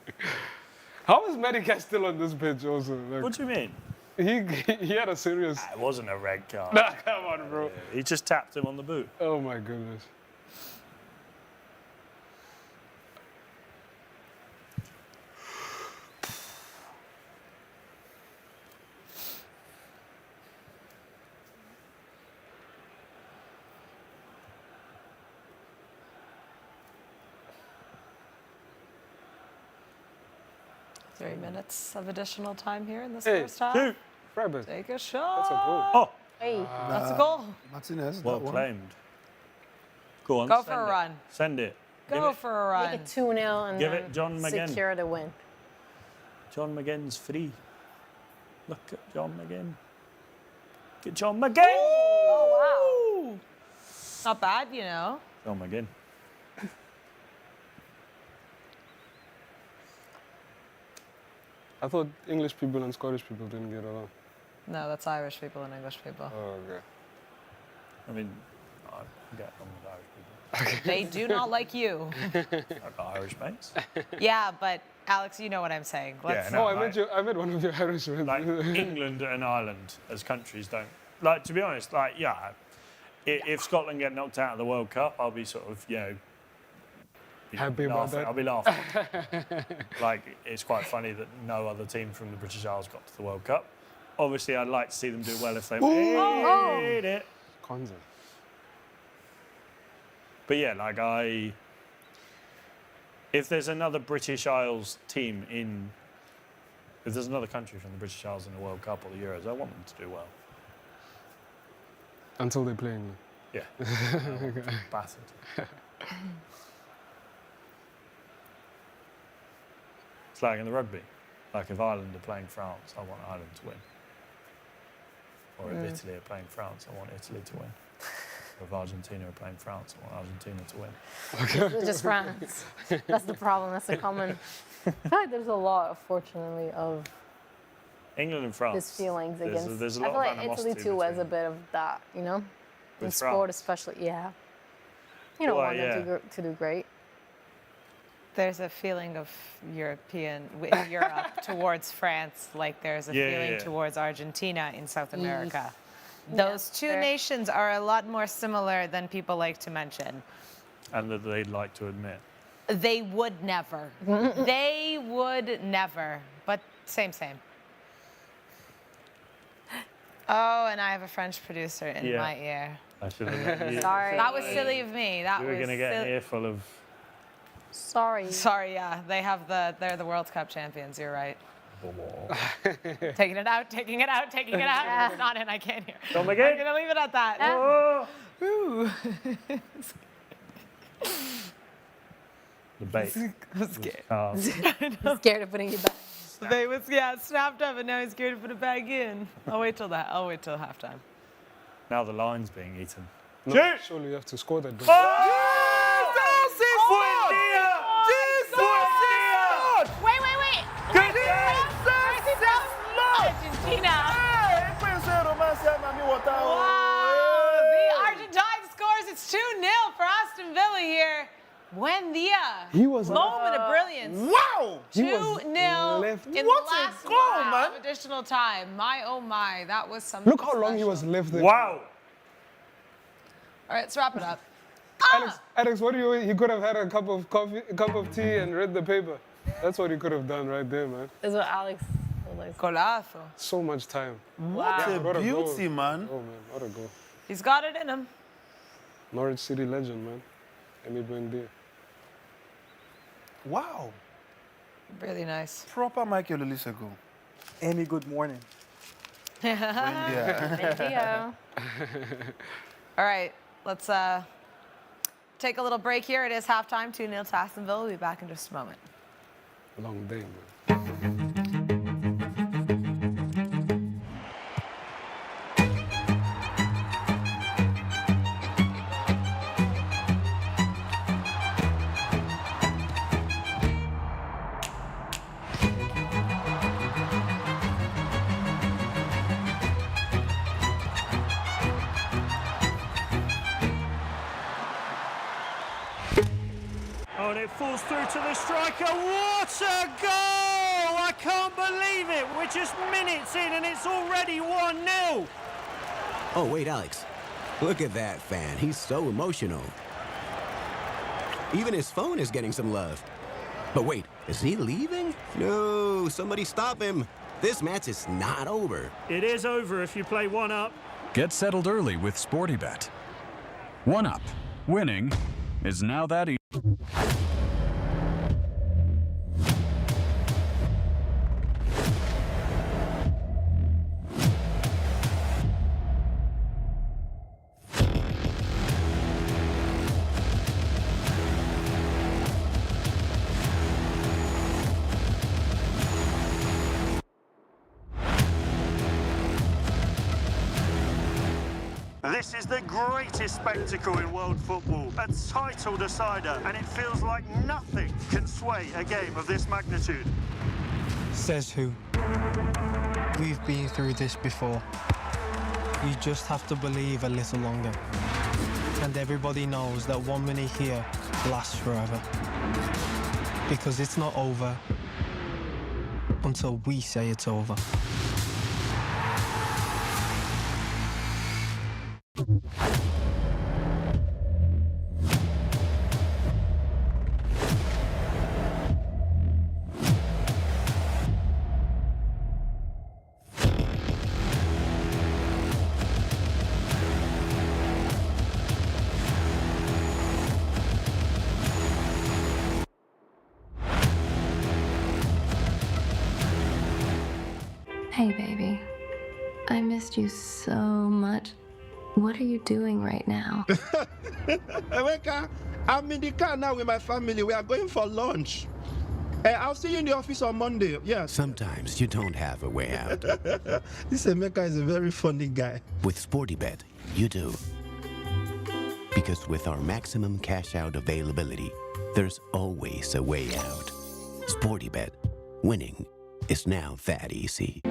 Speaker 6: How is Medicaid still on this pitch also? Like,
Speaker 5: What do you mean?
Speaker 6: he had a serious...
Speaker 5: It wasn't a red card.
Speaker 6: Nah, come on, bro.
Speaker 5: He just tapped him on the boot.
Speaker 6: Oh my goodness.
Speaker 2: Three minutes of additional time here in this
Speaker 6: Hey,
Speaker 2: first half.
Speaker 5: Shoot.
Speaker 6: Freiburg.
Speaker 2: Take a shot.
Speaker 6: That's a goal.
Speaker 5: Oh,
Speaker 4: Hey.
Speaker 2: That's a goal.
Speaker 8: Martinez,
Speaker 5: well
Speaker 8: that one.
Speaker 5: claimed. Go on,
Speaker 2: Go
Speaker 5: send
Speaker 2: for a
Speaker 5: it.
Speaker 2: run.
Speaker 5: Send it.
Speaker 2: Go
Speaker 5: Give it.
Speaker 2: for a
Speaker 4: Make
Speaker 2: run.
Speaker 4: it 2-0 and
Speaker 5: Give
Speaker 4: then
Speaker 5: it John McGinn.
Speaker 4: secure the win.
Speaker 5: John McGinn's free. Look at John McGinn. Get John McGinn!
Speaker 2: Oh, wow. Not bad, you know.
Speaker 5: John McGinn.
Speaker 6: I thought English people and Scottish people didn't get along.
Speaker 2: No, that's Irish people and English people.
Speaker 6: Oh, okay.
Speaker 5: I mean, I get on with Irish people.
Speaker 2: They do not like you.
Speaker 5: I've got Irish mates.
Speaker 2: Yeah, but Alex, you know what I'm saying. Let's,
Speaker 5: no,
Speaker 6: Oh,
Speaker 5: like-
Speaker 6: I met one of your Irish friends.
Speaker 5: Like England and Ireland as countries don't. Like, to be honest, like, yeah, if Scotland get knocked out of the World Cup, I'll be sort of,
Speaker 6: Happy about
Speaker 5: laughing.
Speaker 6: that?
Speaker 5: I'll be laughing. Like, it's quite funny that no other team from the British Isles got to the World Cup. Obviously, I'd like to see them do well if they made it.
Speaker 6: Konza.
Speaker 5: But yeah, like if there's another British Isles team if there's another country from the British Isles in the World Cup or the Euros, I want them to do well.
Speaker 6: Until they play England.
Speaker 5: Yeah. Battered. It's like in the rugby. Like if Ireland are playing France, I want Ireland to win. Or if Italy are playing France, I want Italy to win. Or if Argentina are playing France, I want Argentina to win.
Speaker 4: It's just France. That's the problem. That's the common. I feel like there's a lot, fortunately, of
Speaker 5: England and France.
Speaker 4: these feelings
Speaker 5: there's
Speaker 4: against.
Speaker 5: There's a
Speaker 4: I
Speaker 5: lot
Speaker 4: feel
Speaker 5: of
Speaker 4: like Italy
Speaker 5: animosity
Speaker 4: too has a
Speaker 5: between
Speaker 4: bit of that, you know, in
Speaker 5: With
Speaker 4: sport
Speaker 5: France?
Speaker 4: especially. Yeah. You don't
Speaker 5: Well,
Speaker 4: want them to do great.
Speaker 2: there's a feeling of Europe towards France, like there's a feeling towards Argentina in South America. Those two
Speaker 4: fair.
Speaker 2: nations are a lot more similar than people like to mention.
Speaker 5: And that they'd like to admit.
Speaker 2: They would never. They would never. But same. Oh, and I have a French producer in my ear.
Speaker 5: I should have.
Speaker 4: Sorry.
Speaker 2: That was silly of me. That
Speaker 5: You were
Speaker 2: was
Speaker 5: going to get an
Speaker 2: silly.
Speaker 5: earful of.
Speaker 4: Sorry.
Speaker 2: Sorry, yeah. They're the World Cup champions, you're right. Taking it out.
Speaker 4: Yeah.
Speaker 2: It's not in, I can't hear.
Speaker 5: John
Speaker 2: I'm
Speaker 5: McGinn.
Speaker 2: gonna leave it at that.
Speaker 5: Oh.
Speaker 2: Ooh.
Speaker 5: The bait.
Speaker 2: I'm scared.
Speaker 4: I'm scared of putting you back.
Speaker 2: They was snapped up, and now he's scared to put it back in. I'll wait till halftime.
Speaker 5: Now the line's being eaten.
Speaker 6: No, surely you have to score that goal.
Speaker 2: Wait. Argentina. Wow. The Argentine scores. It's 2-0 for Aston Villa here. Buendia.
Speaker 6: He was
Speaker 2: Moment of brilliance.
Speaker 8: Wow!
Speaker 2: 2-0
Speaker 6: left.
Speaker 2: in the
Speaker 8: What a
Speaker 2: last
Speaker 8: goal,
Speaker 2: round
Speaker 8: man.
Speaker 2: of additional time. My, oh my, that was something
Speaker 6: Look how long he was
Speaker 2: special.
Speaker 6: left there.
Speaker 5: Wow.
Speaker 2: All right, let's wrap it up.
Speaker 6: Alex, what do you? He could have had a cup of tea and read the paper. That's what he could have done right there, man.
Speaker 4: That's what Alex would like.
Speaker 2: Golazo.
Speaker 6: So much time.
Speaker 8: What
Speaker 6: What
Speaker 8: a
Speaker 6: a
Speaker 8: beauty,
Speaker 6: goal.
Speaker 8: man.
Speaker 6: Oh man, what a goal.
Speaker 2: He's got it in him.
Speaker 6: Norwich City legend, man. Emi Buendia.
Speaker 8: Wow.
Speaker 2: Really nice.
Speaker 8: Proper Michael Olise goal.
Speaker 7: Amy, good morning.
Speaker 4: Yeah.
Speaker 2: All right, let's take a little break here. It is halftime, 2-0 to Aston Villa. We'll be back in just a moment.
Speaker 6: Long day, man.
Speaker 5: Oh, and it falls through to the striker. What a goal! I can't believe it. We're just minutes in and it's already 1-0.
Speaker 9: Oh, wait, Alex. Look at that fan. He's so emotional. Even his phone is getting some love. But wait, is he leaving? No, somebody stop him. This match is not over.
Speaker 5: It is over if you play 1-up.
Speaker 10: Get settled early with SportyBet. 1-up. Winning is now that easy.
Speaker 5: This is the greatest spectacle in world football, a title decider, and it feels like nothing can sway a game of this magnitude.
Speaker 11: Says who? We've been through this before. You just have to believe a little longer. And everybody knows that 1 minute here lasts forever. Because it's not over until we say it's over.
Speaker 12: Hey, baby. I missed you so much. What are you doing right now?
Speaker 13: Emeka, I'm in the car now with my family. We are going for lunch. I'll see you in the office on Monday. Yes.
Speaker 9: Sometimes you don't have a way out.
Speaker 13: This Emeka is a very funny guy.
Speaker 9: With SportyBet, you do. Because with our maximum cash out availability, there's always a way out. SportyBet, winning is now that easy.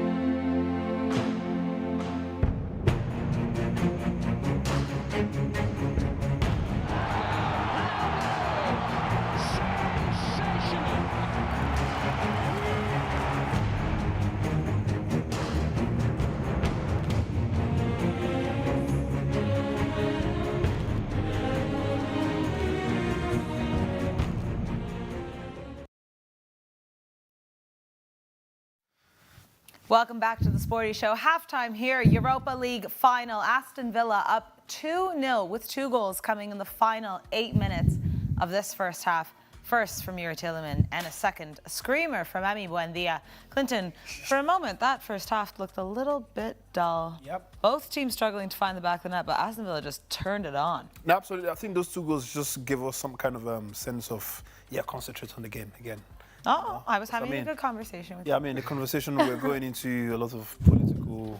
Speaker 2: Welcome back to the Sporty Show. Halftime here, Europa League final. Aston Villa up 2-0 with 2 goals coming in the final 8 minutes of this first half. First from Yuri Tielemans and a second screamer from Emi Buendia. Clinton, for a moment, that first half looked a little bit dull.
Speaker 8: Yep.
Speaker 2: Both teams struggling to find the back of the net, but Aston Villa just turned it on.
Speaker 3: No, absolutely. I think those 2 goals just give us some kind of sense of, concentrate on the game again.
Speaker 2: Oh, I was having a good conversation with you.
Speaker 3: Yeah, I mean, the conversation, we're going into a lot of political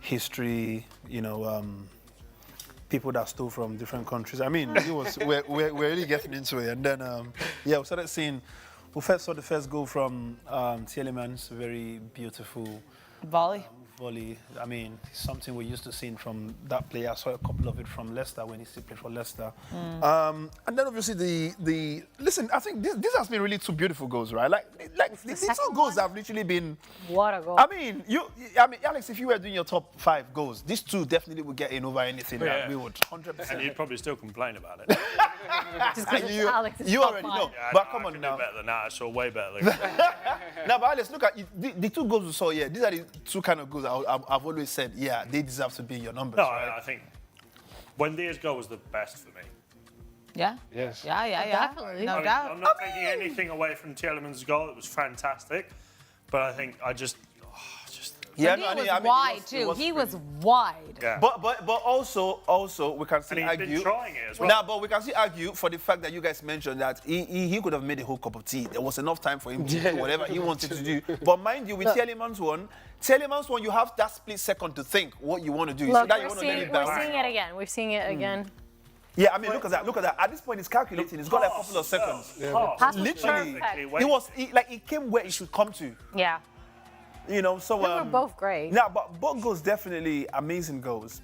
Speaker 3: history, people that stole from different countries. I mean, we're really getting into it. And then, we started seeing, we first saw the first goal from Tielemans, very beautiful
Speaker 2: volley.
Speaker 3: I mean, something we're used to seeing from that player. I saw a couple of it from Leicester when he still played for Leicester. And then obviously listen, I think this has been really 2 beautiful goals, right? Like the 2 goals have literally been.
Speaker 4: What a goal.
Speaker 3: I mean, Alex, if you were doing your top 5 goals, these 2 definitely would get in over anything.
Speaker 5: Yeah.
Speaker 3: That we would 100%.
Speaker 5: And you'd probably still complain about it.
Speaker 3: you already know.
Speaker 5: Yeah,
Speaker 3: but
Speaker 5: no,
Speaker 3: come
Speaker 5: I
Speaker 3: on
Speaker 5: can
Speaker 3: now.
Speaker 5: do better than that. I saw way better than that.
Speaker 3: Now, but Alex, look at the 2 goals we saw here. These are the 2 kind of goals I've always said, they deserve to be in your numbers.
Speaker 5: No,
Speaker 3: right?
Speaker 5: I think Buendia's goal was the best for me.
Speaker 2: Yeah?
Speaker 6: Yes.
Speaker 2: Yeah.
Speaker 4: Definitely.
Speaker 2: No doubt.
Speaker 5: I'm not taking anything away from Tielemans' goal. It was fantastic. But I think
Speaker 8: Yeah,
Speaker 2: he
Speaker 8: no,
Speaker 2: was
Speaker 8: I mean,
Speaker 2: wide
Speaker 8: it
Speaker 2: too.
Speaker 8: was
Speaker 2: He
Speaker 8: pretty-
Speaker 2: was wide.
Speaker 5: yeah.
Speaker 8: But also we can still
Speaker 5: And he's been
Speaker 8: argue.
Speaker 5: trying it as well.
Speaker 8: Nah, but we can still argue for the fact that you guys mentioned that he could have made a whole cup of tea. There was enough time for him to do whatever he wanted to do. But mind you, with Tielemans one, you have that split second to think what you want to do. So
Speaker 4: Look,
Speaker 8: that you
Speaker 4: we're
Speaker 8: want to let
Speaker 4: seeing,
Speaker 8: it
Speaker 4: we're
Speaker 8: down.
Speaker 4: seeing it again. We're seeing it again.
Speaker 8: Yeah, I mean, look at that. Look at that. At this point, it's calculating. It's got like a couple of seconds.
Speaker 4: Pass was
Speaker 8: Literally,
Speaker 4: perfect.
Speaker 8: it came where it should come to.
Speaker 4: Yeah.
Speaker 8: You know, so
Speaker 4: They were both great.
Speaker 8: Yeah, but both goals definitely amazing goals.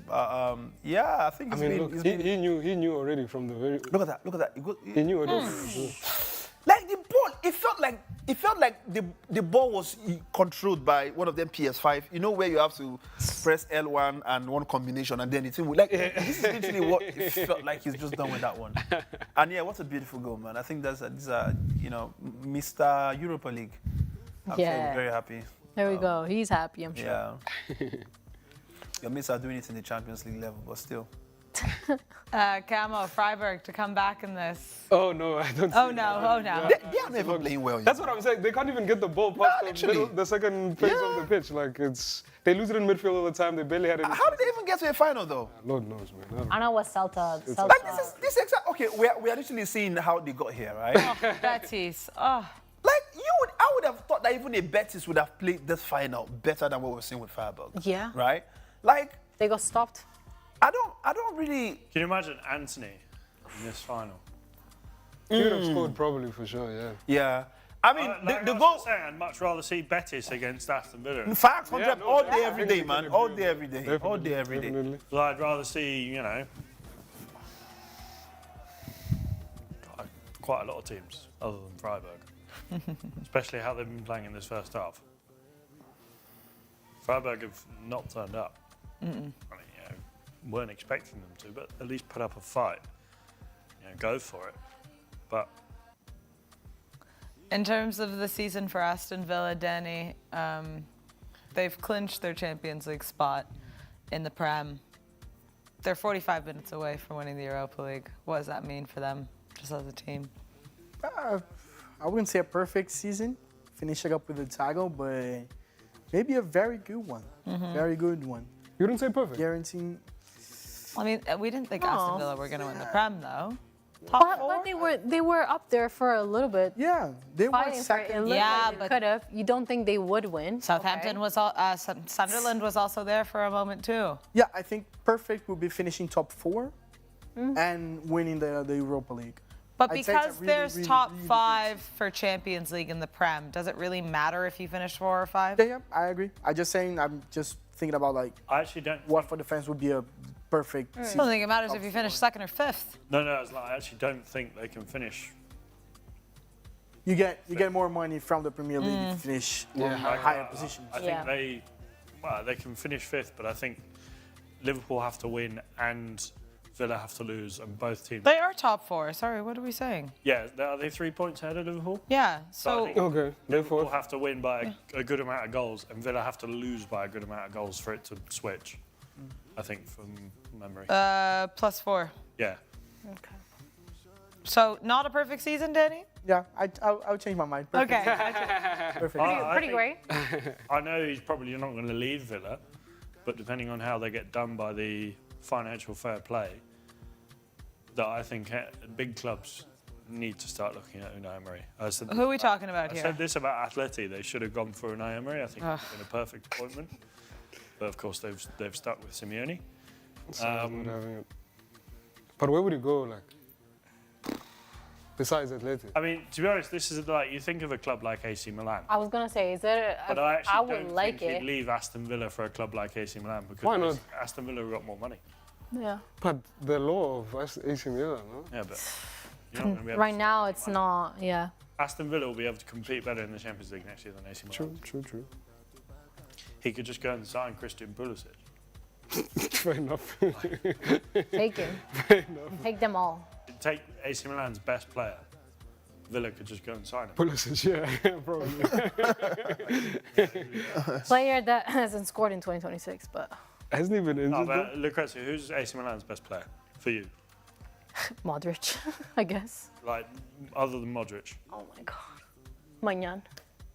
Speaker 8: Yeah, I think
Speaker 6: I
Speaker 8: it's
Speaker 6: mean,
Speaker 8: been.
Speaker 6: look,
Speaker 8: It's been
Speaker 6: he knew already from the very.
Speaker 8: look at that. Look at that.
Speaker 6: He knew already.
Speaker 8: Like the ball, it felt like the ball was controlled by one of them PS5. You know where you have to press L1 and one combination, and then it's like this is literally what it felt like he's just done with that one. And yeah, what a beautiful goal, man. I think these are Mr. Europa League. I'm very happy.
Speaker 4: There we go. He's happy, I'm sure.
Speaker 8: Yeah. Your mates are doing it in the Champions League level, but still.
Speaker 2: Camo, Freiburg to come back in this.
Speaker 6: Oh no, I don't.
Speaker 2: Oh no,
Speaker 8: They are never playing well.
Speaker 6: That's what I'm saying. They can't even get the ball past the second phase of the pitch. Like they lose it in midfield all the time. They barely had it.
Speaker 8: How did they even get to a final though?
Speaker 6: Lord knows, man.
Speaker 4: I know what Celta.
Speaker 8: Like this exact. Okay, we are literally seeing how they got here, right?
Speaker 2: Oh, Betis. Oh.
Speaker 8: Like I would have thought that even a Betis would have played this final better than what we're seeing with Freiburg.
Speaker 4: Yeah.
Speaker 8: Right? Like
Speaker 4: They got stopped.
Speaker 8: I don't really.
Speaker 5: Can you imagine Anthony in this final?
Speaker 6: He would have scored probably for sure. Yeah.
Speaker 8: Yeah. I mean, the goal.
Speaker 5: I'd much rather see Betis against Aston Villa.
Speaker 8: Facts, 100 all day, every day, man. All day, every day.
Speaker 6: Definitely,
Speaker 8: All day, every day.
Speaker 6: definitely.
Speaker 5: Well, I'd rather see, quite a lot of teams other than Freiburg, especially how they've been playing in this first half. Freiburg have not turned up. I mean, weren't expecting them to, but at least put up a fight. Go for it. But
Speaker 2: In terms of the season for Aston Villa, Danny, they've clinched their Champions League spot in the Prem. They're 45 minutes away from winning the Europa League. What does that mean for them, just as a team?
Speaker 7: I wouldn't say a perfect season, finishing up with the title, but maybe a very good one. Very good one.
Speaker 6: You wouldn't say perfect.
Speaker 7: Guaranteeing.
Speaker 2: I mean, we didn't think Aston Villa were going to win the Prem, though.
Speaker 4: But they were up there for a little bit.
Speaker 7: Yeah, they were
Speaker 4: Fighting for it. It
Speaker 7: second.
Speaker 4: looked
Speaker 2: Yeah,
Speaker 4: like they
Speaker 2: but-
Speaker 4: could have. You don't think they would win?
Speaker 2: Southampton was Sunderland was also there for a moment too.
Speaker 7: Yeah, I think perfect would be finishing top 4 and winning the Europa League.
Speaker 2: But
Speaker 7: I'd say it's a
Speaker 2: because
Speaker 7: really,
Speaker 2: there's
Speaker 7: really,
Speaker 2: top
Speaker 7: really good
Speaker 2: 5 for Champions League in the Prem, does it really matter if you finish 4 or 5?
Speaker 7: Yeah, I agree. I'm just thinking about like
Speaker 5: I actually don't.
Speaker 7: what for the fans would be a perfect
Speaker 2: I
Speaker 7: season.
Speaker 2: don't think it matters if you finish 2nd or 5th.
Speaker 5: No, I actually don't think they can finish.
Speaker 7: You get more money from the Premier League if you finish on a higher position.
Speaker 5: I think they can finish 5th, but I think Liverpool have to win and Villa have to lose, and both teams.
Speaker 2: They are top 4. Sorry, what are we saying?
Speaker 5: Yeah, are they 3 points ahead of Liverpool?
Speaker 2: Yeah.
Speaker 5: So I
Speaker 2: So
Speaker 5: think
Speaker 6: Okay,
Speaker 5: Liverpool
Speaker 6: therefore.
Speaker 5: have to win by a good amount of goals, and Villa have to lose by a good amount of goals for it to switch. I think from memory.
Speaker 2: +4.
Speaker 5: Yeah.
Speaker 2: Okay. So not a perfect season, Danny?
Speaker 7: Yeah, I'll change my mind. Perfect.
Speaker 2: Okay.
Speaker 7: Perfect.
Speaker 5: I
Speaker 4: Pretty
Speaker 5: think-
Speaker 4: great.
Speaker 5: I know he's probably not going to leave Villa, but depending on how they get done by the financial fair play, that I think big clubs need to start looking at Unai Emery.
Speaker 2: Who are we talking about
Speaker 5: I
Speaker 2: here?
Speaker 5: said this about Atleti. They should have gone for Unai Emery. I think it's been a perfect appointment. But of course, they've stuck with Simeone.
Speaker 6: But where would he go, like? Besides Atleti?
Speaker 5: I mean, to be honest, this is like you think of a club like AC Milan.
Speaker 4: I was gonna say, is there?
Speaker 5: But I actually
Speaker 4: would
Speaker 5: don't
Speaker 4: like
Speaker 5: think
Speaker 4: it.
Speaker 5: he'd leave Aston Villa for a club like AC Milan because
Speaker 6: Why not?
Speaker 5: Aston Villa have got more money.
Speaker 4: Yeah.
Speaker 6: But the law of AC Milan, no?
Speaker 5: Yeah, but you're not going to be able
Speaker 4: Right
Speaker 5: to.
Speaker 4: now, it's not. Yeah.
Speaker 5: Aston Villa will be able to compete better in the Champions League next year than AC Milan.
Speaker 6: True.
Speaker 5: He could just go and sign Christian Pulisic.
Speaker 6: Fair enough.
Speaker 4: Take him. Take them all.
Speaker 5: Take AC Milan's best player. Villa could just go and sign him.
Speaker 6: Pulisic, yeah, probably.
Speaker 4: Player that hasn't scored in 2026, but
Speaker 6: Hasn't he been injured?
Speaker 5: No,
Speaker 6: though?
Speaker 5: but Lucrezia, who's AC Milan's best player for you?
Speaker 4: Modric, I guess.
Speaker 5: Like, other than Modric?
Speaker 4: Oh my God. Magnan.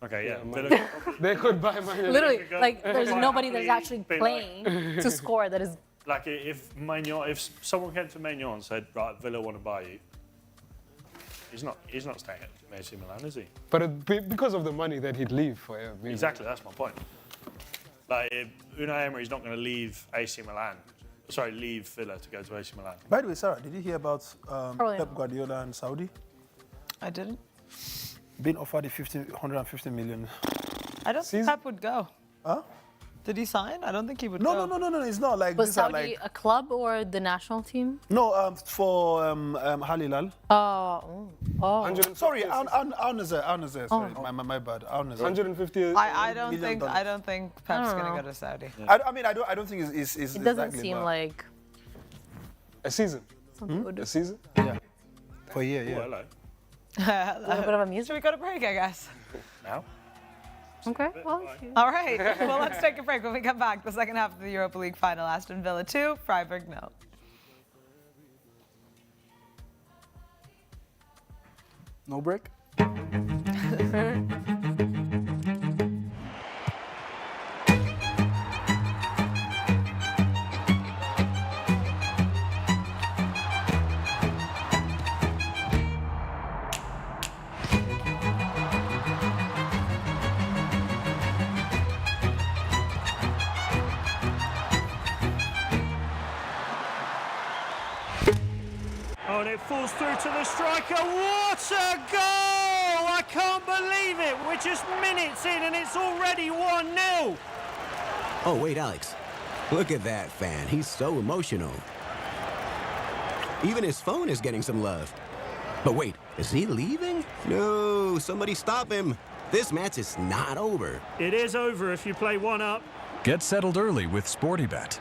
Speaker 5: Okay, yeah.
Speaker 6: Man. They could buy Man United.
Speaker 4: Literally, like
Speaker 5: Go.
Speaker 4: there's
Speaker 5: Quite
Speaker 4: nobody that's
Speaker 5: happily
Speaker 4: actually
Speaker 5: be like-
Speaker 4: playing to score that is.
Speaker 5: Like if someone came to Maignan and said, right, Villa want to buy you, he's not staying at AC Milan, is he?
Speaker 6: But because of the money that he'd leave for him.
Speaker 5: Exactly, that's my point. Like Unai Emery's not going to leave leave Villa to go to AC Milan.
Speaker 3: By the way, Sarah, did you hear about
Speaker 4: Probably
Speaker 3: Pep
Speaker 4: not.
Speaker 3: Guardiola and Saudi?
Speaker 2: I didn't.
Speaker 3: Being offered the 150 million.
Speaker 2: I don't think Pep would go.
Speaker 3: Huh?
Speaker 2: Did he sign? I don't think he would
Speaker 3: No,
Speaker 2: go.
Speaker 3: no. It's not like
Speaker 4: Was
Speaker 3: these are
Speaker 4: Saudi
Speaker 3: like
Speaker 4: a club or the national team?
Speaker 3: no for Al Hilal.
Speaker 4: Oh.
Speaker 3: Sorry, Al Nassr. Sorry, my bad. Al Nassr.
Speaker 6: 150.
Speaker 2: I don't
Speaker 3: $1
Speaker 2: think Pep's
Speaker 4: I don't
Speaker 2: gonna
Speaker 4: know.
Speaker 2: go to Saudi.
Speaker 3: I mean, I don't think it's
Speaker 4: It doesn't
Speaker 3: exactly,
Speaker 4: seem
Speaker 3: but-
Speaker 4: like
Speaker 6: A season.
Speaker 4: something would do.
Speaker 6: A season?
Speaker 3: yeah. For a year, yeah.
Speaker 5: Oh, hello.
Speaker 4: A little bit of a
Speaker 2: Should
Speaker 4: music.
Speaker 2: we go to break, I guess?
Speaker 5: Now?
Speaker 4: Okay. Well, if you-
Speaker 2: All right. Well, let's take a break. When we come back, the second half of the Europa League final, Aston Villa 2, Freiburg 0.
Speaker 7: No break?
Speaker 5: Oh, and it falls through to the striker. What a goal! I can't believe it. We're just minutes in and it's already 1-0.
Speaker 9: Oh, wait, Alex. Look at that fan. He's so emotional. Even his phone is getting some love. But wait, is he leaving? No, somebody stop him. This match is not over.
Speaker 5: It is over if you play 1-up.
Speaker 10: Get settled early with SportyBet.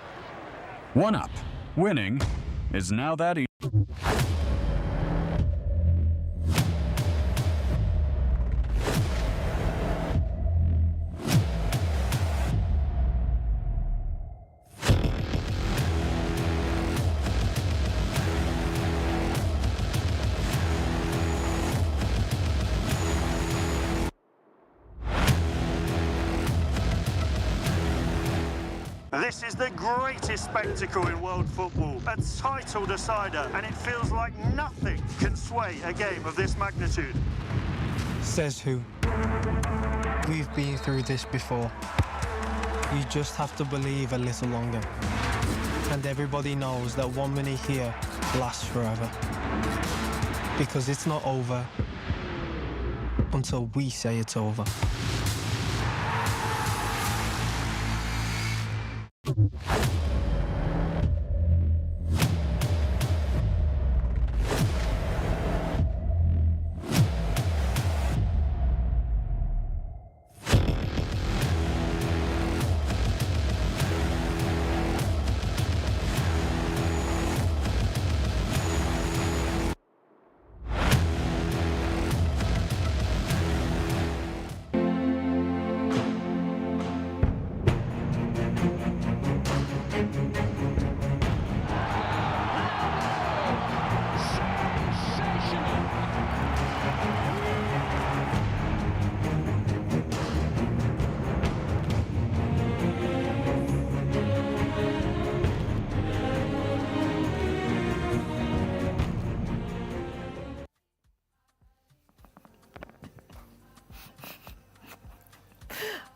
Speaker 10: 1-up. Winning is now that easy.
Speaker 5: This is the greatest spectacle in world football, a title decider, and it feels like nothing can sway a game of this magnitude.
Speaker 11: Says who? We've been through this before. You just have to believe a little longer. And everybody knows that 1 minute here lasts forever. Because it's not over until we say it's over.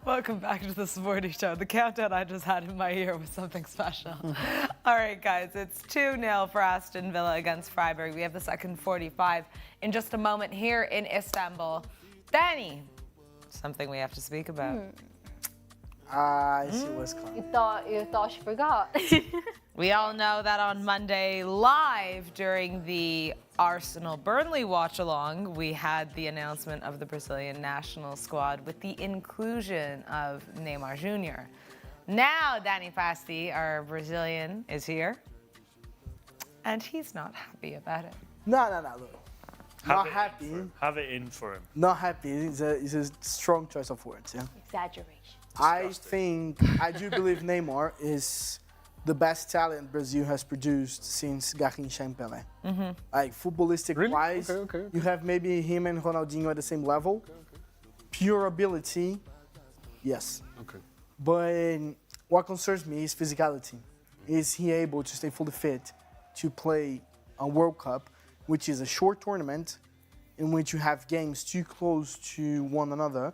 Speaker 2: Welcome back to the Sporty Show. The countdown I just had in my ear was something special. All right, guys, it's 2-0 for Aston Villa against Freiburg. We have the second 45 in just a moment here in Istanbul. Danny, something we have to speak about.
Speaker 7: I see what's coming.
Speaker 4: You thought she forgot.
Speaker 2: We all know that on Monday, live during the Arsenal-Burnley watch-along, we had the announcement of the Brazilian national squad with the inclusion of Neymar Jr. Now, Danny Pasti, our Brazilian, is here, and he's not happy about it.
Speaker 7: No, look. Not happy.
Speaker 5: Have it in for him.
Speaker 7: Not happy. It's a strong choice of words, yeah?
Speaker 4: Exaggeration.
Speaker 7: I do believe Neymar is the best talent Brazil has produced since Garrincha and Pelé. Like, footballistic wise,
Speaker 6: Okay.
Speaker 7: you have maybe him and Ronaldinho at the same level. pure ability, yes.
Speaker 6: Okay.
Speaker 7: But what concerns me is physicality. Is he able to stay fully fit to play a World Cup, which is a short tournament in which you have games too close to one another,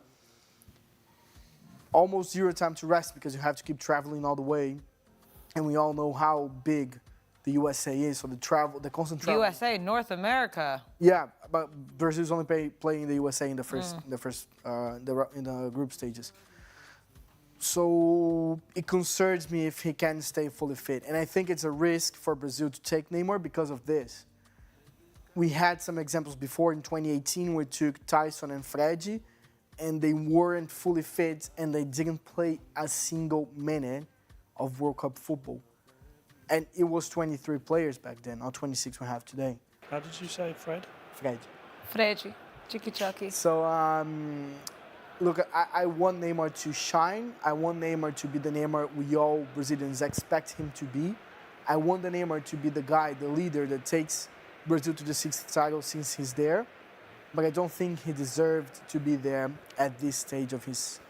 Speaker 7: almost zero time to rest because you have to keep traveling all the way, and we all know how big the USA is, so the constant travel.
Speaker 2: USA, North America.
Speaker 7: Yeah, but Brazil's only playing the USA in the first, in the group stages. So it concerns me if he can stay fully fit, and I think it's a risk for Brazil to take Neymar because of this. We had some examples before in 2018. We took Tyson and Fred, and they weren't fully fit, and they didn't play a single minute of World Cup football. And it was 23 players back then, or 26 we have today.
Speaker 5: How did you say Fred?
Speaker 7: Fred.
Speaker 2: Fred, Chicky Chucky.
Speaker 7: So, look, I want Neymar to shine. I want Neymar to be the Neymar we all Brazilians expect him to be. I want the Neymar to be the guy, the leader that takes Brazil to the 6th title since he's there. But I don't think he deserved to be there at this stage of his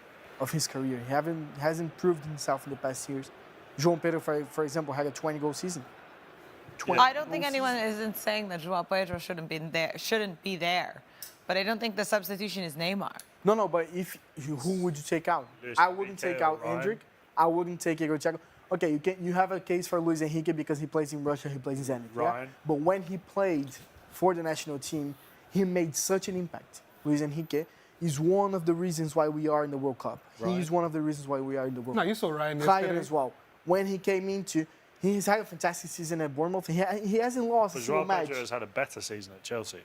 Speaker 7: career. He hasn't proved himself in the past years. João Pedro, for example, had a 20-goal season.
Speaker 2: I don't think anyone isn't saying that João Pedro shouldn't be there. But I don't think the substitution is Neymar.
Speaker 7: No, but who would you take out? I wouldn't take out Endrick. I wouldn't take Igor Thiago. Okay, you have a case for Luis Enrique because he plays in Russia, he plays in Zenit.
Speaker 5: Right.
Speaker 7: Yeah? But when he played for the national team, he made such an impact. Luis Enrique is one of the reasons why we are in the World Cup.
Speaker 5: Right.
Speaker 7: He's one of the reasons why we are in the World Cup.
Speaker 6: No, you saw Ryan
Speaker 7: as well. When he came into, he's had a fantastic season at Bournemouth. He hasn't lost a single match.
Speaker 5: Pedro has had a better season at Chelsea.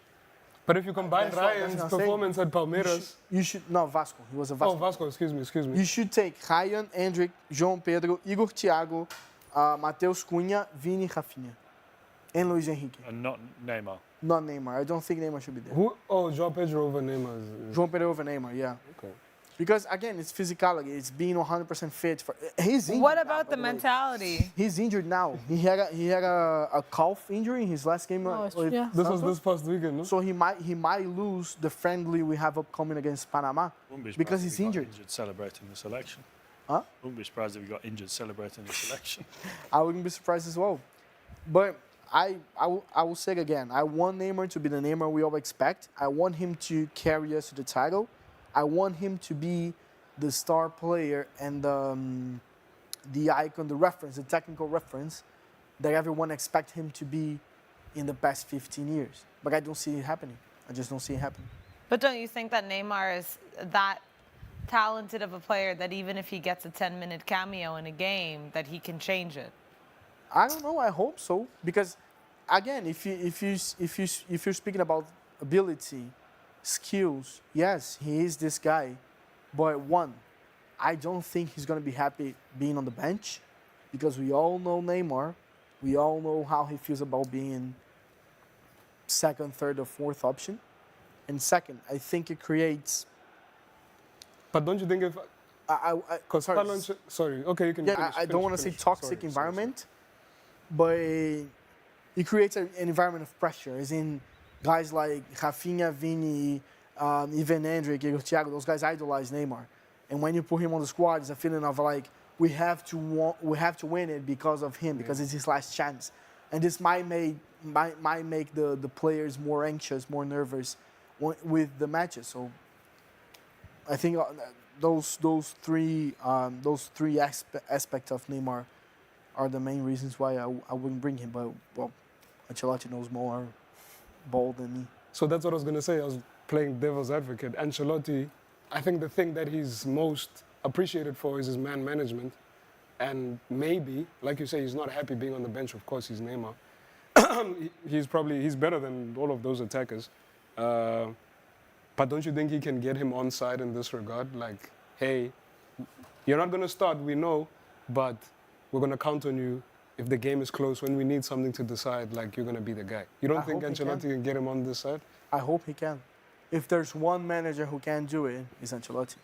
Speaker 6: But if you combine Ryan's performance at Palmeiras...
Speaker 7: Vasco. He was a Vasco.
Speaker 6: Oh, Vasco, excuse me.
Speaker 7: You should take Ryan, Endrick, João Pedro, Igor Thiago, Matheus Cunha, Vini, Rafinha, and Luis Enrique.
Speaker 5: And not Neymar.
Speaker 7: Not Neymar. I don't think Neymar should be there.
Speaker 6: João Pedro over Neymar.
Speaker 7: João Pedro over Neymar, yeah.
Speaker 6: Okay.
Speaker 7: Because, again, it's physicality. It's being 100% fit. He's injured.
Speaker 2: What about the mentality?
Speaker 7: He's injured now. He had a calf injury in his last game.
Speaker 6: This was this past weekend, no?
Speaker 7: So he might lose the friendly we have upcoming against Panama because he's injured.
Speaker 5: Celebrating the selection.
Speaker 7: Huh?
Speaker 5: Wouldn't be surprised if he got injured celebrating the selection.
Speaker 7: I wouldn't be surprised as well. But I will say it again. I want Neymar to be the Neymar we all expect. I want him to carry us to the title. I want him to be the star player and the icon, the reference, the technical reference that everyone expects him to be in the past 15 years. But I don't see it happening. I just don't see it happening.
Speaker 2: But don't you think that Neymar is that talented of a player that even if he gets a 10-minute cameo in a game, that he can change it?
Speaker 7: I don't know. I hope so. Because, again, if you're speaking about ability, skills, yes, he is this guy. But I don't think he's going to be happy being on the bench because we all know Neymar. We all know how he feels about being second, third, or fourth option. And second, I think it creates...
Speaker 6: But don't you think if... Sorry, okay, you can finish,
Speaker 7: I don't want to say toxic environment, but it creates an environment of pressure, as in guys like Rafinha, Vini, even Endrick, Igor Thiago, those guys idolize Neymar. And when you put him on the squad, it's a feeling of like, we have to win it because of him, because it's his last chance. And this might make the players more anxious, more nervous with the matches. So I think those three aspects of Neymar are the main reasons why I wouldn't bring him. But well, Ancelotti knows more ball than me.
Speaker 6: So that's what I was going to say. I was playing devil's advocate. Ancelotti, I think the thing that he's most appreciated for is his man management. And maybe, like you say, he's not happy being on the bench. Of course, he's Neymar. he's better than all of those attackers. But don't you think he can get him on side in this regard? Like, hey, you're not going to start, we know, but we're going to count on you if the game is close, when we need something to decide, like, you're going to be the guy. You don't think Ancelotti can get him on this side?
Speaker 7: I hope he can. If there's one manager who can do it, it's Ancelotti.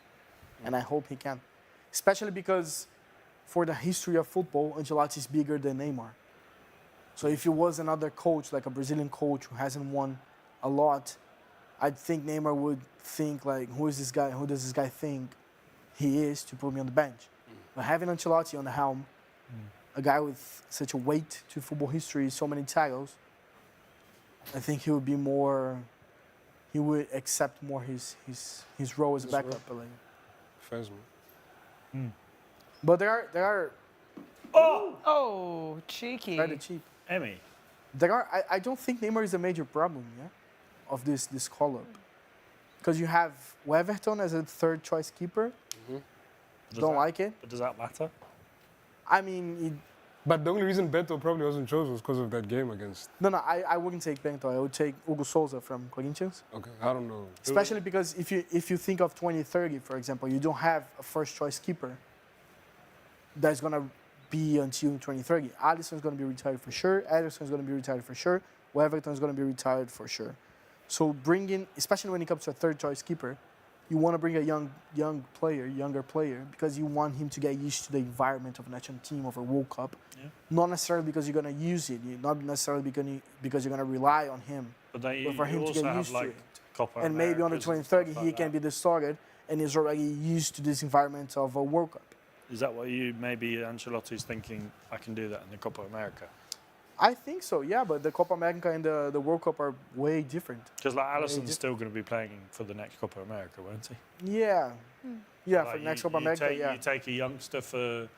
Speaker 7: And I hope he can. Especially because for the history of football, Ancelotti is bigger than Neymar. So if it was another coach, like a Brazilian coach who hasn't won a lot, I think Neymar would think like, who is this guy? Who does this guy think he is to put me on the bench? But having Ancelotti on the helm, a guy with such a weight to football history, so many titles, I think he would be more. He would accept more his role as a backup.
Speaker 6: Fans, man.
Speaker 7: But there are
Speaker 2: Oh, cheeky.
Speaker 7: rather cheap.
Speaker 5: Emmy.
Speaker 7: I don't think Neymar is a major problem, of this call-up. Because you have Weverton as a third choice keeper. Don't like it.
Speaker 5: But does that matter?
Speaker 7: I mean,
Speaker 6: But the only reason Beto probably wasn't chosen was because of that game against.
Speaker 7: no, I wouldn't take Bento. I would take Hugo Souza from Corinthians.
Speaker 6: Okay, I don't know.
Speaker 7: Especially because if you think of 2030, for example, you don't have a first choice keeper that's going to be until 2030. Alisson's going to be retired for sure. Ederson's going to be retired for sure. Weverton's going to be retired for sure. So bringing, especially when it comes to a third choice keeper, you want to bring a younger player, because you want him to get used to the environment of a national team, of a World Cup.
Speaker 5: Yeah.
Speaker 7: Not necessarily because you're going to use it, not necessarily because you're going to rely on him,
Speaker 5: But then
Speaker 7: but for him to
Speaker 5: also
Speaker 7: get
Speaker 5: have
Speaker 7: used to
Speaker 5: like
Speaker 7: it.
Speaker 5: Copa
Speaker 7: And maybe on the
Speaker 5: Americas and
Speaker 7: 2030,
Speaker 5: stuff
Speaker 7: he
Speaker 5: like
Speaker 7: can
Speaker 5: that.
Speaker 7: be the starter and is already used to this environment of a World Cup.
Speaker 5: Is that what you maybe Ancelotti's thinking? I can do that in the Copa America.
Speaker 7: I think so, yeah, but the Copa America and the World Cup are way different.
Speaker 5: Because like Alisson's still going to be playing for the next Copa America, won't he?
Speaker 7: Yeah. Yeah,
Speaker 5: Like
Speaker 7: for next
Speaker 5: you
Speaker 7: Copa America,
Speaker 5: take,
Speaker 7: yeah.
Speaker 5: You take a youngster for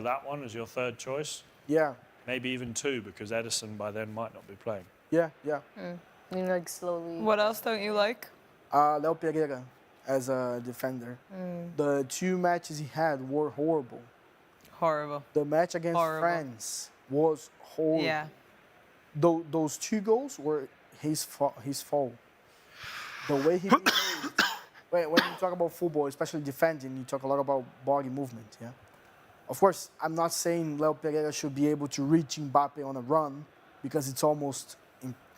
Speaker 5: that one as your third choice.
Speaker 7: Yeah,
Speaker 5: Maybe even two, because Edison by then might not be playing.
Speaker 7: yeah, yeah.
Speaker 4: You know, like slowly.
Speaker 2: What else don't you like?
Speaker 7: Leo Pereira as a defender. The 2 matches he had were horrible.
Speaker 2: Horrible.
Speaker 7: The match against
Speaker 2: Horrible.
Speaker 7: France was horrible.
Speaker 2: Yeah.
Speaker 7: Those 2 goals were his fault. The way he behaved. When you talk about football, especially defending, you talk a lot about body movement, yeah? Of course, I'm not saying Leo Pereira should be able to reach Mbappe on a run, because it's almost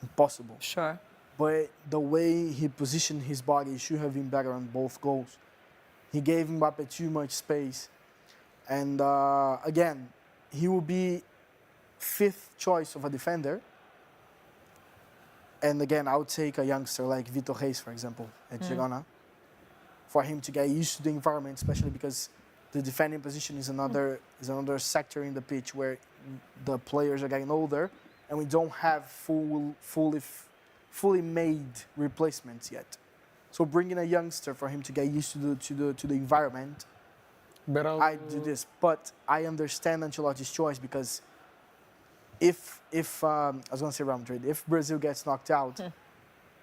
Speaker 7: impossible.
Speaker 2: Sure.
Speaker 7: But the way he positioned his body should have been better on both goals. He gave Mbappe too much space. And again, he will be 5th choice of a defender. And again, I would take a youngster like Vitor Reis, for example, at Girona, for him to get used to the environment, especially because the defending position is another sector in the pitch where the players are getting older, and we don't have fully made replacements yet. So bringing a youngster for him to get used to the environment,
Speaker 6: But
Speaker 7: I do this. But I understand Ancelotti's choice, because if I was going to say Real Madrid, if Brazil gets knocked out,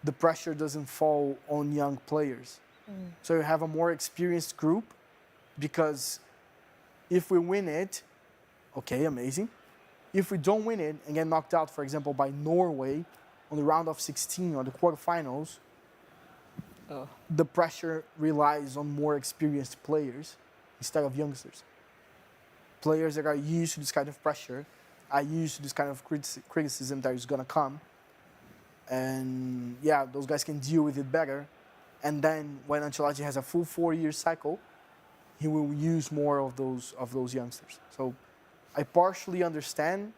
Speaker 7: the pressure doesn't fall on young players. So you have a more experienced group, because if we win it, okay, amazing. If we don't win it and get knocked out, for example, by Norway on the round of 16 or the quarterfinals, the pressure relies on more experienced players instead of youngsters. Players that are used to this kind of pressure, are used to this kind of criticism that is going to come. And yeah, those guys can deal with it better. And then when Ancelotti has a full 4-year cycle, he will use more of those youngsters. So I partially understand,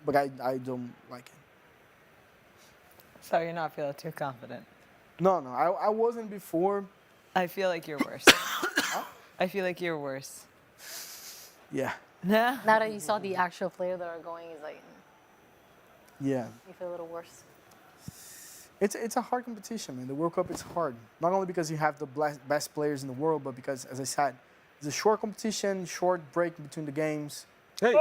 Speaker 7: but I don't like it.
Speaker 2: So you're not feeling too confident?
Speaker 7: No, I wasn't before.
Speaker 2: I feel like you're worse. I feel like you're worse.
Speaker 7: Yeah.
Speaker 2: Nah.
Speaker 4: Now that you saw the actual player that are going, it's like,
Speaker 7: Yeah.
Speaker 4: you feel a little worse.
Speaker 7: It's a hard competition, man. The World Cup is hard. Not only because you have the best players in the world, but because, as I said, it's a short competition, short break between the games.
Speaker 6: Hey.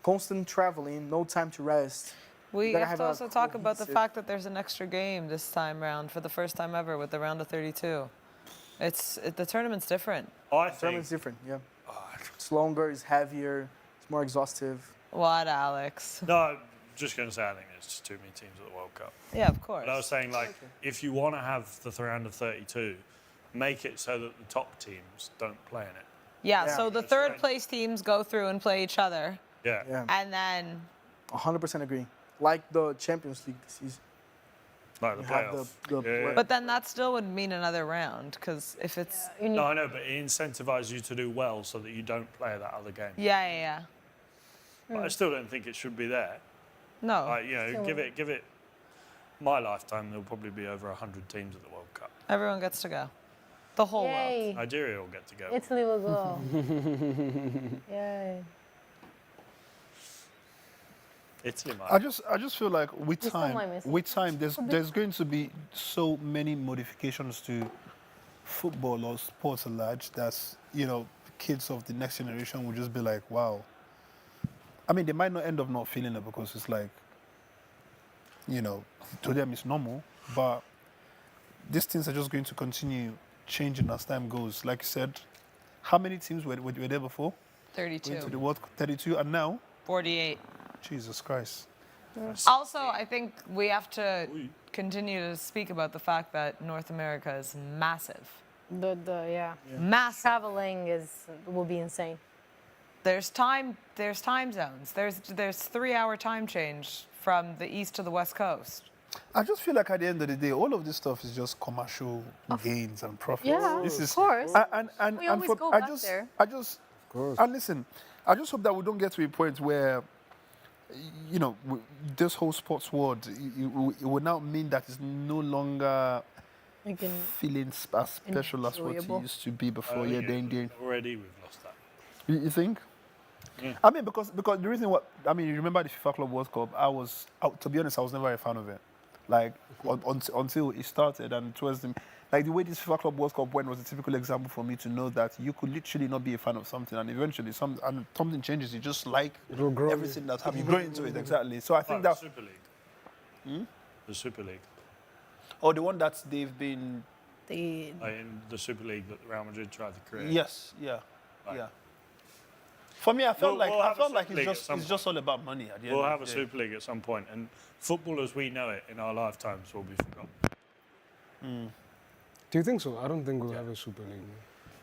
Speaker 7: Constant traveling, no time to rest.
Speaker 2: We
Speaker 7: You gotta
Speaker 2: have to
Speaker 7: a
Speaker 2: also talk about the
Speaker 7: cohesive-
Speaker 2: fact that there's an extra game this time round for the first time ever with the round of 32. The tournament's different.
Speaker 5: I
Speaker 7: The
Speaker 5: think
Speaker 7: tournament's different, yeah. It's longer, it's heavier, it's more exhaustive.
Speaker 2: What, Alex?
Speaker 5: no, I'm just going to say I think there's just too many teams at the World Cup.
Speaker 2: Yeah, of course.
Speaker 5: But I was saying, like, if you want to have the round of 32, make it so that the top teams don't play in it.
Speaker 2: Yeah,
Speaker 7: Yeah.
Speaker 2: so the third place teams go through and play each other,
Speaker 5: Yeah.
Speaker 7: Yeah,
Speaker 2: and then
Speaker 7: 100% agree. Like the Champions League this season.
Speaker 5: Like the
Speaker 7: You have
Speaker 5: playoff.
Speaker 7: the
Speaker 5: Yeah.
Speaker 2: but then that still would mean another round, because if it's
Speaker 5: No, I know, but it incentivizes you to do well so that you don't play that other game.
Speaker 2: yeah.
Speaker 5: But I still don't think it should be there.
Speaker 2: No.
Speaker 5: Like, you know, give it my lifetime, there'll probably be over 100 teams at the World Cup.
Speaker 2: Everyone gets to go. The whole
Speaker 4: Yay.
Speaker 2: world.
Speaker 5: Nigeria will get to go.
Speaker 4: Italy will go. Yay.
Speaker 5: Italy might.
Speaker 3: I just feel like with
Speaker 4: You still might
Speaker 3: time,
Speaker 4: miss it.
Speaker 3: there's going to be so many modifications to football or sports at large that's, you know, kids of the next generation will just be like, wow. I mean, they might not end up not feeling it because it's like, you know, to them it's normal, but these things are just going to continue changing as time goes. Like you said, how many teams were there before?
Speaker 2: 32.
Speaker 3: To the World 32, and now
Speaker 2: 48.
Speaker 3: Jesus Christ.
Speaker 2: Also, I think we have to continue to speak about the fact that North America is massive.
Speaker 4: Yeah.
Speaker 2: Massive.
Speaker 4: Traveling will be insane.
Speaker 2: There's time zones. There's 3-hour time change from the east to the west coast.
Speaker 3: I just feel like at the end of the day, all of this stuff is just commercial gains and profits.
Speaker 4: Yeah,
Speaker 3: this
Speaker 4: of
Speaker 3: is,
Speaker 4: course.
Speaker 3: And
Speaker 4: We always go
Speaker 3: I
Speaker 4: back
Speaker 3: just,
Speaker 4: there.
Speaker 3: and listen, I just hope that we don't get to a point where, you know, this whole sports world, it will now mean that it's no longer feeling as special as what it used to be before.
Speaker 5: Already we've lost that.
Speaker 3: You think?
Speaker 5: Yeah.
Speaker 3: I mean, because the reason you remember the FIFA Club World Cup, to be honest, I was never a fan of it. Like, until it started, and towards the way this FIFA Club World Cup went was a typical example for me to know that you could literally not be a fan of something, and eventually something changes. You just like everything that's happening. You grow into it, exactly. So I think
Speaker 5: the
Speaker 3: that's...
Speaker 5: Super League. The Super League.
Speaker 3: Oh, the one that they've been...
Speaker 5: in the Super League that Real Madrid tried to create.
Speaker 3: Yes, yeah. For me, I felt like it's just all about money at the end.
Speaker 5: We'll have a Super League at some point, and football as we know it in our lifetimes will be forgotten.
Speaker 6: Do you think so? I don't think we'll have a Super League.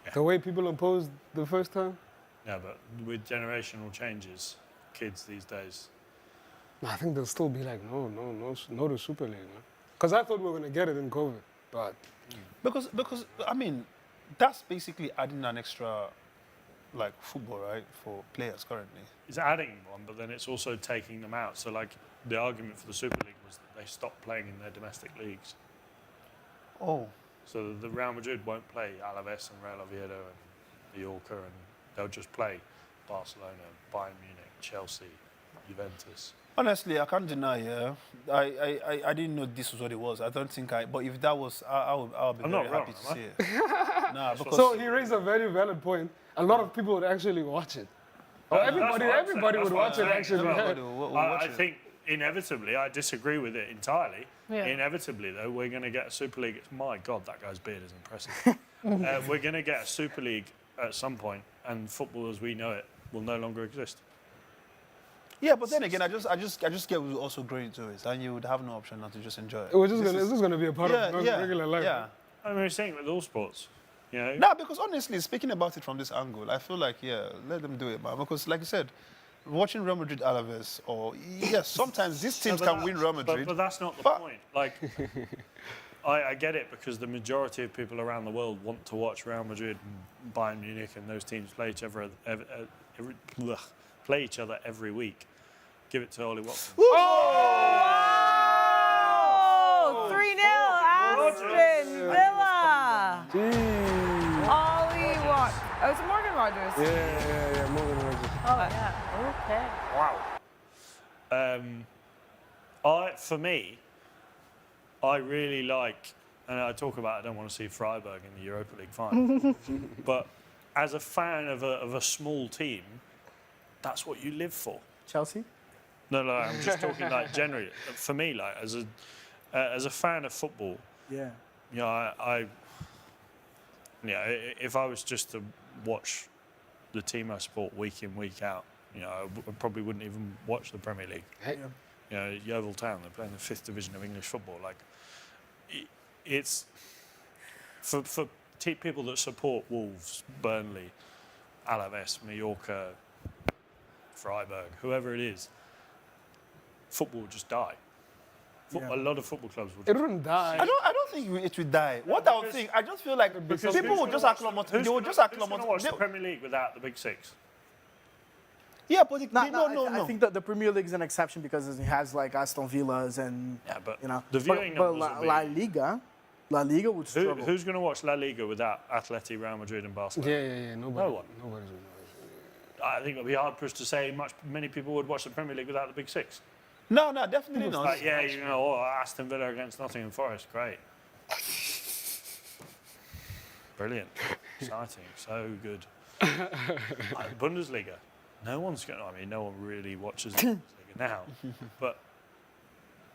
Speaker 6: Yeah. The way people opposed the first time?
Speaker 5: Yeah, but with generational changes, kids these days.
Speaker 6: I think they'll still be like, no to Super League, man. Because I thought we were going to get it in COVID, but...
Speaker 3: Because I mean, that's basically adding an extra, like, football, right, for players currently.
Speaker 5: It's adding one, but then it's also taking them out. So, like, the argument for the Super League was that they stopped playing in their domestic leagues.
Speaker 3: Oh.
Speaker 5: So the Real Madrid won't play Alaves and Real Oviedo and Mallorca, and they'll just play Barcelona, Bayern Munich, Chelsea, Juventus.
Speaker 3: Honestly, I can't deny, I didn't know this was what it was. I don't think but if that was, I'll be very happy to see it. Nah, because
Speaker 6: so he raised a very valid point. A lot of people would actually watch it. Or everybody would watch it, actually.
Speaker 5: I think inevitably, I disagree with it entirely. Yeah. Inevitably, though, we're going to get a Super League. My God, that guy's beard is impressive. We're going to get a Super League at some point, and football as we know it will no longer exist.
Speaker 3: Yeah, but then again, I just get we also grow into it, and you would have no option not to just enjoy it.
Speaker 6: It's just going to be a part of regular life.
Speaker 3: Yeah.
Speaker 5: I mean, we're saying it with all sports. You know?
Speaker 3: No, because honestly, speaking about it from this angle, I feel like, let them do it, man. Because, like you said, watching Real Madrid Alaves, or, yes, sometimes these teams can win Real Madrid.
Speaker 5: But that's not the point. Like, I get it because the majority of people around the world want to watch Real Madrid and Bayern Munich and those teams play each other every week. Give it to Ollie Watson.
Speaker 2: Oh! 3-0, Aston Villa. Ollie Watson. Oh, it's Morgan Rogers.
Speaker 6: Yeah, Morgan Rogers.
Speaker 4: Oh, yeah. Okay.
Speaker 5: Wow. For me, I really like, and I talk about I don't want to see Freiburg in the Europa League final, but as a fan of a small team, that's what you live for.
Speaker 7: Chelsea?
Speaker 5: No, I'm just talking like generally. For me, like as a fan of football,
Speaker 7: yeah,
Speaker 5: you know, if I was just to watch the team I support week in, week out, you know, I probably wouldn't even watch the Premier League.
Speaker 7: Yeah.
Speaker 5: You know, Yeovil Town, they're playing the 5th division of English football. Like, it's for people that support Wolves, Burnley, Alaves, Mallorca, Freiburg, whoever it is, football will just die. A lot of football clubs will.
Speaker 6: It wouldn't die.
Speaker 3: I don't think it would die. What I would think, I just feel like people will just acclimate. They will just acclimate.
Speaker 5: Who's going to watch the Premier League without the Big Six?
Speaker 8: Yeah, but it,
Speaker 7: No,
Speaker 8: no.
Speaker 7: I think that the Premier League is an exception because it has like Aston Villas and
Speaker 5: but
Speaker 7: you know.
Speaker 5: the viewing
Speaker 7: but
Speaker 5: numbers would be-
Speaker 7: La Liga would struggle.
Speaker 5: Who's going to watch La Liga without Atleti, Real Madrid, and Barcelona?
Speaker 6: Yeah. Nobody.
Speaker 5: No one.
Speaker 6: Nobody's gonna.
Speaker 5: I think it would be hard for us to say many people would watch the Premier League without the Big Six.
Speaker 8: No, definitely
Speaker 5: It's
Speaker 8: not.
Speaker 5: like, yeah, you know, Aston Villa against Nottingham Forest, great. Brilliant. Exciting. So good. Like Bundesliga. No one's going to, I mean, no one really watches the Bundesliga now. But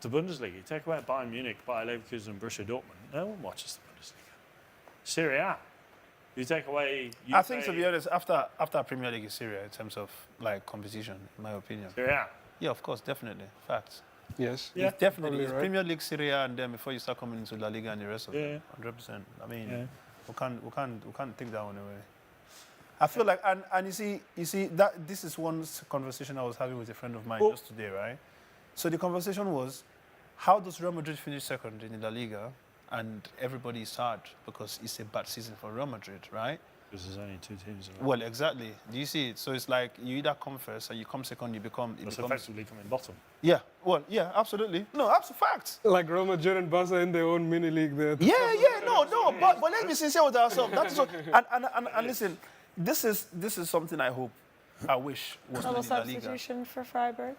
Speaker 5: the Bundesliga, you take away Bayern Munich, Bayer Leverkusen and Borussia Dortmund, no one watches the Bundesliga. Serie A. You take away...
Speaker 3: I think, to be honest, after Premier League is Syria in terms of like competition, in my opinion.
Speaker 5: Serie A.
Speaker 3: Yeah, of course, definitely. Facts.
Speaker 6: Yes.
Speaker 3: Yeah, definitely. It's
Speaker 6: right.
Speaker 3: Premier League, Serie A, and then before you start coming into La Liga and the rest of
Speaker 5: Yeah.
Speaker 3: it, 100%. I mean, we can't take that one away. I feel like, and you see that this is one conversation I was having with a friend of mine just today, right? So the conversation was, how does Real Madrid finish second in La Liga, and everybody is sad because it's a bad season for Real Madrid, right?
Speaker 5: Because there's only two teams around.
Speaker 3: Well, exactly. Do you see it? So it's like you either come first and you come second, you become...
Speaker 5: That's effectively coming bottom.
Speaker 3: Yeah, well, yeah, absolutely. No, that's a fact.
Speaker 6: Like Real Madrid and Barca in their own mini league there.
Speaker 8: Yeah, no, but let's be sincere with ourselves. That is what, and listen, this is something I wish was
Speaker 2: Little
Speaker 8: not in La Liga.
Speaker 2: substitution for Freiburg.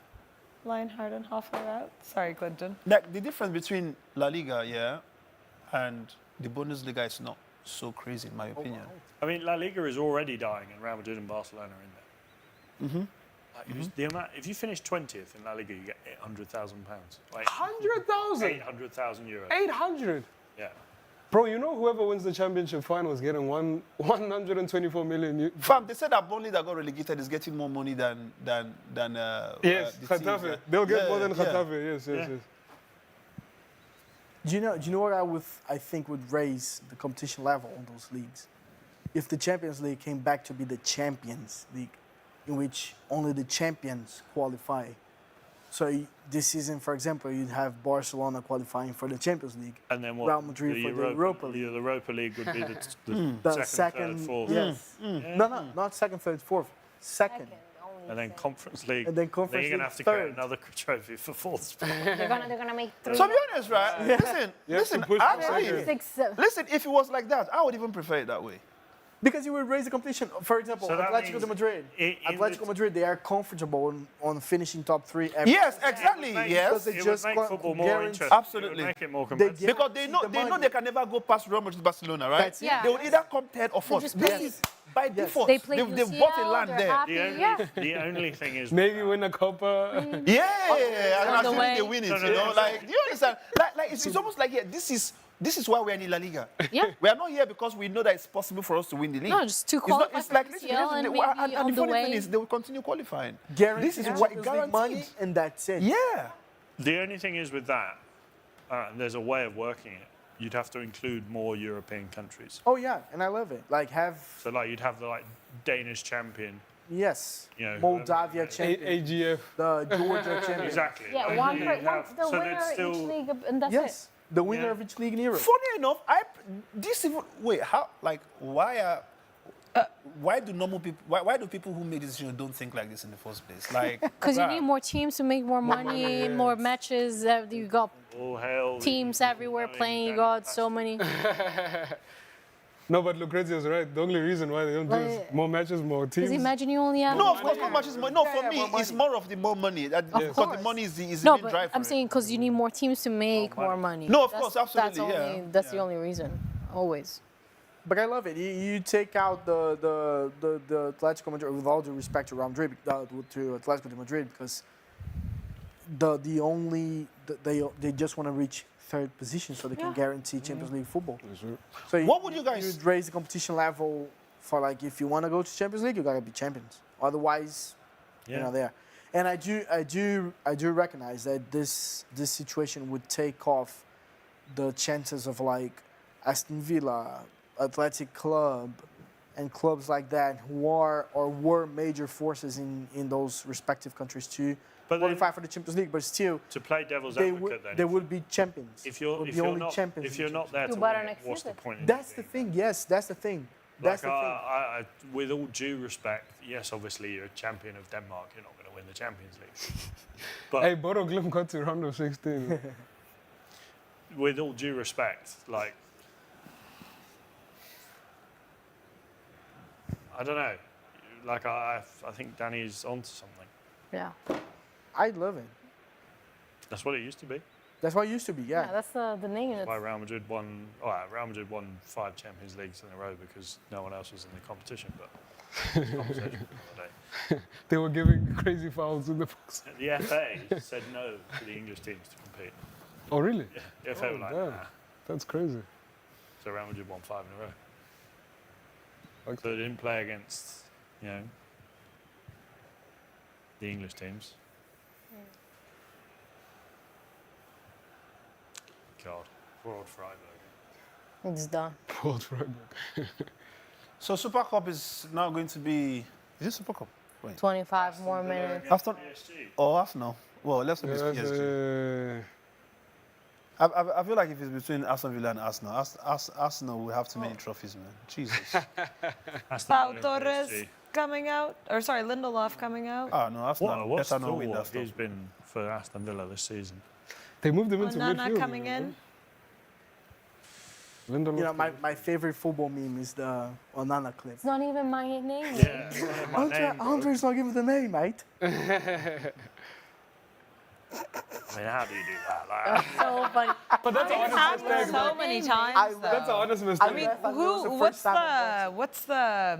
Speaker 2: Lionheart and Hoffer out. Sorry, Clinton.
Speaker 3: Like the difference between La Liga, yeah, and the Bundesliga is not so crazy in my opinion.
Speaker 5: I mean, La Liga is already dying, and Real Madrid and Barcelona are in there. Like, the amount, if you finish 20th in La Liga, you get £800,000. Like
Speaker 6: 100,000.
Speaker 5: 800,000 euros.
Speaker 6: 800.
Speaker 5: Yeah.
Speaker 6: Bro, you know whoever wins the championship final is getting 124 million.
Speaker 8: Fam, they said that Burnley that got relegated is getting more money than
Speaker 6: yes,
Speaker 8: the
Speaker 6: Getafe.
Speaker 8: teams,
Speaker 6: They'll get more than
Speaker 8: yeah.
Speaker 6: Getafe. Yes.
Speaker 7: Do you know what I think would raise the competition level on those leagues? If the Champions League came back to be the Champions League, in which only the champions qualify. So this season, for example, you'd have Barcelona qualifying for the Champions League,
Speaker 5: And then what?
Speaker 7: Real Madrid for the Europa League.
Speaker 5: The Europa League would be the
Speaker 7: The
Speaker 5: second, third, fourth.
Speaker 7: yes. No, not second, third, fourth. Second.
Speaker 5: And then Conference League.
Speaker 7: And then Conference
Speaker 5: Then you're going to
Speaker 7: League
Speaker 5: have to create
Speaker 7: third.
Speaker 5: another trophy for fourth spot.
Speaker 14: They're gonna make 3.
Speaker 8: So be honest, right? Listen,
Speaker 6: to push
Speaker 8: actually,
Speaker 6: forward.
Speaker 14: 6, 7.
Speaker 8: listen, if it was like that, I would even prefer it that way.
Speaker 7: Because you would raise the competition. For example,
Speaker 5: So that
Speaker 7: Atletico
Speaker 5: means
Speaker 7: de Madrid.
Speaker 5: in
Speaker 7: Atletico
Speaker 5: the-
Speaker 7: Madrid, they are comfortable on finishing top 3 every
Speaker 8: Yes, exactly.
Speaker 5: It would make-
Speaker 8: Yes,
Speaker 7: Because they
Speaker 5: It would
Speaker 7: just
Speaker 5: make
Speaker 7: can't
Speaker 5: football more
Speaker 7: guarantee-
Speaker 5: interesting.
Speaker 8: Absolutely.
Speaker 5: It would make it more
Speaker 7: They
Speaker 5: competitive.
Speaker 7: get-
Speaker 8: because they know
Speaker 7: the money.
Speaker 8: they can never go past Real Madrid, Barcelona, right?
Speaker 7: That's it.
Speaker 14: Yeah.
Speaker 8: They would either come third or fourth.
Speaker 14: just
Speaker 8: This
Speaker 14: play-
Speaker 8: is by default.
Speaker 14: They play
Speaker 8: They've bought a
Speaker 14: UCL,
Speaker 8: land
Speaker 14: they're
Speaker 8: there.
Speaker 14: happy.
Speaker 5: The only thing is...
Speaker 6: Maybe win a Copa.
Speaker 8: Yeah,
Speaker 14: on
Speaker 8: and
Speaker 14: the
Speaker 8: assuming
Speaker 14: way.
Speaker 8: they win it,
Speaker 5: No,
Speaker 8: you know,
Speaker 5: no.
Speaker 8: like, do you understand? Like it's almost like, yeah, this is why we're in La Liga.
Speaker 14: Yeah.
Speaker 8: We are not here because we know that it's possible for us to win the league.
Speaker 14: No, just to
Speaker 8: It's
Speaker 14: qualify
Speaker 8: it's
Speaker 14: for
Speaker 8: like,
Speaker 14: UCL
Speaker 8: listen,
Speaker 14: and
Speaker 8: and
Speaker 14: maybe on
Speaker 8: the
Speaker 14: the
Speaker 8: funny thing
Speaker 14: way.
Speaker 8: is they will continue qualifying.
Speaker 7: Guaranteed
Speaker 8: This is
Speaker 7: Champions
Speaker 8: what
Speaker 7: League
Speaker 8: guaranteed.
Speaker 7: money, and that's it.
Speaker 8: Yeah.
Speaker 5: The only thing is with that, there's a way of working it. You'd have to include more European countries.
Speaker 7: Oh yeah, and I love it. Like
Speaker 5: So like you'd have the Danish champion.
Speaker 7: yes,
Speaker 5: You know,
Speaker 7: Moldavia champion,
Speaker 6: AGF.
Speaker 7: the Georgia champion.
Speaker 5: Exactly.
Speaker 14: Yeah,
Speaker 5: And
Speaker 14: one,
Speaker 5: you'd
Speaker 14: one
Speaker 5: have-
Speaker 14: the
Speaker 5: so
Speaker 14: winner
Speaker 5: there's
Speaker 14: each
Speaker 5: still-
Speaker 14: league, and that's
Speaker 7: Yes, the winner
Speaker 5: Yeah.
Speaker 7: of each league in Europe.
Speaker 8: Funny enough, why do normal people? Why do people who make decisions don't think like this in the first place? Like,
Speaker 14: because you
Speaker 8: bruh.
Speaker 14: need more teams to make more money, more matches. You got
Speaker 5: All hail
Speaker 14: teams
Speaker 5: the-
Speaker 14: everywhere playing. You got so many.
Speaker 6: No, but Lucrezia is right. The only reason why they don't do is more matches, more teams.
Speaker 14: Because imagine you only have.
Speaker 8: No, of course, not much is more. No, for me,
Speaker 7: more
Speaker 8: it's more of the more money. Because
Speaker 14: course.
Speaker 8: the money is the
Speaker 14: No,
Speaker 8: main
Speaker 14: but
Speaker 8: drive.
Speaker 14: I'm
Speaker 8: for it.
Speaker 14: saying because you need more teams to make more money.
Speaker 8: No, of
Speaker 14: That's-
Speaker 8: course, absolutely,
Speaker 14: That's
Speaker 8: yeah.
Speaker 14: only. That's the only reason. Always.
Speaker 7: But I love it. You take out the Atletico Madrid, with all due respect to Real Madrid, to Atletico de Madrid, because they just want to reach third position so they can guarantee Champions League football. So
Speaker 8: What would you guys-
Speaker 7: You'd raise the competition level for like if you want to go to Champions League, you gotta be champions. Otherwise, you're not there. And I do recognize that this situation would take off the chances of like Aston Villa, Athletic Club, and clubs like that who are or were major forces in those respective countries to
Speaker 5: But then-
Speaker 7: qualify for the Champions League. But still,
Speaker 5: To play devil's
Speaker 7: they
Speaker 5: advocate, then.
Speaker 7: they would be champions.
Speaker 5: If you're
Speaker 7: Would
Speaker 5: if
Speaker 7: be
Speaker 5: you're
Speaker 7: only
Speaker 5: not
Speaker 7: champions
Speaker 5: if
Speaker 7: in
Speaker 5: you're
Speaker 7: the
Speaker 5: not there to
Speaker 14: You better
Speaker 5: win it,
Speaker 14: next
Speaker 5: what's the
Speaker 14: season.
Speaker 5: point? In
Speaker 7: That's
Speaker 5: you
Speaker 7: the
Speaker 5: being
Speaker 7: thing. Yes, that's the thing. That's
Speaker 5: Like,
Speaker 7: the thing.
Speaker 5: with all due respect, yes, obviously you're a champion of Denmark. You're not going to win the Champions League. But
Speaker 6: Hey, Bodo Glimt got to round of 16.
Speaker 5: with all due respect, like, I don't know. Like, I think Danny's onto something.
Speaker 4: Yeah.
Speaker 7: I love it.
Speaker 5: That's what it used to be.
Speaker 7: That's what it used to be,
Speaker 4: Yeah, that's the name.
Speaker 5: That's
Speaker 4: It's,
Speaker 5: why Real Madrid won 5 Champions Leagues in a row because no one else was in the competition. But it's a conversation for another day.
Speaker 6: They were giving crazy fouls in the box.
Speaker 5: The FA said no to the English teams to compete.
Speaker 6: Oh, really?
Speaker 5: Yeah, the FA were like,
Speaker 6: damn.
Speaker 5: nah.
Speaker 6: That's crazy.
Speaker 5: So Real Madrid won 5 in a row. So they didn't play against, the English teams. God, poor old Freiburg.
Speaker 4: it's done.
Speaker 6: Poor Freiburg.
Speaker 3: So Super Cup is now going to be. Is it Super Cup? Wait.
Speaker 4: 25 more minutes.
Speaker 3: Aston. Oh, Arsenal. Well, let's hope it's PSG. I feel like if it's between Aston Villa and Arsenal, Arsenal will have too many trophies, man. Jesus.
Speaker 2: Pau Torres coming out, or sorry, Lindelof coming out.
Speaker 3: Oh no, Arsenal
Speaker 5: What's
Speaker 3: better not win that
Speaker 5: what
Speaker 3: stuff.
Speaker 5: he's been for Aston Villa this season?
Speaker 6: They moved him into
Speaker 2: Onana
Speaker 6: midfield.
Speaker 2: coming in.
Speaker 6: Lindelof.
Speaker 7: You know, my favorite football meme is the Onana clip.
Speaker 4: It's not even my name.
Speaker 5: Yeah, my name.
Speaker 7: Andre's not giving the name, mate.
Speaker 5: I mean, how do you do that? Like,
Speaker 4: So funny.
Speaker 6: But that's an
Speaker 2: It's
Speaker 6: honest
Speaker 2: happened
Speaker 6: mistake.
Speaker 2: so
Speaker 6: man.
Speaker 2: many times.
Speaker 6: That's an honest
Speaker 2: I
Speaker 6: mistake.
Speaker 2: mean,
Speaker 7: thought it was the
Speaker 2: what's
Speaker 7: first time I
Speaker 2: what's the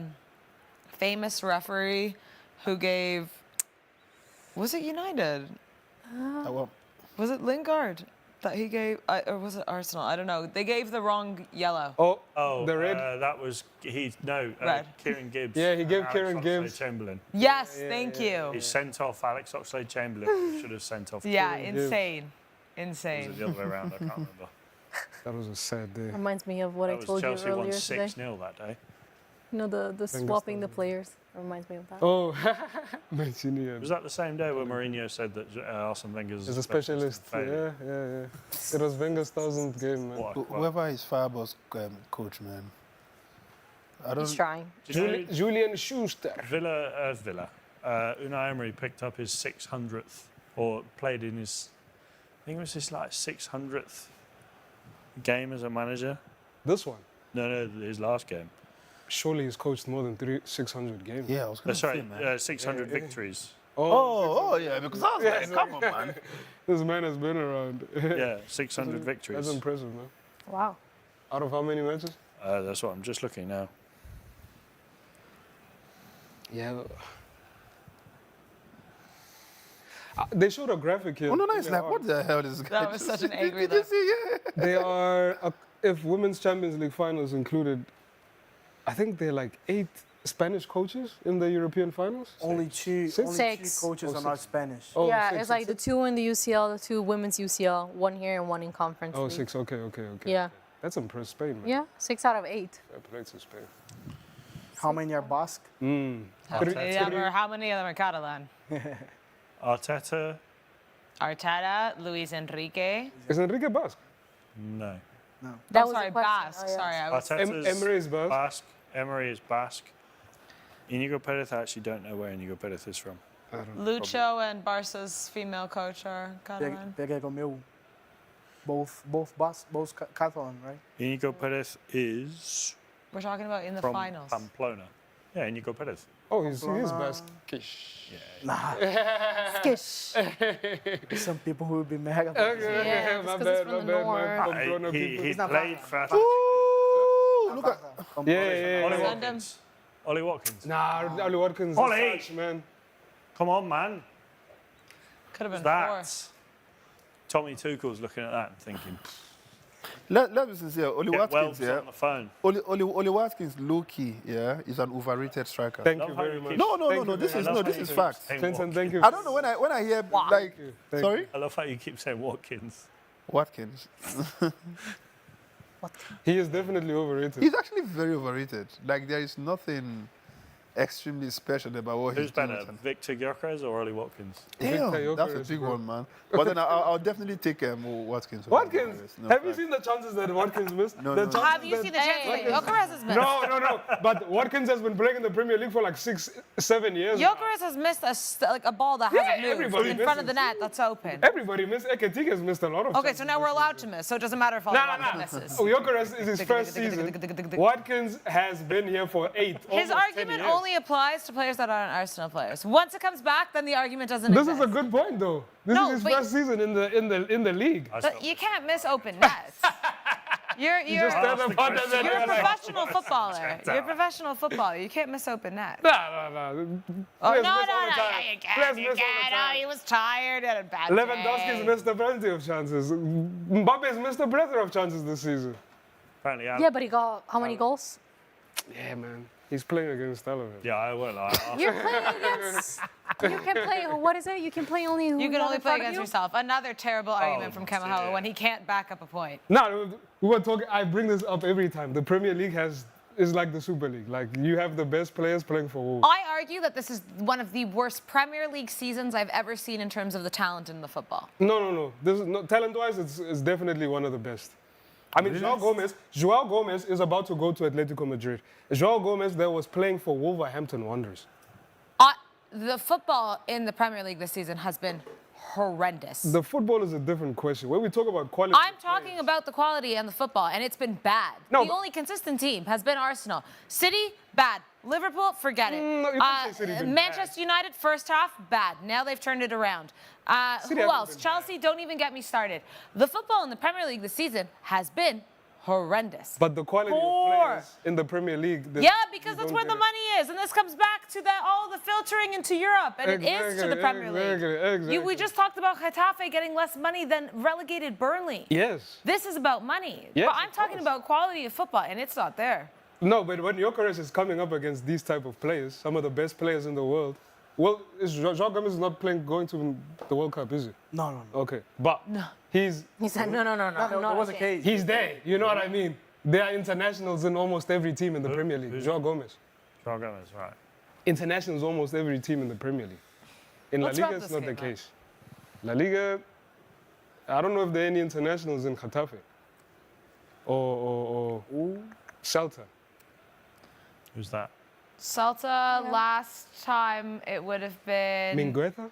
Speaker 2: famous referee who gave? Was it United?
Speaker 3: Well,
Speaker 2: Was it Lingard that he gave, or was it Arsenal? I don't know. They gave the wrong yellow.
Speaker 5: oh,
Speaker 6: the red?
Speaker 5: that was
Speaker 2: Red.
Speaker 5: Kieran Gibbs.
Speaker 6: Yeah, he gave
Speaker 5: Alex
Speaker 6: Kieran Gibbs.
Speaker 5: Oxlade-Chamberlain.
Speaker 2: Yes, thank you.
Speaker 5: He sent off Alex Oxlade-Chamberlain. He should have sent off.
Speaker 2: Yeah,
Speaker 5: Kieran
Speaker 2: insane,
Speaker 5: Gibbs.
Speaker 2: insane.
Speaker 5: Was it the other way around? I can't remember.
Speaker 6: That was a sad day.
Speaker 4: Reminds me of what
Speaker 5: That
Speaker 4: I
Speaker 5: was
Speaker 4: told
Speaker 5: Chelsea
Speaker 4: you
Speaker 5: won
Speaker 4: earlier today.
Speaker 5: 6-0 that day.
Speaker 4: You know, the swapping the players. Reminds me of that.
Speaker 6: Oh, Mancini.
Speaker 5: Was that the same day where Mourinho said that Arsene Wenger's
Speaker 6: He's a specialist.
Speaker 5: in failure?
Speaker 6: Yeah. It was Wenger's 1000th game, man.
Speaker 5: What a quote.
Speaker 3: whoever is Freiburg's coach, man. I don't.
Speaker 4: He's trying.
Speaker 5: Do you know
Speaker 6: Julian Schuster.
Speaker 5: Unai Emery picked up his 600th, or played in his, I think it was his like 600th game as a manager.
Speaker 6: This one.
Speaker 5: No, his last game.
Speaker 6: Surely he's coached more than 600 games.
Speaker 3: Yeah, I was going to say,
Speaker 5: Sorry,
Speaker 3: man.
Speaker 5: 600 victories.
Speaker 3: Oh, yeah, because I was like, come on, man.
Speaker 6: This man has been around.
Speaker 5: Yeah, 600 victories.
Speaker 6: That's impressive, man.
Speaker 4: Wow.
Speaker 6: Out of how many matches?
Speaker 5: That's what I'm just looking now.
Speaker 6: Yeah. They showed a graphic here.
Speaker 3: Oh, no, it's like, what the hell is this guy?
Speaker 2: That was such an angry
Speaker 3: Did you
Speaker 2: look.
Speaker 3: see? Yeah.
Speaker 6: They are, if Women's Champions League finals included, I think they're like 8 Spanish coaches in the European finals.
Speaker 7: Only two
Speaker 4: Six.
Speaker 7: coaches are not Spanish.
Speaker 6: Oh,
Speaker 4: Yeah,
Speaker 6: six,
Speaker 4: it's like the 2 in the UCL, the 2 women's UCL, 1 here and 1 in conference.
Speaker 6: Oh,
Speaker 4: league.
Speaker 6: 6. Okay.
Speaker 4: Yeah.
Speaker 6: That's impressive, Spain, man.
Speaker 4: Yeah, 6 out of 8.
Speaker 6: Fair play to Spain.
Speaker 7: How many are Basque?
Speaker 2: How many of them are Catalan?
Speaker 5: Arteta?
Speaker 2: Arteta, Luis Enrique.
Speaker 6: Is Enrique Basque?
Speaker 5: No.
Speaker 4: That
Speaker 2: Oh,
Speaker 4: was
Speaker 2: sorry,
Speaker 4: the question.
Speaker 2: Basque.
Speaker 4: Oh, yeah.
Speaker 2: Sorry, I was.
Speaker 5: Arteta's
Speaker 6: Emery is Basque.
Speaker 5: Emery is Basque. Inigo Perez, I actually don't know where Inigo Perez is from.
Speaker 2: Lucho and Barca's female coach are Catalan.
Speaker 7: Pegue Romeu. Both Basque, both Catalan, right?
Speaker 5: Inigo Perez is
Speaker 2: We're talking about in the
Speaker 5: from
Speaker 2: finals.
Speaker 5: Pamplona. Yeah, Inigo Perez.
Speaker 6: Oh, he is Basquish.
Speaker 7: Nah.
Speaker 4: Skish.
Speaker 7: Some people who will be mad about this.
Speaker 4: Yeah,
Speaker 6: my
Speaker 4: it's 'cause
Speaker 6: bad,
Speaker 4: it's from the north.
Speaker 6: Pamplona
Speaker 5: He
Speaker 6: people.
Speaker 5: he
Speaker 7: not
Speaker 5: played
Speaker 7: Pamplona.
Speaker 5: for
Speaker 3: Ooh, look at.
Speaker 6: Yeah.
Speaker 5: Ollie
Speaker 2: Send him.
Speaker 5: Watkins. Ollie Watkins.
Speaker 6: Nah, Ollie Watkins.
Speaker 5: Ollie!
Speaker 6: Is such, man.
Speaker 5: Come on, man.
Speaker 2: Could have been
Speaker 5: That. Tommy Tuchel's looking at that and thinking,
Speaker 3: Let me sincere. Oli
Speaker 5: get
Speaker 3: Watkins,
Speaker 5: Welbs
Speaker 3: yeah.
Speaker 5: on the phone.
Speaker 3: Oli Watkins, low-key, yeah, is an overrated striker.
Speaker 6: Thank
Speaker 5: Love
Speaker 6: you
Speaker 5: how
Speaker 6: very
Speaker 5: you
Speaker 6: much.
Speaker 5: keep-
Speaker 3: No. This is fact.
Speaker 5: saying
Speaker 6: Clinton, thank you.
Speaker 3: I don't know when I hear like.
Speaker 6: Thank
Speaker 3: Sorry,
Speaker 5: I love how you keep saying Watkins.
Speaker 3: Watkins.
Speaker 6: He is definitely overrated.
Speaker 3: He's actually very overrated. Like there is nothing.
Speaker 8: extremely special about what
Speaker 5: Who's
Speaker 8: he's doing.
Speaker 5: better, Victor Gyökeres or Ollie Watkins?
Speaker 8: Damn,
Speaker 6: Victor
Speaker 8: that's a
Speaker 6: Gyökeres,
Speaker 8: big
Speaker 6: bro.
Speaker 8: one, man. But then I'll definitely take Watkins.
Speaker 6: Watkins,
Speaker 8: No,
Speaker 6: have you
Speaker 8: fact.
Speaker 6: seen the chances that Watkins missed?
Speaker 8: No,
Speaker 6: the
Speaker 8: no, no.
Speaker 6: chances
Speaker 2: Have you
Speaker 6: that-
Speaker 2: seen the chance that Gyökeres has missed?
Speaker 6: No. But Watkins has been playing in the Premier League for like 6-7 years. now.
Speaker 2: Gyökeres has missed a ball that hasn't moved
Speaker 6: everybody
Speaker 2: in front of the
Speaker 6: misses.
Speaker 2: net that's open.
Speaker 6: Everybody missed. Ekatike has missed a lot of
Speaker 2: Okay,
Speaker 6: chances
Speaker 2: so now
Speaker 6: this
Speaker 2: we're allowed
Speaker 6: season.
Speaker 2: to miss, so it doesn't matter if Ollie Watkins misses.
Speaker 6: Gyökeres is his first season. Watkins has been here for 8.
Speaker 2: His
Speaker 6: almost 10
Speaker 2: argument
Speaker 6: years.
Speaker 2: only applies to players that aren't Arsenal players. Once it comes back, then the argument doesn't
Speaker 6: This
Speaker 2: exist.
Speaker 6: is a good point, though. This
Speaker 2: No,
Speaker 6: is his
Speaker 2: but-
Speaker 6: first season in the league.
Speaker 2: But you can't miss open nets. You're
Speaker 6: just stand up under the
Speaker 2: you're a
Speaker 6: net like-
Speaker 2: professional footballer. You're a professional footballer. You can't miss open net.
Speaker 6: No.
Speaker 2: Oh,
Speaker 6: Players
Speaker 2: no,
Speaker 6: miss all the time.
Speaker 2: yeah, you can.
Speaker 6: Players
Speaker 2: You
Speaker 6: miss all the
Speaker 2: can.
Speaker 6: time.
Speaker 2: Oh, he was tired. He had a bad
Speaker 6: Lewandowski's
Speaker 2: day.
Speaker 6: missed a plenty of chances. Mbappe's missed a breather of chances this season.
Speaker 5: Apparently,
Speaker 14: Yeah, but he got how many goals?
Speaker 6: Yeah, man. He's playing against Television.
Speaker 5: Yeah, I will.
Speaker 14: You're playing against. You can play. What is it? You can play only.
Speaker 2: You can only play against yourself. Another terrible argument from Kamogelo
Speaker 5: yeah.
Speaker 2: when he can't back up a point.
Speaker 6: No, we were talking. I bring this up every time. The Premier League is like the Super League. Like you have the best players playing for Wolves.
Speaker 2: I argue that this is one of the worst Premier League seasons I've ever seen in terms of the talent in the football.
Speaker 6: No. This is talent-wise, it's definitely one of the best. I mean, João Gomez is about to go to Atletico Madrid. João Gomez there was playing for Wolverhampton Wanderers.
Speaker 2: The football in the Premier League this season has been horrendous.
Speaker 6: The football is a different question. When we talk about quality,
Speaker 2: I'm talking about the quality and the football, and it's been bad.
Speaker 6: No,
Speaker 2: the only consistent team has been Arsenal. City, bad. Liverpool, forget it.
Speaker 6: No, you can't say City's been
Speaker 2: Manchester United, first half, bad. Now they've turned it around. Who
Speaker 6: hasn't
Speaker 2: else?
Speaker 6: been
Speaker 2: Chelsea, don't even get me started. The football in the Premier League this season has been horrendous.
Speaker 6: but the quality of players in the Premier League.
Speaker 2: Yeah, because that's where the money is, and this comes back to all the filtering into Europe, and it is to the Premier League.
Speaker 6: Exactly.
Speaker 2: We just talked about Getafe getting less money than relegated Burnley.
Speaker 6: Yes.
Speaker 2: This is about money.
Speaker 6: Yes,
Speaker 2: but I'm
Speaker 6: of
Speaker 2: talking
Speaker 6: course.
Speaker 2: about quality of football, and it's not there.
Speaker 6: No, but when Gyökeres is coming up against these type of players, some of the best players in the world, well, João Gomez is not going to the World Cup, is he?
Speaker 7: No.
Speaker 6: Okay, but
Speaker 14: He said no.
Speaker 7: That was the case.
Speaker 6: he's there. You know what I mean? There are internationals in almost every team in the Premier League. João Gomez.
Speaker 5: João Gomez, right.
Speaker 6: Internationals almost every team in the Premier League. In
Speaker 2: Let's
Speaker 6: La
Speaker 2: wrap
Speaker 6: Liga, it's
Speaker 2: this
Speaker 6: not the
Speaker 2: game up.
Speaker 6: case. La Liga, I don't know if there are any internationals in Getafe or Celta.
Speaker 5: Who's that?
Speaker 2: Celta, last time it would have been...
Speaker 6: Mingueza?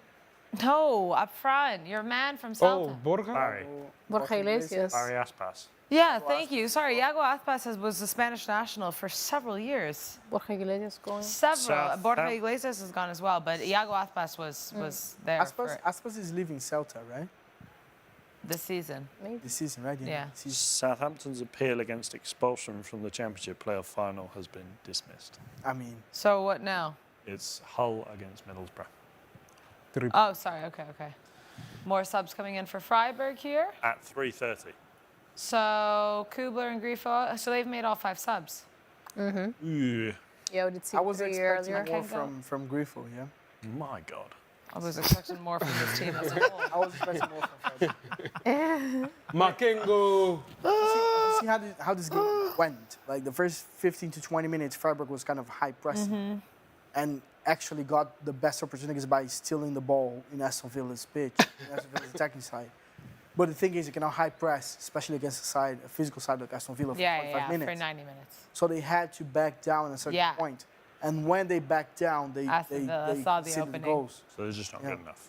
Speaker 2: No, up front. Your man from
Speaker 6: Oh,
Speaker 2: Celta.
Speaker 6: Borja?
Speaker 5: Barry.
Speaker 14: Borja Iglesias.
Speaker 5: Barry Aspas.
Speaker 2: Yeah, thank you. Sorry, Iago Aspas was a Spanish national for several years.
Speaker 14: Borja Iglesias going.
Speaker 2: Several. Borja
Speaker 5: South-
Speaker 2: Iglesias is gone as well, but Iago Aspas was there for
Speaker 7: Aspas is leaving Celta, right?
Speaker 2: this season.
Speaker 7: This season, right?
Speaker 2: Yeah.
Speaker 7: Season.
Speaker 5: Southampton's appeal against expulsion from the Championship playoff final has been dismissed.
Speaker 7: I mean,
Speaker 2: So what now?
Speaker 5: It's Hull against Middlesbrough
Speaker 2: Oh, sorry. Okay. More subs coming in for Freiburg here.
Speaker 5: at 3:30.
Speaker 2: So Kubler and Grifo. So they've made all 5 subs.
Speaker 5: Ooh,
Speaker 14: Yeah, we did see
Speaker 7: I was
Speaker 14: 3
Speaker 7: expecting
Speaker 14: earlier.
Speaker 7: more from Grifo, yeah.
Speaker 5: my God.
Speaker 2: I was expecting more from this team as a whole.
Speaker 7: I was expecting more from Freiburg.
Speaker 6: Makengo.
Speaker 7: See how this game went. Like the first 15 to 20 minutes, Freiburg was kind of high pressing and actually got the best opportunities by stealing the ball in Aston Villa's pitch, in Aston Villa's attacking side. But the thing is, you cannot high press, especially against a physical side like Aston Villa for 45 minutes.
Speaker 2: for 90 minutes.
Speaker 7: So they had to back down at a certain point. And when they backed down, they
Speaker 2: Aston Villa saw the
Speaker 7: conceded
Speaker 2: opening.
Speaker 7: goals.
Speaker 5: So they're just not good enough.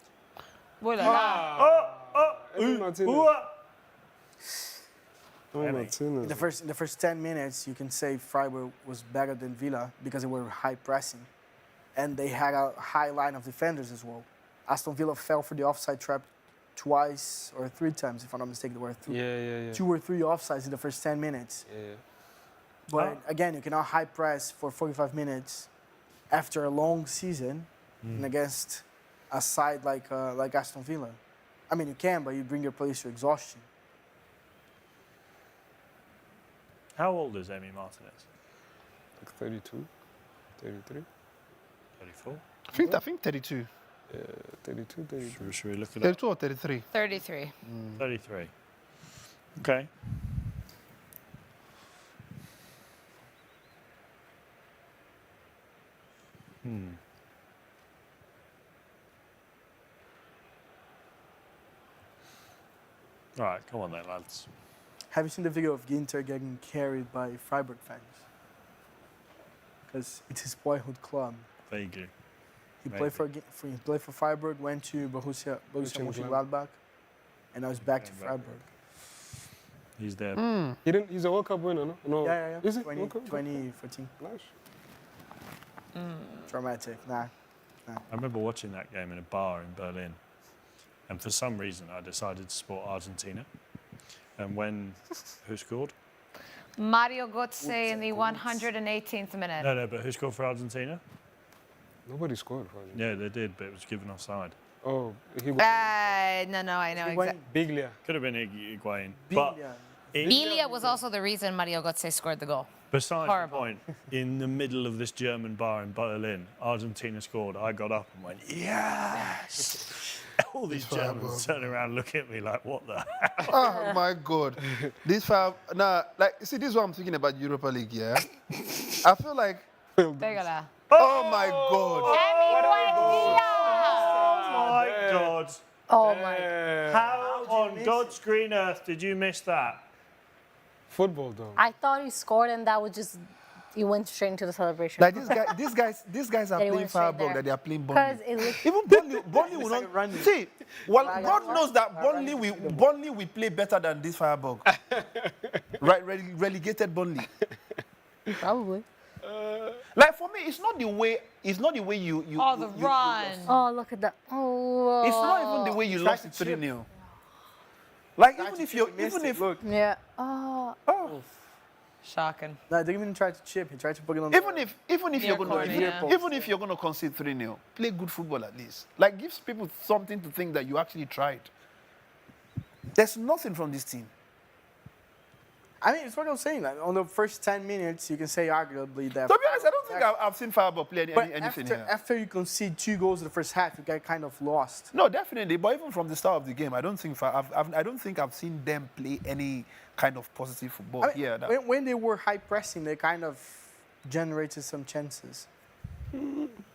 Speaker 7: In the first 10 minutes, you can say Freiburg was better than Villa because they were high pressing, and they had a high line of defenders as well. Aston Villa fell for the offside trap twice or 3 times, if I'm not mistaken. There were 2 or 3 offsides in the first 10 minutes. But again, you cannot high press for 45 minutes after a long season and against a side like Aston Villa. I mean, you can, but you bring your players to exhaustion.
Speaker 5: How old is Emi Martinez?
Speaker 6: Like 32, 33.
Speaker 5: 34?
Speaker 3: I think 32.
Speaker 6: 32, 33.
Speaker 5: Should we look at
Speaker 3: 32 or 33?
Speaker 2: 33.
Speaker 5: 33. Okay. All right, come on then, lads.
Speaker 7: Have you seen the video of Ginter getting carried by Freiburg fans? Because it's his boyhood club.
Speaker 5: Vaguely.
Speaker 7: He played for Freiburg, went to Borussia Mönchengladbach, and now he's back to Freiburg.
Speaker 5: He's there.
Speaker 6: He's a World Cup winner, no? No.
Speaker 7: Yeah.
Speaker 6: Is it?
Speaker 7: 2014.
Speaker 6: Nice.
Speaker 7: Traumatic. Nah.
Speaker 5: I remember watching that game in a bar in Berlin, and for some reason I decided to support Argentina. And who scored?
Speaker 2: Mario Götze in the 118th minute.
Speaker 5: No, but who scored for Argentina?
Speaker 6: Nobody scored for Argentina.
Speaker 5: Yeah, they did, but it was given offside.
Speaker 6: Oh, he was.
Speaker 2: No, I know exactly.
Speaker 6: Biglia.
Speaker 5: Could have been Higuain.
Speaker 2: Biglia was also the reason Mario Götze scored the goal.
Speaker 5: Besides
Speaker 2: Horrible.
Speaker 5: the point, in the middle of this German bar in Berlin, Argentina scored. I got up and went, yes! All these Germans turn around, look at me like, what the hell?
Speaker 8: Oh my God. This five. Now, this is what I'm thinking about Europa League, yeah? I feel like.
Speaker 2: Pégala.
Speaker 8: Oh my God.
Speaker 5: Oh my God.
Speaker 14: Oh my.
Speaker 5: How on God's green earth did you miss that?
Speaker 6: Football, though.
Speaker 14: I thought he scored and that was just, you went straight into the celebration.
Speaker 8: Like these guys are
Speaker 14: They
Speaker 8: playing
Speaker 14: went straight
Speaker 8: Freiburg,
Speaker 14: there.
Speaker 8: that they are playing Burnley.
Speaker 14: Because it looked
Speaker 8: Even Burnley will not. See, well, God knows that Burnley will play better than this Freiburg. Right, relegated Burnley.
Speaker 14: probably.
Speaker 8: Like for me, it's not the way you.
Speaker 2: Oh, the run.
Speaker 14: Oh, look at that. Oh.
Speaker 8: It's not even the way you lost it 3-0. Like even if
Speaker 14: Yeah. Oh.
Speaker 2: Shocking.
Speaker 7: No, they didn't even try to chip. He tried to put it on.
Speaker 8: even if you're gonna concede 3-0, play good football at least. Like gives people something to think that you actually tried. There's nothing from this team.
Speaker 7: I mean, it's what I'm saying. Like, on the first 10 minutes, you can say arguably that.
Speaker 8: To be honest, I don't think I've seen Freiburg play anything here.
Speaker 7: After you concede 2 goals in the first half, you get kind of lost.
Speaker 8: No, definitely. But even from the start of the game, I don't think I've seen them play any kind of positive football.
Speaker 7: I mean, when they were high pressing, they kind of generated some chances.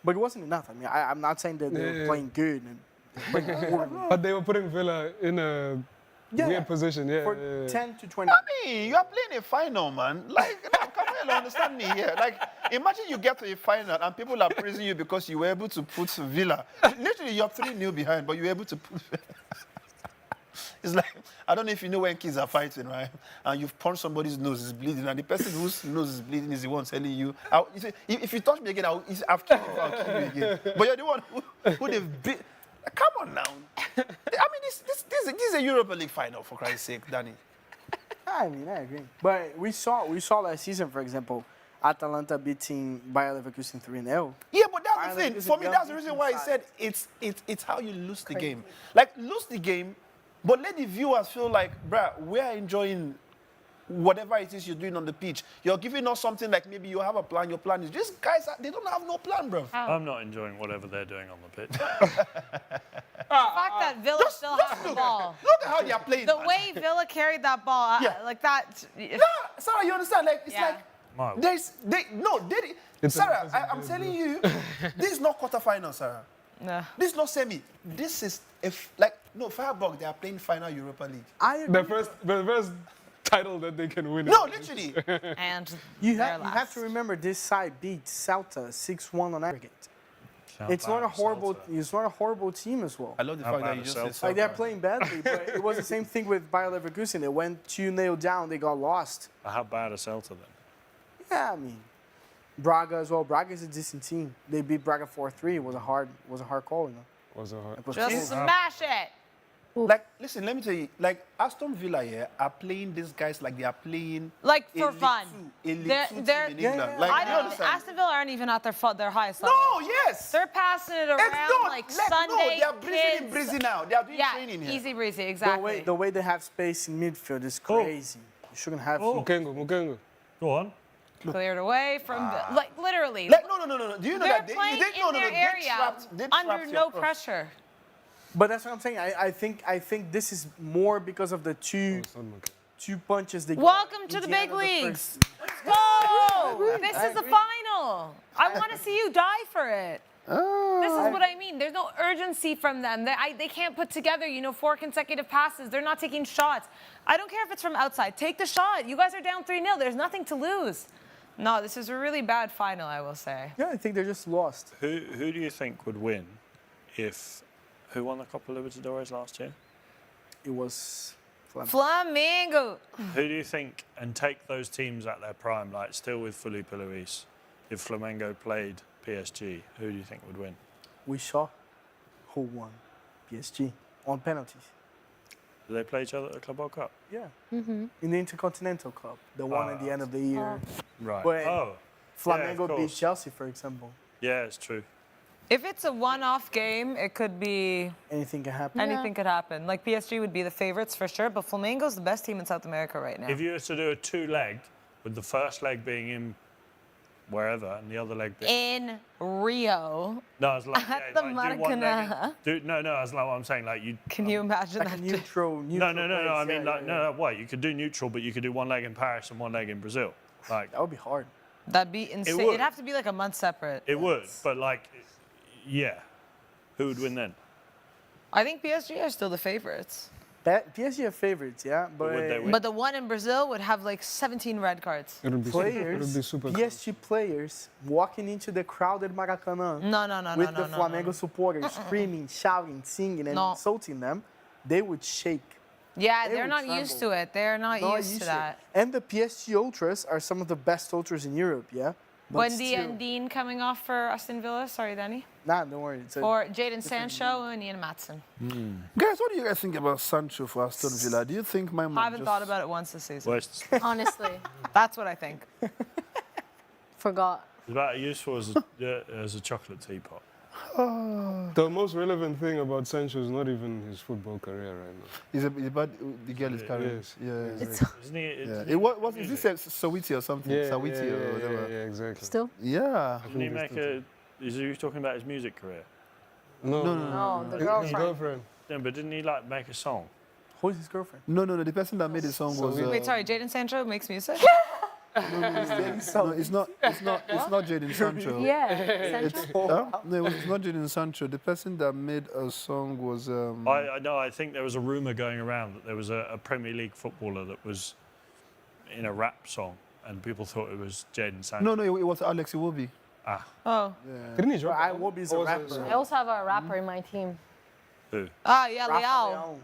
Speaker 7: But it wasn't enough. I mean, I'm not saying that they were playing good.
Speaker 6: But they were putting Villa in a weird position.
Speaker 7: For 10 to 20.
Speaker 8: I mean, you are playing a final, man. Like, Kamogelo, understand me here. Like, imagine you get to a final and people are praising you because you were able to put Villa. Literally, you're 3-0 behind, but you were able to put. It's like, I don't know if you know when kids are fighting, right? And you've punched somebody's nose is bleeding, and the person whose nose is bleeding is the one telling you, if you touch me again, I've killed you, I'll kill you again. But you're the one who they've beat. Come on now. I mean, this is a Europa League final, for Christ's sake, Danny.
Speaker 7: I mean, I agree. But we saw last season, for example, Atalanta beating Bayer Leverkusen 3-0.
Speaker 8: Yeah, but that's the thing. For me, that's the reason why I said it's how you lose the game. Like, lose the game, but let the viewers feel like, bruh, we're enjoying whatever it is you're doing on the pitch. You're giving us something like maybe you have a plan. Your plan is, these guys, they don't have no plan, bro.
Speaker 5: I'm not enjoying whatever they're doing on the pitch.
Speaker 2: The fact that Villa still has the ball.
Speaker 8: Look at how they are playing.
Speaker 2: The way Villa carried that ball, like that.
Speaker 8: No, Sarah, you understand? Like, it's like, Sarah, I'm telling you, this is not quarterfinal, Sarah.
Speaker 2: No.
Speaker 8: This is not semi. This is, Freiburg, they are playing final Europa League.
Speaker 6: The first title that they can win.
Speaker 8: No, literally.
Speaker 2: And
Speaker 7: you have to remember this side beat Celta 6-1 on aggregate. It's not a horrible team as well.
Speaker 8: I love the fact that you just said
Speaker 7: like they're playing badly, but it was the same thing with Bayer Leverkusen. They went 2-0 down, they got lost.
Speaker 5: How bad are Celta then?
Speaker 7: Yeah, I mean, Braga as well. Braga is a decent team. They beat Braga 4-3. It was a hard call, you know.
Speaker 2: Just smash it.
Speaker 8: Like, listen, let me tell you, like, Aston Villa here are playing these guys like they are playing...
Speaker 2: Like, for fun.
Speaker 8: They're in England. Like,
Speaker 2: Aston Villa aren't even at their highest level.
Speaker 8: No, yes.
Speaker 2: They're passing it around like Sunday
Speaker 8: they are breezing out. They are doing training here.
Speaker 2: Easy breezy, exactly.
Speaker 7: The way they have space in midfield is crazy. You shouldn't have...
Speaker 6: Mukengo.
Speaker 5: Go on.
Speaker 2: Cleared away from, like, literally.
Speaker 8: Like, no. Do you know that
Speaker 2: they're playing in their area under no pressure.
Speaker 7: But that's what I'm saying. I think this is more because of the 2 punches. They
Speaker 2: Welcome
Speaker 7: go
Speaker 2: to the
Speaker 7: into
Speaker 2: big
Speaker 7: end of the
Speaker 2: leagues.
Speaker 7: first.
Speaker 2: Let's go. This
Speaker 7: I
Speaker 2: is the
Speaker 7: agree.
Speaker 2: final. I want to see you die for it. This is what I mean. There's no urgency from them. They can't put together, 4 consecutive passes. They're not taking shots. I don't care if it's from outside. Take the shot. You guys are down 3-0. There's nothing to lose. No, this is a really bad final, I will say.
Speaker 7: Yeah, I think they're just lost.
Speaker 5: Who do you think would win if... Who won the Copa Libertadores last year?
Speaker 7: It was
Speaker 2: Flamengo.
Speaker 5: Who do you think, and take those teams at their prime, like still with Felipe Luis, if Flamengo played PSG, who do you think would win?
Speaker 7: We saw who won PSG on penalties.
Speaker 5: Do they play each other at the Club World Cup?
Speaker 7: Yeah. In the Intercontinental Cup, the one at the end of the year.
Speaker 5: Right.
Speaker 7: But
Speaker 5: Oh.
Speaker 7: Flamengo
Speaker 5: yeah,
Speaker 7: beat Chelsea, for example.
Speaker 5: Yeah, it's true.
Speaker 2: If it's a one-off game, it could be...
Speaker 7: Anything can happen.
Speaker 2: Anything could happen. Like, PSG would be the favorites for sure, but Flamengo's the best team in South America right now.
Speaker 5: If you were to do a 2-leg, with the first leg being in wherever and the other leg being...
Speaker 2: In Rio.
Speaker 5: No, I was like,
Speaker 2: At the
Speaker 5: do one leg
Speaker 2: Maracanã.
Speaker 5: no, I was like, what I'm saying, like you...
Speaker 2: Can you imagine
Speaker 7: Like
Speaker 2: that?
Speaker 7: a neutral
Speaker 5: No, I
Speaker 7: place,
Speaker 5: mean,
Speaker 7: yeah,
Speaker 5: like, no, what? You could do neutral, but you could do one leg in Paris and one leg in Brazil. Like,
Speaker 7: That would be hard.
Speaker 2: That'd be insane.
Speaker 5: would.
Speaker 2: It'd have to be like a month separate.
Speaker 5: it would, but like, yeah. Who would win then?
Speaker 2: I think PSG are still the favorites.
Speaker 7: PSG are favorites, yeah, but
Speaker 5: would they win?
Speaker 2: But the one in Brazil would have like 17 red cards.
Speaker 6: It would be
Speaker 7: players,
Speaker 6: super
Speaker 7: PSG players walking into the crowded Maracanã with the Flamengo supporters screaming, shouting, singing, and insulting them, they would shake.
Speaker 2: Yeah,
Speaker 7: They
Speaker 2: they're
Speaker 7: would
Speaker 2: not
Speaker 7: tremble.
Speaker 2: used to it. They're not used to that.
Speaker 7: And the PSG ultras are some of the best ultras in Europe, yeah? But
Speaker 2: Wendy
Speaker 7: still-
Speaker 2: and Dean coming off for Aston Villa. Sorry, Danny.
Speaker 7: Nah, don't worry. It's a
Speaker 2: Or Jadon
Speaker 7: different
Speaker 2: Sancho and Ian Matson.
Speaker 8: Guys, what do you guys think about Sancho for Aston Villa? Do you think my
Speaker 2: I
Speaker 8: man
Speaker 2: haven't
Speaker 8: just...
Speaker 2: thought about it once this season.
Speaker 5: Well, it's
Speaker 14: Honestly.
Speaker 2: That's what I think.
Speaker 14: Forgot.
Speaker 5: about as useful as a chocolate teapot.
Speaker 6: The most relevant thing about Sancho is not even his football career right now.
Speaker 8: Is it about the girl is carrying?
Speaker 6: Yes.
Speaker 8: Yeah.
Speaker 5: Isn't he?
Speaker 8: Yeah. What is this Sawiti or something? Sawiti or whatever.
Speaker 6: Yeah, exactly.
Speaker 14: Still?
Speaker 8: Yeah.
Speaker 5: Didn't he make a... Is he talking about his music career?
Speaker 6: No,
Speaker 14: No, the
Speaker 6: His
Speaker 14: girlfriend.
Speaker 6: girlfriend.
Speaker 5: Yeah, but didn't he like make a song?
Speaker 7: Who's his girlfriend?
Speaker 8: No. The person that made the song was.
Speaker 2: Wait, sorry, Jadon Sancho makes music?
Speaker 8: No, it's not Jadon Sancho.
Speaker 14: Yeah. Sancho?
Speaker 8: No, it's not Jadon Sancho. The person that made a song was.
Speaker 5: I know. I think there was a rumor going around that there was a Premier League footballer that was in a rap song, and people thought it was Jadon Sancho.
Speaker 8: No, it was Alex Iwobi.
Speaker 5: Ah.
Speaker 2: Oh.
Speaker 8: Yeah.
Speaker 6: Didn't he drop?
Speaker 7: I will be a rapper.
Speaker 14: I also have a rapper in my team.
Speaker 5: Who?
Speaker 2: Ah, yeah,
Speaker 7: Rafa
Speaker 2: Leao.
Speaker 7: Leão.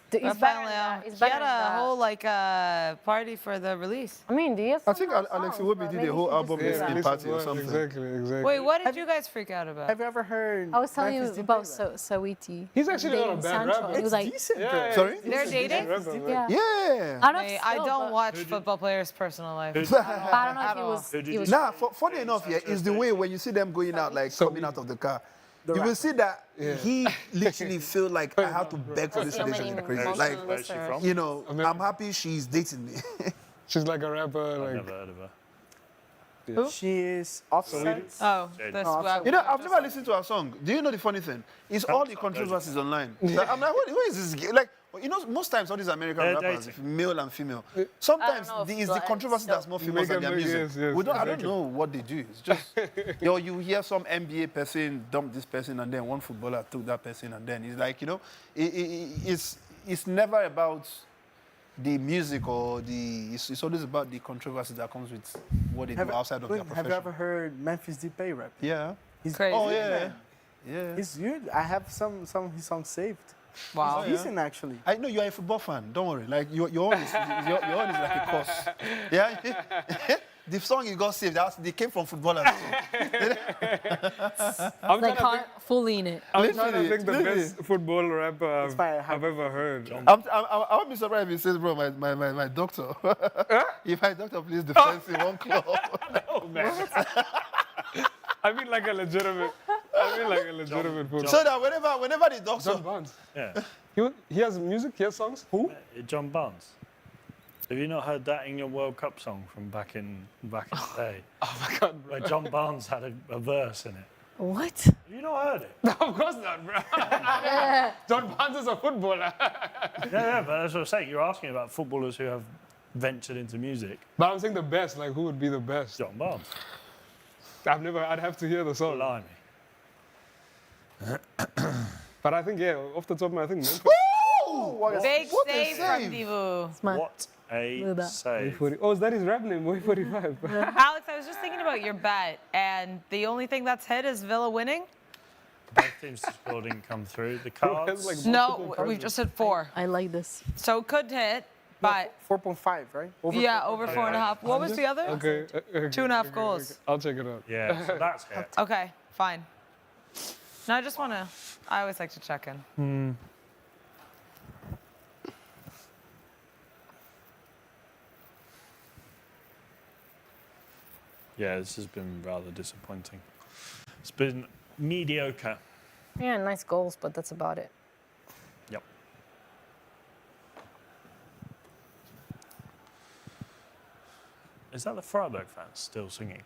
Speaker 14: He's
Speaker 2: Rafael
Speaker 14: better than
Speaker 2: Leao.
Speaker 14: that. He's
Speaker 2: He
Speaker 14: better
Speaker 2: had
Speaker 14: than
Speaker 2: a
Speaker 14: that.
Speaker 2: whole party for the release.
Speaker 14: I mean, do you have
Speaker 8: I think
Speaker 14: some more
Speaker 8: Alex
Speaker 14: songs,
Speaker 8: Iwobi
Speaker 14: but
Speaker 8: did
Speaker 14: maybe
Speaker 8: a whole
Speaker 14: you should
Speaker 8: album
Speaker 14: just do
Speaker 8: listening
Speaker 14: that.
Speaker 8: party or something.
Speaker 6: Exactly.
Speaker 2: Wait, what did you guys freak out about?
Speaker 7: Have you ever heard?
Speaker 14: I was telling you
Speaker 7: Memphis
Speaker 14: about
Speaker 7: Depay
Speaker 14: Sawiti.
Speaker 6: He's actually not a
Speaker 14: dating
Speaker 6: bad
Speaker 14: Sancho.
Speaker 6: rapper.
Speaker 14: He was like,
Speaker 7: decent.
Speaker 6: Yeah,
Speaker 8: Sorry?
Speaker 2: They're dating?
Speaker 14: yeah.
Speaker 8: Yeah.
Speaker 14: I don't
Speaker 2: Wait,
Speaker 14: know.
Speaker 2: I don't watch football players' personal life.
Speaker 14: But I don't know if
Speaker 2: At
Speaker 14: he
Speaker 2: all.
Speaker 14: was.
Speaker 5: Who did
Speaker 14: He
Speaker 5: you
Speaker 14: was
Speaker 8: Nah, funny enough, yeah, is the way when you see them going out, like coming out of the car. You will see that he literally feel like I have to beg for this
Speaker 14: So
Speaker 8: relation.
Speaker 14: many
Speaker 8: It's crazy.
Speaker 14: emotional
Speaker 8: Like,
Speaker 5: Where's she from?
Speaker 8: you know, I'm happy she's dating me.
Speaker 6: She's like a rapper.
Speaker 5: I've
Speaker 6: Like
Speaker 5: never heard of her.
Speaker 7: She is offside.
Speaker 2: Oh,
Speaker 5: Jadon.
Speaker 2: this
Speaker 8: You know, I've never listened to her song. Do you know the funny thing? It's all the controversies online. So I'm like, what is this? Like, you know, most times all these American
Speaker 5: They're
Speaker 8: rappers,
Speaker 5: dating.
Speaker 8: male and female. Sometimes
Speaker 14: I don't know if
Speaker 8: it's the
Speaker 14: it's
Speaker 8: controversy
Speaker 14: still-
Speaker 8: that's more famous than their
Speaker 6: Make
Speaker 8: music.
Speaker 6: yes,
Speaker 8: I don't
Speaker 6: exactly.
Speaker 8: know what they do. It's just, you hear some NBA person dump this person, and then one footballer took that person, and then it's like, you know, it's never about the music or it's always about the controversy that comes with what they do outside of their profession.
Speaker 7: Have you ever heard Memphis Depay rap?
Speaker 8: Yeah.
Speaker 7: He's
Speaker 2: Crazy.
Speaker 8: Oh,
Speaker 7: good,
Speaker 8: yeah.
Speaker 7: man.
Speaker 8: Yeah.
Speaker 7: He's good. I have some of his songs saved.
Speaker 2: Wow.
Speaker 7: He's decent, actually.
Speaker 8: I know you're a football fan. Don't worry. Like your own is like a course. Yeah. The song you got saved, they came from footballers.
Speaker 6: I'm
Speaker 14: like
Speaker 6: trying
Speaker 14: fully in it.
Speaker 6: to think the
Speaker 8: Literally.
Speaker 6: best football rapper
Speaker 7: fine.
Speaker 6: I've ever heard.
Speaker 8: I won't be surprised if he says, bro, my doctor. If my doctor plays defense in one club.
Speaker 6: Oh man. I mean like a legitimate football.
Speaker 8: So that whenever the doctor.
Speaker 6: John Barnes.
Speaker 5: Yeah.
Speaker 6: He has music, he has songs. Who?
Speaker 5: John Barnes. Have you not heard that England World Cup song from back in the day?
Speaker 6: Oh my God, bro.
Speaker 5: Where John Barnes had a verse in it.
Speaker 4: What?
Speaker 5: Have you not heard it?
Speaker 6: No, of course not, bro. John Barnes is a footballer.
Speaker 5: Yeah, but that's what I'm saying. You're asking about footballers who have ventured into music.
Speaker 6: But I'm saying the best, like who would be the best?
Speaker 5: John Barnes.
Speaker 6: I'd have to hear the song.
Speaker 5: Blimey.
Speaker 6: But I think, yeah, off the top of my head, I think Memphis.
Speaker 2: Big
Speaker 8: what a
Speaker 2: save from
Speaker 8: save.
Speaker 2: Divu.
Speaker 5: What a save.
Speaker 6: Oh, is that his rap name? Way 45.
Speaker 2: Alex, I was just thinking about your bet, and the only thing that's hit is Villa winning.
Speaker 5: Both teams to score didn't come through. The cards.
Speaker 6: like
Speaker 2: No, we've just hit 4.
Speaker 4: I like this.
Speaker 2: So it could hit, but
Speaker 7: 4.5, right?
Speaker 2: yeah, over 4.5. What was the other?
Speaker 6: Okay.
Speaker 2: 2.5 goals.
Speaker 6: Okay. I'll check it out.
Speaker 5: Yeah, so that's hit.
Speaker 2: Okay, fine. No, I just want to, I always like to check in.
Speaker 5: Yeah, this has been rather disappointing. It's been mediocre.
Speaker 4: Yeah, nice goals, but that's about it.
Speaker 5: Yep. Is that the Freiburg fans still singing?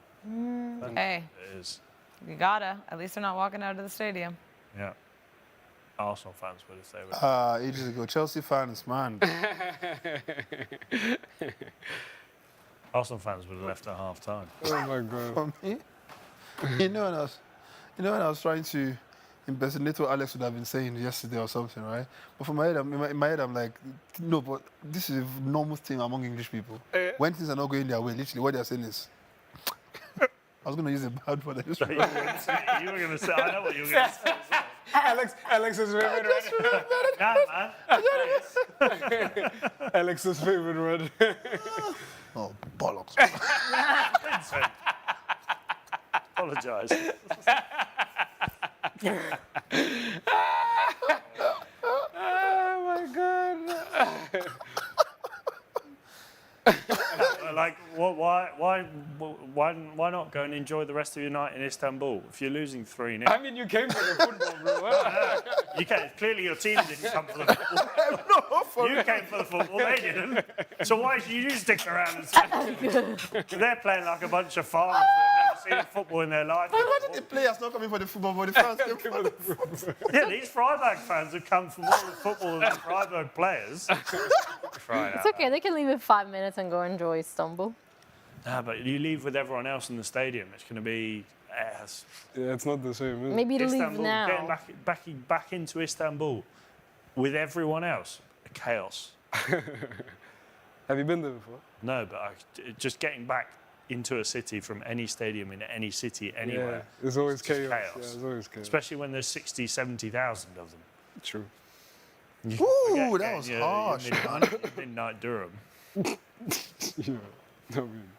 Speaker 2: Hey,
Speaker 5: It is.
Speaker 2: you gotta. At least they're not walking out of the stadium.
Speaker 5: Yeah. Arsenal fans would if they were.
Speaker 3: Ages ago, Chelsea fans, man.
Speaker 5: Arsenal fans would have left at half time.
Speaker 6: Oh my God.
Speaker 3: For me, you know when I was trying to impersonate what Alex would have been saying yesterday or something, right? But for my head, in my head, I'm like, no, but this is a normal thing among English people. When things are not going their way, literally what they're saying is, I was going to use a bad word.
Speaker 5: You were going to say, I know what you were going to say.
Speaker 6: Alex's favorite word.
Speaker 5: Yeah, man.
Speaker 6: Alex's favorite word.
Speaker 3: Oh, bollocks.
Speaker 5: Vincent. Apologise.
Speaker 6: Oh my God.
Speaker 5: Like, why not go and enjoy the rest of your night in Istanbul if you're losing 3-0?
Speaker 6: I mean, you came for the football, bro.
Speaker 5: You came. Clearly, your team didn't come for the football. You came for the football. They didn't. So why should you stick around and say they're playing like a bunch of farmers that have never seen football in their life?
Speaker 3: Imagine the players not coming for the football, but the fans came for the football.
Speaker 5: Yeah, these Freiburg fans have come for more of football than the Freiburg players.
Speaker 4: It's okay. They can leave in 5 minutes and go enjoy Istanbul.
Speaker 5: Nah, but you leave with everyone else in the stadium. It's going to be.
Speaker 6: Yeah, it's not the same, is it?
Speaker 4: Maybe leave
Speaker 5: Istanbul,
Speaker 4: now.
Speaker 5: getting back into Istanbul with everyone else, chaos.
Speaker 6: Have you been there before?
Speaker 5: No, but just getting back into a city from any stadium in any city anywhere.
Speaker 6: Yeah, there's always
Speaker 5: it's just
Speaker 6: chaos.
Speaker 5: chaos.
Speaker 6: Yeah, there's always chaos.
Speaker 5: Especially when there's 60, 70,000 of them.
Speaker 6: True.
Speaker 3: Ooh, that was harsh, man.
Speaker 5: Midnight Durham.
Speaker 6: Yeah, I mean,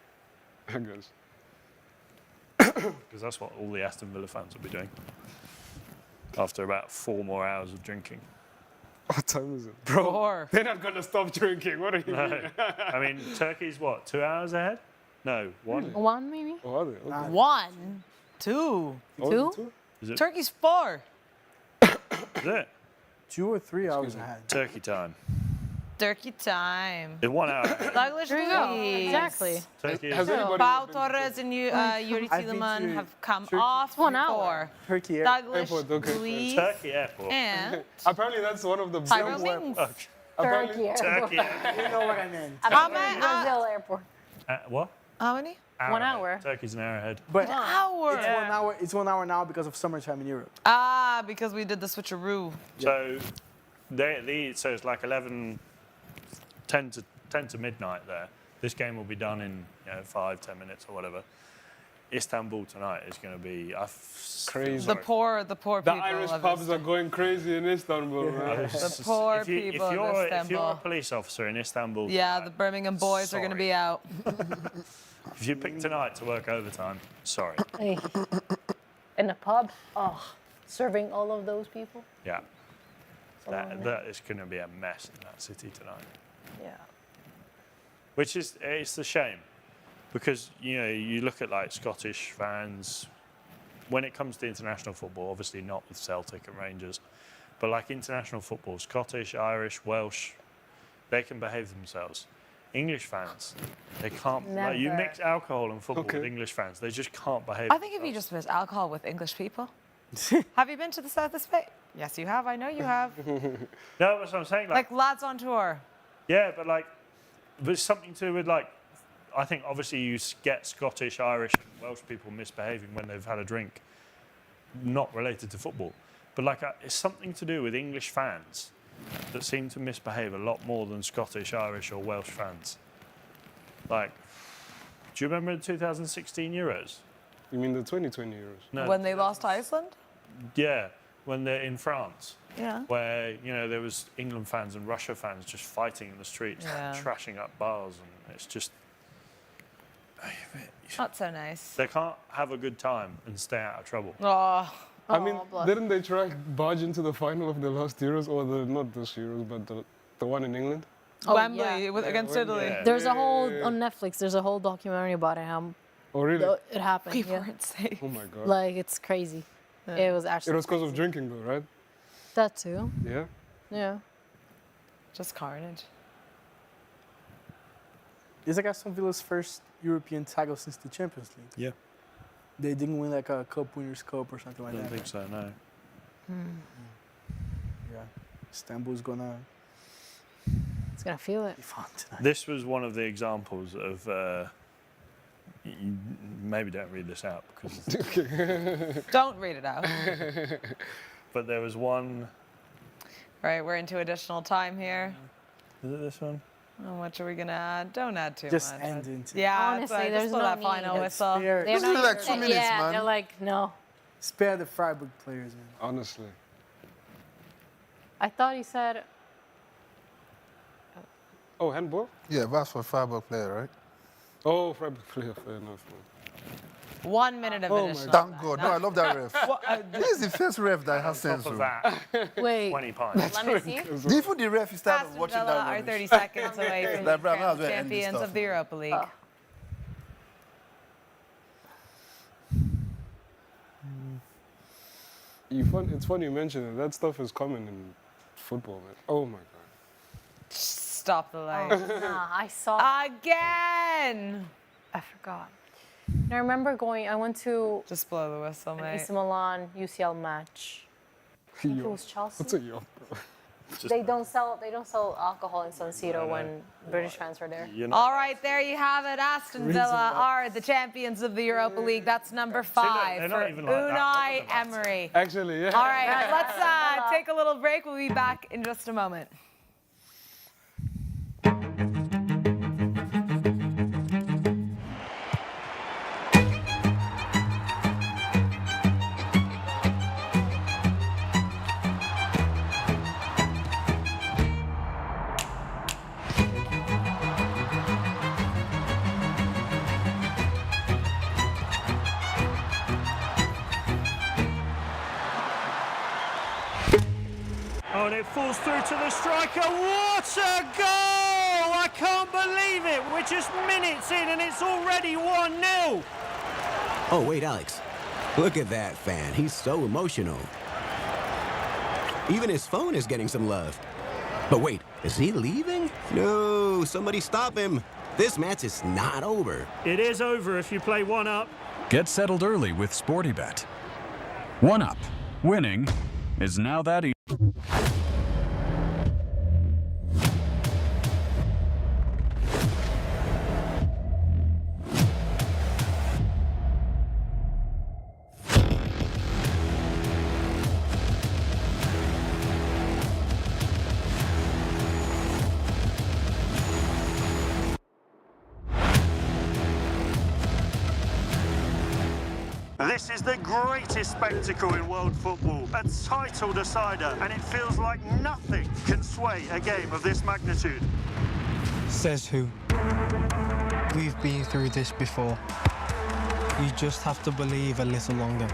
Speaker 6: I guess.
Speaker 5: Because that's what all the Aston Villa fans will be doing after about 4 more hours of drinking.
Speaker 6: What time is it? Bro,
Speaker 2: 4.
Speaker 6: they're not going to stop drinking. What are you
Speaker 5: No.
Speaker 6: doing?
Speaker 5: I mean, Turkey's what, 2 hours ahead? No, 1.
Speaker 4: 1 maybe?
Speaker 6: Oh, are they? Okay.
Speaker 2: 1, 2.
Speaker 6: Oh,
Speaker 4: Two?
Speaker 6: is it 2?
Speaker 5: Is it?
Speaker 2: Turkey's 4.
Speaker 5: Is it?
Speaker 7: 2 or 3 hours ahead.
Speaker 5: Turkey time.
Speaker 2: Turkey time.
Speaker 5: In 1 hour.
Speaker 2: Douglas
Speaker 4: There you go.
Speaker 2: Luiz.
Speaker 4: Exactly.
Speaker 5: Turkey is
Speaker 6: Has anybody
Speaker 2: Pau
Speaker 6: been
Speaker 2: Torres and Yuri
Speaker 7: I've been
Speaker 2: Tielemans
Speaker 7: to
Speaker 2: have come
Speaker 7: Turkey.
Speaker 2: off
Speaker 4: 1 hour.
Speaker 2: before.
Speaker 7: Turkey Air.
Speaker 2: Douglas
Speaker 6: Airport, okay.
Speaker 2: Luiz
Speaker 5: Turkey airport.
Speaker 2: and
Speaker 6: Apparently, that's one of the
Speaker 2: Tyro
Speaker 6: best.
Speaker 2: Mings.
Speaker 6: Apparently,
Speaker 5: Turkey airport.
Speaker 7: You know what I meant.
Speaker 2: How many?
Speaker 14: Brazil airport.
Speaker 5: What?
Speaker 2: How many?
Speaker 4: 1 hour.
Speaker 5: Ahead. Turkey's an hour ahead.
Speaker 7: But
Speaker 2: Hour.
Speaker 7: it's 1 hour. It's 1 hour now because of summertime in Europe.
Speaker 2: Ah, because we did the switcheroo.
Speaker 5: So, so it's like 10 to midnight there. This game will be done in 5-10 minutes or whatever. Istanbul tonight is going to be
Speaker 6: Crazy.
Speaker 2: The poor
Speaker 6: the
Speaker 2: people
Speaker 6: Irish
Speaker 2: of
Speaker 6: pubs are going crazy in Istanbul, man.
Speaker 2: The poor
Speaker 5: if
Speaker 2: people of
Speaker 5: you're a
Speaker 2: Istanbul.
Speaker 5: police officer in Istanbul,
Speaker 2: Yeah, the Birmingham boys are going to be out.
Speaker 5: if you pick tonight to work overtime, sorry.
Speaker 4: Hey. In a pub? Oh, serving all of those people?
Speaker 5: Yeah,
Speaker 4: It's a long night.
Speaker 5: that is going to be a mess in that city tonight.
Speaker 4: Yeah.
Speaker 5: Which is, it's a shame, because you look at like Scottish fans. When it comes to international football, obviously not with Celtic and Rangers, but like international football, Scottish, Irish, Welsh, they can behave themselves. English fans, they can't. Like, you
Speaker 4: Never.
Speaker 5: mix alcohol and football
Speaker 6: Okay.
Speaker 5: with English fans, they just can't behave.
Speaker 2: I think if you just mix alcohol with English people. Have you been to the south of Spain? Yes, you have. I know you have.
Speaker 5: No, that's what I'm saying.
Speaker 2: Like lads on tour.
Speaker 5: Yeah, but like, there's something to do with like, I think obviously you get Scottish, Irish, and Welsh people misbehaving when they've had a drink, not related to football, but like it's something to do with English fans that seem to misbehave a lot more than Scottish, Irish, or Welsh fans. Like, do you remember the 2016 Euros?
Speaker 6: You mean the 2020 Euros?
Speaker 5: No.
Speaker 2: When they lost to Iceland?
Speaker 5: Yeah, when they're in France.
Speaker 2: Yeah.
Speaker 5: Where, you know, there was England fans and Russia fans just fighting in the streets,
Speaker 2: Yeah.
Speaker 5: trashing up bars, and it's just...
Speaker 2: Not so nice.
Speaker 5: They can't have a good time and stay out of trouble.
Speaker 2: Oh.
Speaker 6: I mean, didn't they try barge into the final of the last Euros, or not this Euros, but the one in England?
Speaker 2: Wembley against Italy.
Speaker 5: Yeah.
Speaker 4: There's a whole on Netflix. There's a whole documentary about it. How
Speaker 6: Oh, really?
Speaker 4: it happened.
Speaker 2: We
Speaker 4: yeah.
Speaker 2: weren't safe.
Speaker 6: Oh, my God.
Speaker 4: Like it's crazy. It was actually.
Speaker 6: It was because of drinking, though, right?
Speaker 4: That too.
Speaker 6: Yeah.
Speaker 4: Yeah.
Speaker 2: Just carnage.
Speaker 7: It's like Aston Villa's first European title since the Champions League.
Speaker 5: Yeah.
Speaker 7: They didn't win like a Cup Winners' Cup or something
Speaker 5: I
Speaker 7: like
Speaker 5: don't
Speaker 7: that.
Speaker 5: think so, no.
Speaker 7: Yeah. Istanbul's gonna
Speaker 4: It's gonna feel it.
Speaker 7: be fun tonight.
Speaker 5: This was one of the examples of... you maybe don't read this out, because...
Speaker 2: Don't read it out.
Speaker 5: But there was one...
Speaker 2: Right, we're into additional time here.
Speaker 5: Is it this one?
Speaker 2: How much are we gonna add? Don't add too
Speaker 7: Just
Speaker 2: much.
Speaker 7: end it.
Speaker 2: Yeah,
Speaker 4: Honestly,
Speaker 2: just
Speaker 4: there's
Speaker 2: blow
Speaker 4: no
Speaker 2: that
Speaker 4: need.
Speaker 2: final
Speaker 7: Let's
Speaker 2: whistle.
Speaker 7: spare-
Speaker 4: They're
Speaker 8: Just
Speaker 4: not
Speaker 8: do like
Speaker 4: even-
Speaker 8: 2 minutes,
Speaker 4: yeah,
Speaker 8: man.
Speaker 4: they're like no.
Speaker 7: Spare the Freiburg players, man.
Speaker 6: Honestly.
Speaker 4: I thought he said.
Speaker 6: Oh, handball?
Speaker 8: Yeah, that's for Freiburg player, right?
Speaker 6: Oh, Freiburg player, fair enough.
Speaker 2: 1 minute of
Speaker 6: Oh my
Speaker 2: additional.
Speaker 8: Thank God. No, I love that ref.
Speaker 2: Well,
Speaker 8: This is the first ref that has
Speaker 5: Top
Speaker 8: sense.
Speaker 5: of
Speaker 8: oh.
Speaker 5: that,
Speaker 4: Wait.
Speaker 5: 20 pints.
Speaker 4: Let me see.
Speaker 8: Even the ref is tired of
Speaker 2: Aston
Speaker 8: watching
Speaker 2: Villa
Speaker 8: that
Speaker 2: are
Speaker 8: rubbish.
Speaker 2: 30 seconds away from
Speaker 8: Like,
Speaker 2: the
Speaker 8: bro, I might as well end this
Speaker 2: champions
Speaker 8: stuff,
Speaker 2: of the
Speaker 8: man.
Speaker 2: Europa League.
Speaker 6: It's funny you mention it. That stuff is common in football, man. Oh, my God.
Speaker 2: Stop the light.
Speaker 4: Nah, I saw.
Speaker 2: Again!
Speaker 4: I forgot. And I remember going. I went to
Speaker 2: Just blow the whistle,
Speaker 4: an
Speaker 2: mate.
Speaker 4: AC Milan UCL match. I think it was Chelsea.
Speaker 6: What's a yop, bro?
Speaker 4: They don't sell alcohol in San Siro when British fans were there.
Speaker 5: You're not-
Speaker 2: All right, there you have it. Aston Villa are the champions of the Europa League. That's number 5
Speaker 5: they're
Speaker 2: for
Speaker 5: not even like that.
Speaker 2: Unai
Speaker 5: Look at that.
Speaker 2: Emery.
Speaker 6: Actually, yeah.
Speaker 2: All right, let's take a little break. We'll be back in just a moment.
Speaker 5: Oh, and it falls through to the striker. What a goal! I can't believe it. We're just minutes in and it's already 1-0.
Speaker 9: Oh, wait, Alex. Look at that fan. He's so emotional. Even his phone is getting some love. But wait, is he leaving? No, somebody stop him. This match is not over.
Speaker 5: It is over if you play 1-up.
Speaker 10: Get settled early with SportyBet. 1-up. Winning is now that easy.
Speaker 5: This is the greatest spectacle in world football, a title decider, and it feels like nothing can sway a game of this magnitude.
Speaker 11: Says who? We've been through this before. You just have to believe a little longer.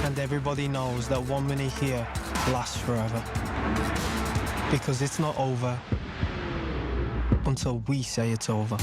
Speaker 11: And everybody knows that 1 minute here lasts forever. Because it's not over until we say it's over.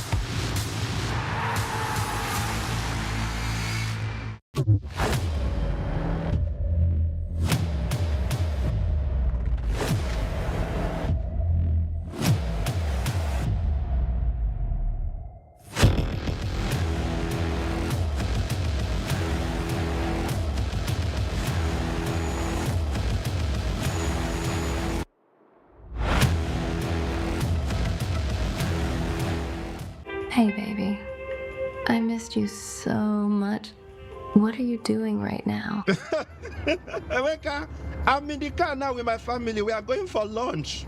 Speaker 12: Hey, baby. I missed you so much. What are you doing right now?
Speaker 13: Emeka, I'm in the car now with my family. We are going for lunch.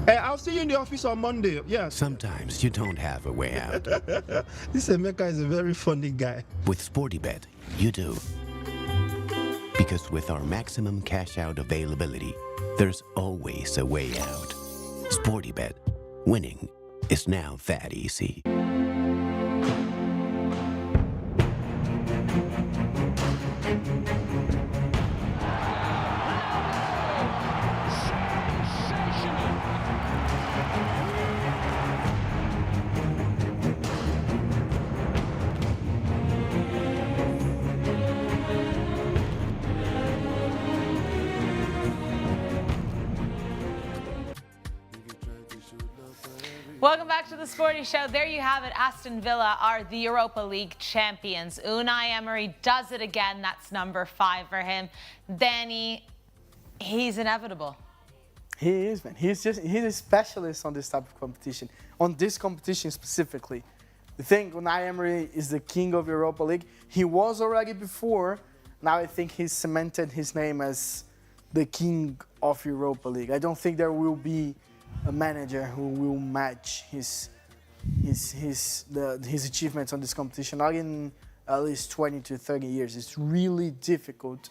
Speaker 13: I'll see you in the office on Monday. Yes.
Speaker 9: Sometimes you don't have a way out.
Speaker 13: This Emeka is a very funny guy.
Speaker 9: With SportyBet, you do. Because with our maximum cash out availability, there's always a way out. SportyBet, winning is now that easy.
Speaker 2: Welcome back to the Sporty Show. There you have it. Aston Villa are the Europa League champions. Unai Emery does it again. That's number 5 for him. Danny, he's inevitable.
Speaker 7: He is, man. He's a specialist on this type of competition. On this competition specifically. The thing, Unai Emery is the king of Europa League. He was already before. Now I think he's cemented his name as the king of Europa League. I don't think there will be a manager who will match his achievements on this competition, not in at least 20 to 30 years. It's really difficult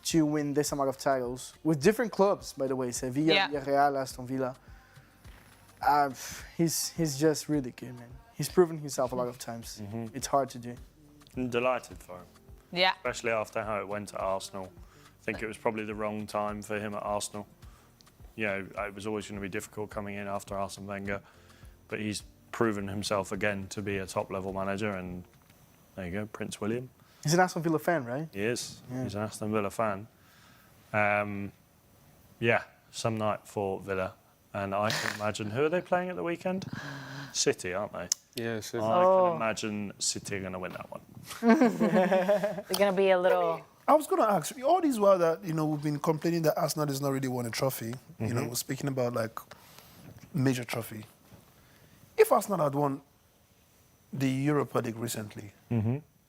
Speaker 7: to win this amount of titles with different clubs, by the way, Sevilla, Villarreal, Aston Villa. He's just really good, man. He's proven himself a lot of times. It's hard to do.
Speaker 5: I'm delighted for him.
Speaker 2: Yeah.
Speaker 5: Especially after how it went at Arsenal. I think it was probably the wrong time for him at Arsenal. You know, it was always going to be difficult coming in after Arsene Wenger, but he's proven himself again to be a top-level manager, and there you go, Prince William.
Speaker 7: He's an Aston Villa fan, right?
Speaker 5: He is. Yeah. He's an Aston Villa fan. Yeah, some night for Villa, and I can imagine, who are they playing at the weekend? City, aren't they?
Speaker 6: Yeah, City.
Speaker 5: I can imagine City are going to win that one.
Speaker 14: They're going to be a little...
Speaker 8: I was going to ask, all this while that, you know, we've been complaining that Arsenal has not really won a trophy. You know, we're speaking about, like, major trophy. If Arsenal had won the Europa League recently,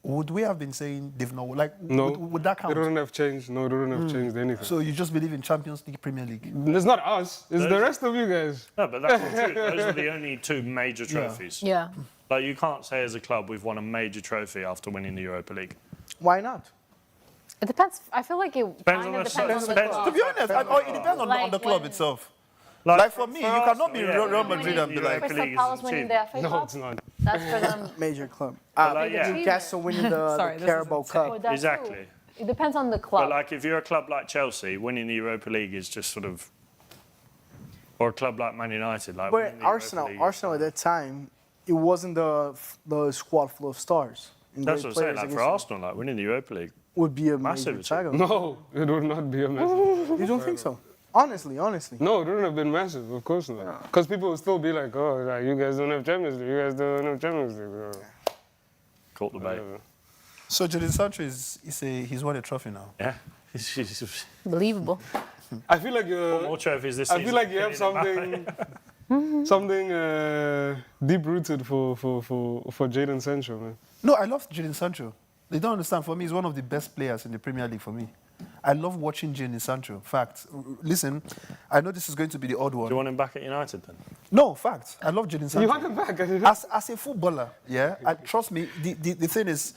Speaker 8: would we have been saying they've not, like,
Speaker 6: No,
Speaker 8: would that count?
Speaker 6: They don't have changed. No, they don't have changed anything.
Speaker 8: So you just believe in Champions League, Premier League?
Speaker 6: It's not us. It's the rest of you guys.
Speaker 5: No, but that's not true. Those are the only 2 major trophies.
Speaker 14: Yeah.
Speaker 5: Like, you can't say as a club we've won a major trophy after winning the Europa League.
Speaker 7: Why not?
Speaker 14: It depends. I feel like it
Speaker 5: Depends
Speaker 14: kind
Speaker 5: on
Speaker 14: of
Speaker 5: the
Speaker 14: depends on the
Speaker 5: depends-
Speaker 14: club.
Speaker 8: To be honest, it depends on the club itself. Like for me, you cannot be Real Madrid and be like...
Speaker 14: Crystal Palace winning the FA Cup.
Speaker 6: No, it's not.
Speaker 14: That's for them.
Speaker 7: Major club.
Speaker 5: like, yeah.
Speaker 7: Newcastle winning the Carabao Cup.
Speaker 14: Well, that's
Speaker 5: Exactly.
Speaker 14: true. It depends on the club.
Speaker 5: But like, if you're a club like Chelsea, winning the Europa League is just sort of, or a club like Man United, like.
Speaker 7: But
Speaker 5: winning the Europa League.
Speaker 7: Arsenal at that time, it wasn't the squad full of stars. And
Speaker 5: That's
Speaker 7: great
Speaker 5: what I'm saying.
Speaker 7: players
Speaker 5: Like for
Speaker 7: against
Speaker 5: Arsenal, like winning the Europa League.
Speaker 7: would be a
Speaker 5: Massive
Speaker 7: major title.
Speaker 6: No, it would not be a massive.
Speaker 7: You don't think so? Honestly.
Speaker 6: No, it wouldn't have been massive, of course not. Because people would still be like, oh, like, you guys don't have Champions League, you guys don't have Champions League.
Speaker 5: Caught the bait.
Speaker 8: So Jadon Sancho he's won a trophy now.
Speaker 5: Yeah.
Speaker 14: Believable.
Speaker 6: I feel like you're...
Speaker 5: More trophies this
Speaker 6: I
Speaker 5: season.
Speaker 6: feel like you have something deep-rooted for Jadon Sancho, man.
Speaker 8: No, I love Jadon Sancho. They don't understand. For me, he's one of the best players in the Premier League for me. I love watching Jadon Sancho. Fact. Listen, I know this is going to be the odd one.
Speaker 5: Do you want him back at United then?
Speaker 8: No, fact. I love Jadon Sancho.
Speaker 6: You want him back?
Speaker 8: As a footballer, yeah, trust me, the thing is,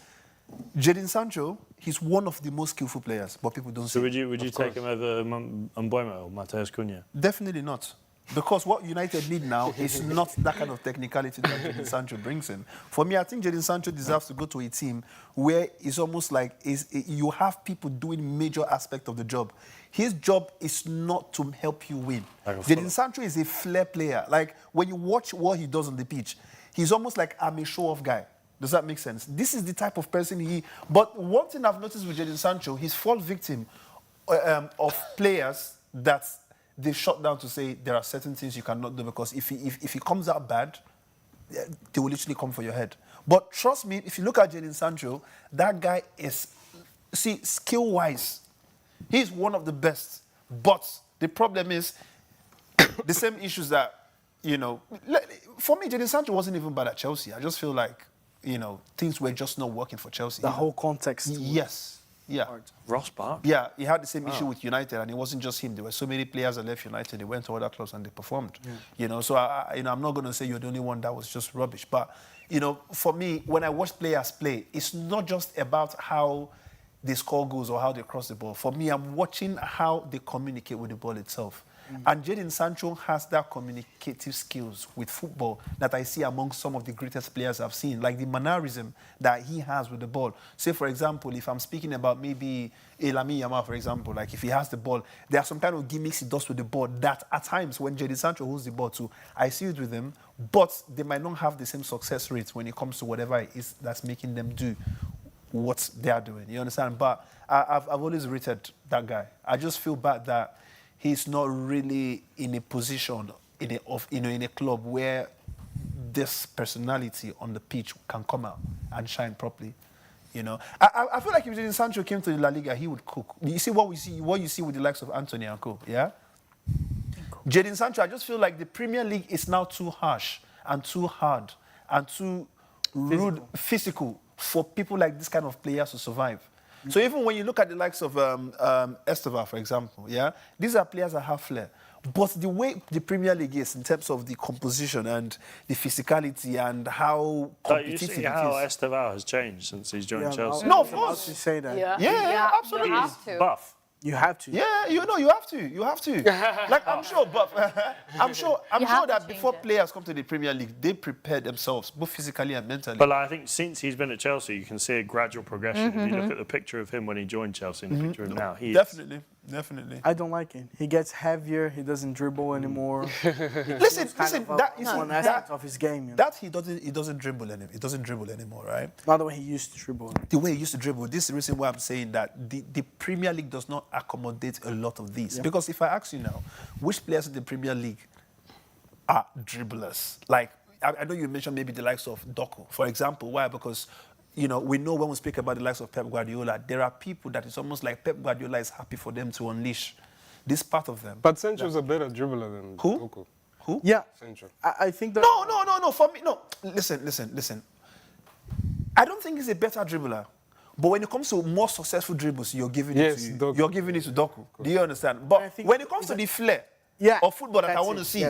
Speaker 8: Jadon Sancho, he's one of the most skillful players, but people don't see.
Speaker 5: So would you take him over Mbeumo or Matheus Cunha?
Speaker 8: Definitely not. Because what United need now is not that kind of technicality that Jadon Sancho brings in. For me, I think Jadon Sancho deserves to go to a team where it's almost like you have people doing major aspect of the job. His job is not to help you win. Jadon Sancho is a flair player. Like, when you watch what he does on the pitch, he's almost like, I'm a show-off guy. Does that make sense? This is the type of person he... But one thing I've noticed with Jadon Sancho, he's fall victim of players that they shut down to say there are certain things you cannot do, because if he comes out bad, they will literally come for your head. But trust me, if you look at Jadon Sancho, that guy is, skill-wise, he's one of the best. But the problem is the same issues that for me, Jadon Sancho wasn't even bad at Chelsea. I just feel like, things were just not working for Chelsea.
Speaker 7: The whole context.
Speaker 8: Yes. Yeah.
Speaker 5: Ross Barkley.
Speaker 8: Yeah, he had the same issue with United, and it wasn't just him. There were so many players that left United. They went to other clubs and they performed. So I'm not going to say you're the only one that was just rubbish. But for me, when I watch players play, it's not just about how they score goals or how they cross the ball. For me, I'm watching how they communicate with the ball itself. And Jadon Sancho has that communicative skills with football that I see among some of the greatest players I've seen, like the mannerism that he has with the ball. Say, for example, if I'm speaking about maybe Lamine Yamal, for example, like if he has the ball, there are some kind of gimmicks he does with the ball that at times when Jadon Sancho holds the ball too, I see it with him, but they might not have the same success rates when it comes to whatever it is that's making them do what they are doing. You understand? But I've always rated that guy. I just feel bad that he's not really in a position in a club where this personality on the pitch can come out and shine properly. I feel like if Jadon Sancho came to the La Liga, he would cook. You see what you see with the likes of Anthony and co. Yeah. Jadon Sancho, I just feel like the Premier League is now too harsh and too hard and too rude, physical for people like this kind of players to survive. So even when you look at the likes of Esteban, for example, yeah, these are players that have flair. But the way the Premier League is in terms of the composition and the physicality and how competitive
Speaker 5: you see how Esteban has changed since he's joined Chelsea?
Speaker 8: No, of course.
Speaker 7: You say that.
Speaker 8: Yeah, absolutely.
Speaker 14: You have to.
Speaker 5: Buff.
Speaker 7: You have to.
Speaker 8: Yeah, you have to. You have to. Like, I'm sure, but I'm sure that before players come to the Premier League, they prepare themselves, both physically and mentally.
Speaker 5: But I think since he's been at Chelsea, you can see a gradual progression. If you look at the picture of him when he joined Chelsea and the picture of him now,
Speaker 8: Definitely.
Speaker 7: I don't like it. He gets heavier. He doesn't dribble anymore.
Speaker 8: Listen. That is
Speaker 7: one aspect of his game.
Speaker 8: That he doesn't dribble anymore. He doesn't dribble anymore, right?
Speaker 7: Not the way he used to dribble.
Speaker 8: The way he used to dribble. This is the reason why I'm saying that the Premier League does not accommodate a lot of these. Yeah. Because if I ask you now, which players in the Premier League are dribblers? Like, I know you mentioned maybe the likes of Doku, for example. Why? Because we know when we speak about the likes of Pep Guardiola, there are people that it's almost like Pep Guardiola is happy for them to unleash this part of them.
Speaker 6: But Sancho's a better dribbler than Doku.
Speaker 8: Who?
Speaker 7: Yeah.
Speaker 6: Sancho.
Speaker 7: I think that...
Speaker 8: No. For me, no. Listen. I don't think he's a better dribbler. But when it comes to more successful dribbles, you're giving it to
Speaker 6: Doku.
Speaker 8: You're giving it to Doku. Do you understand? But when it comes to the flair of football that I want to see,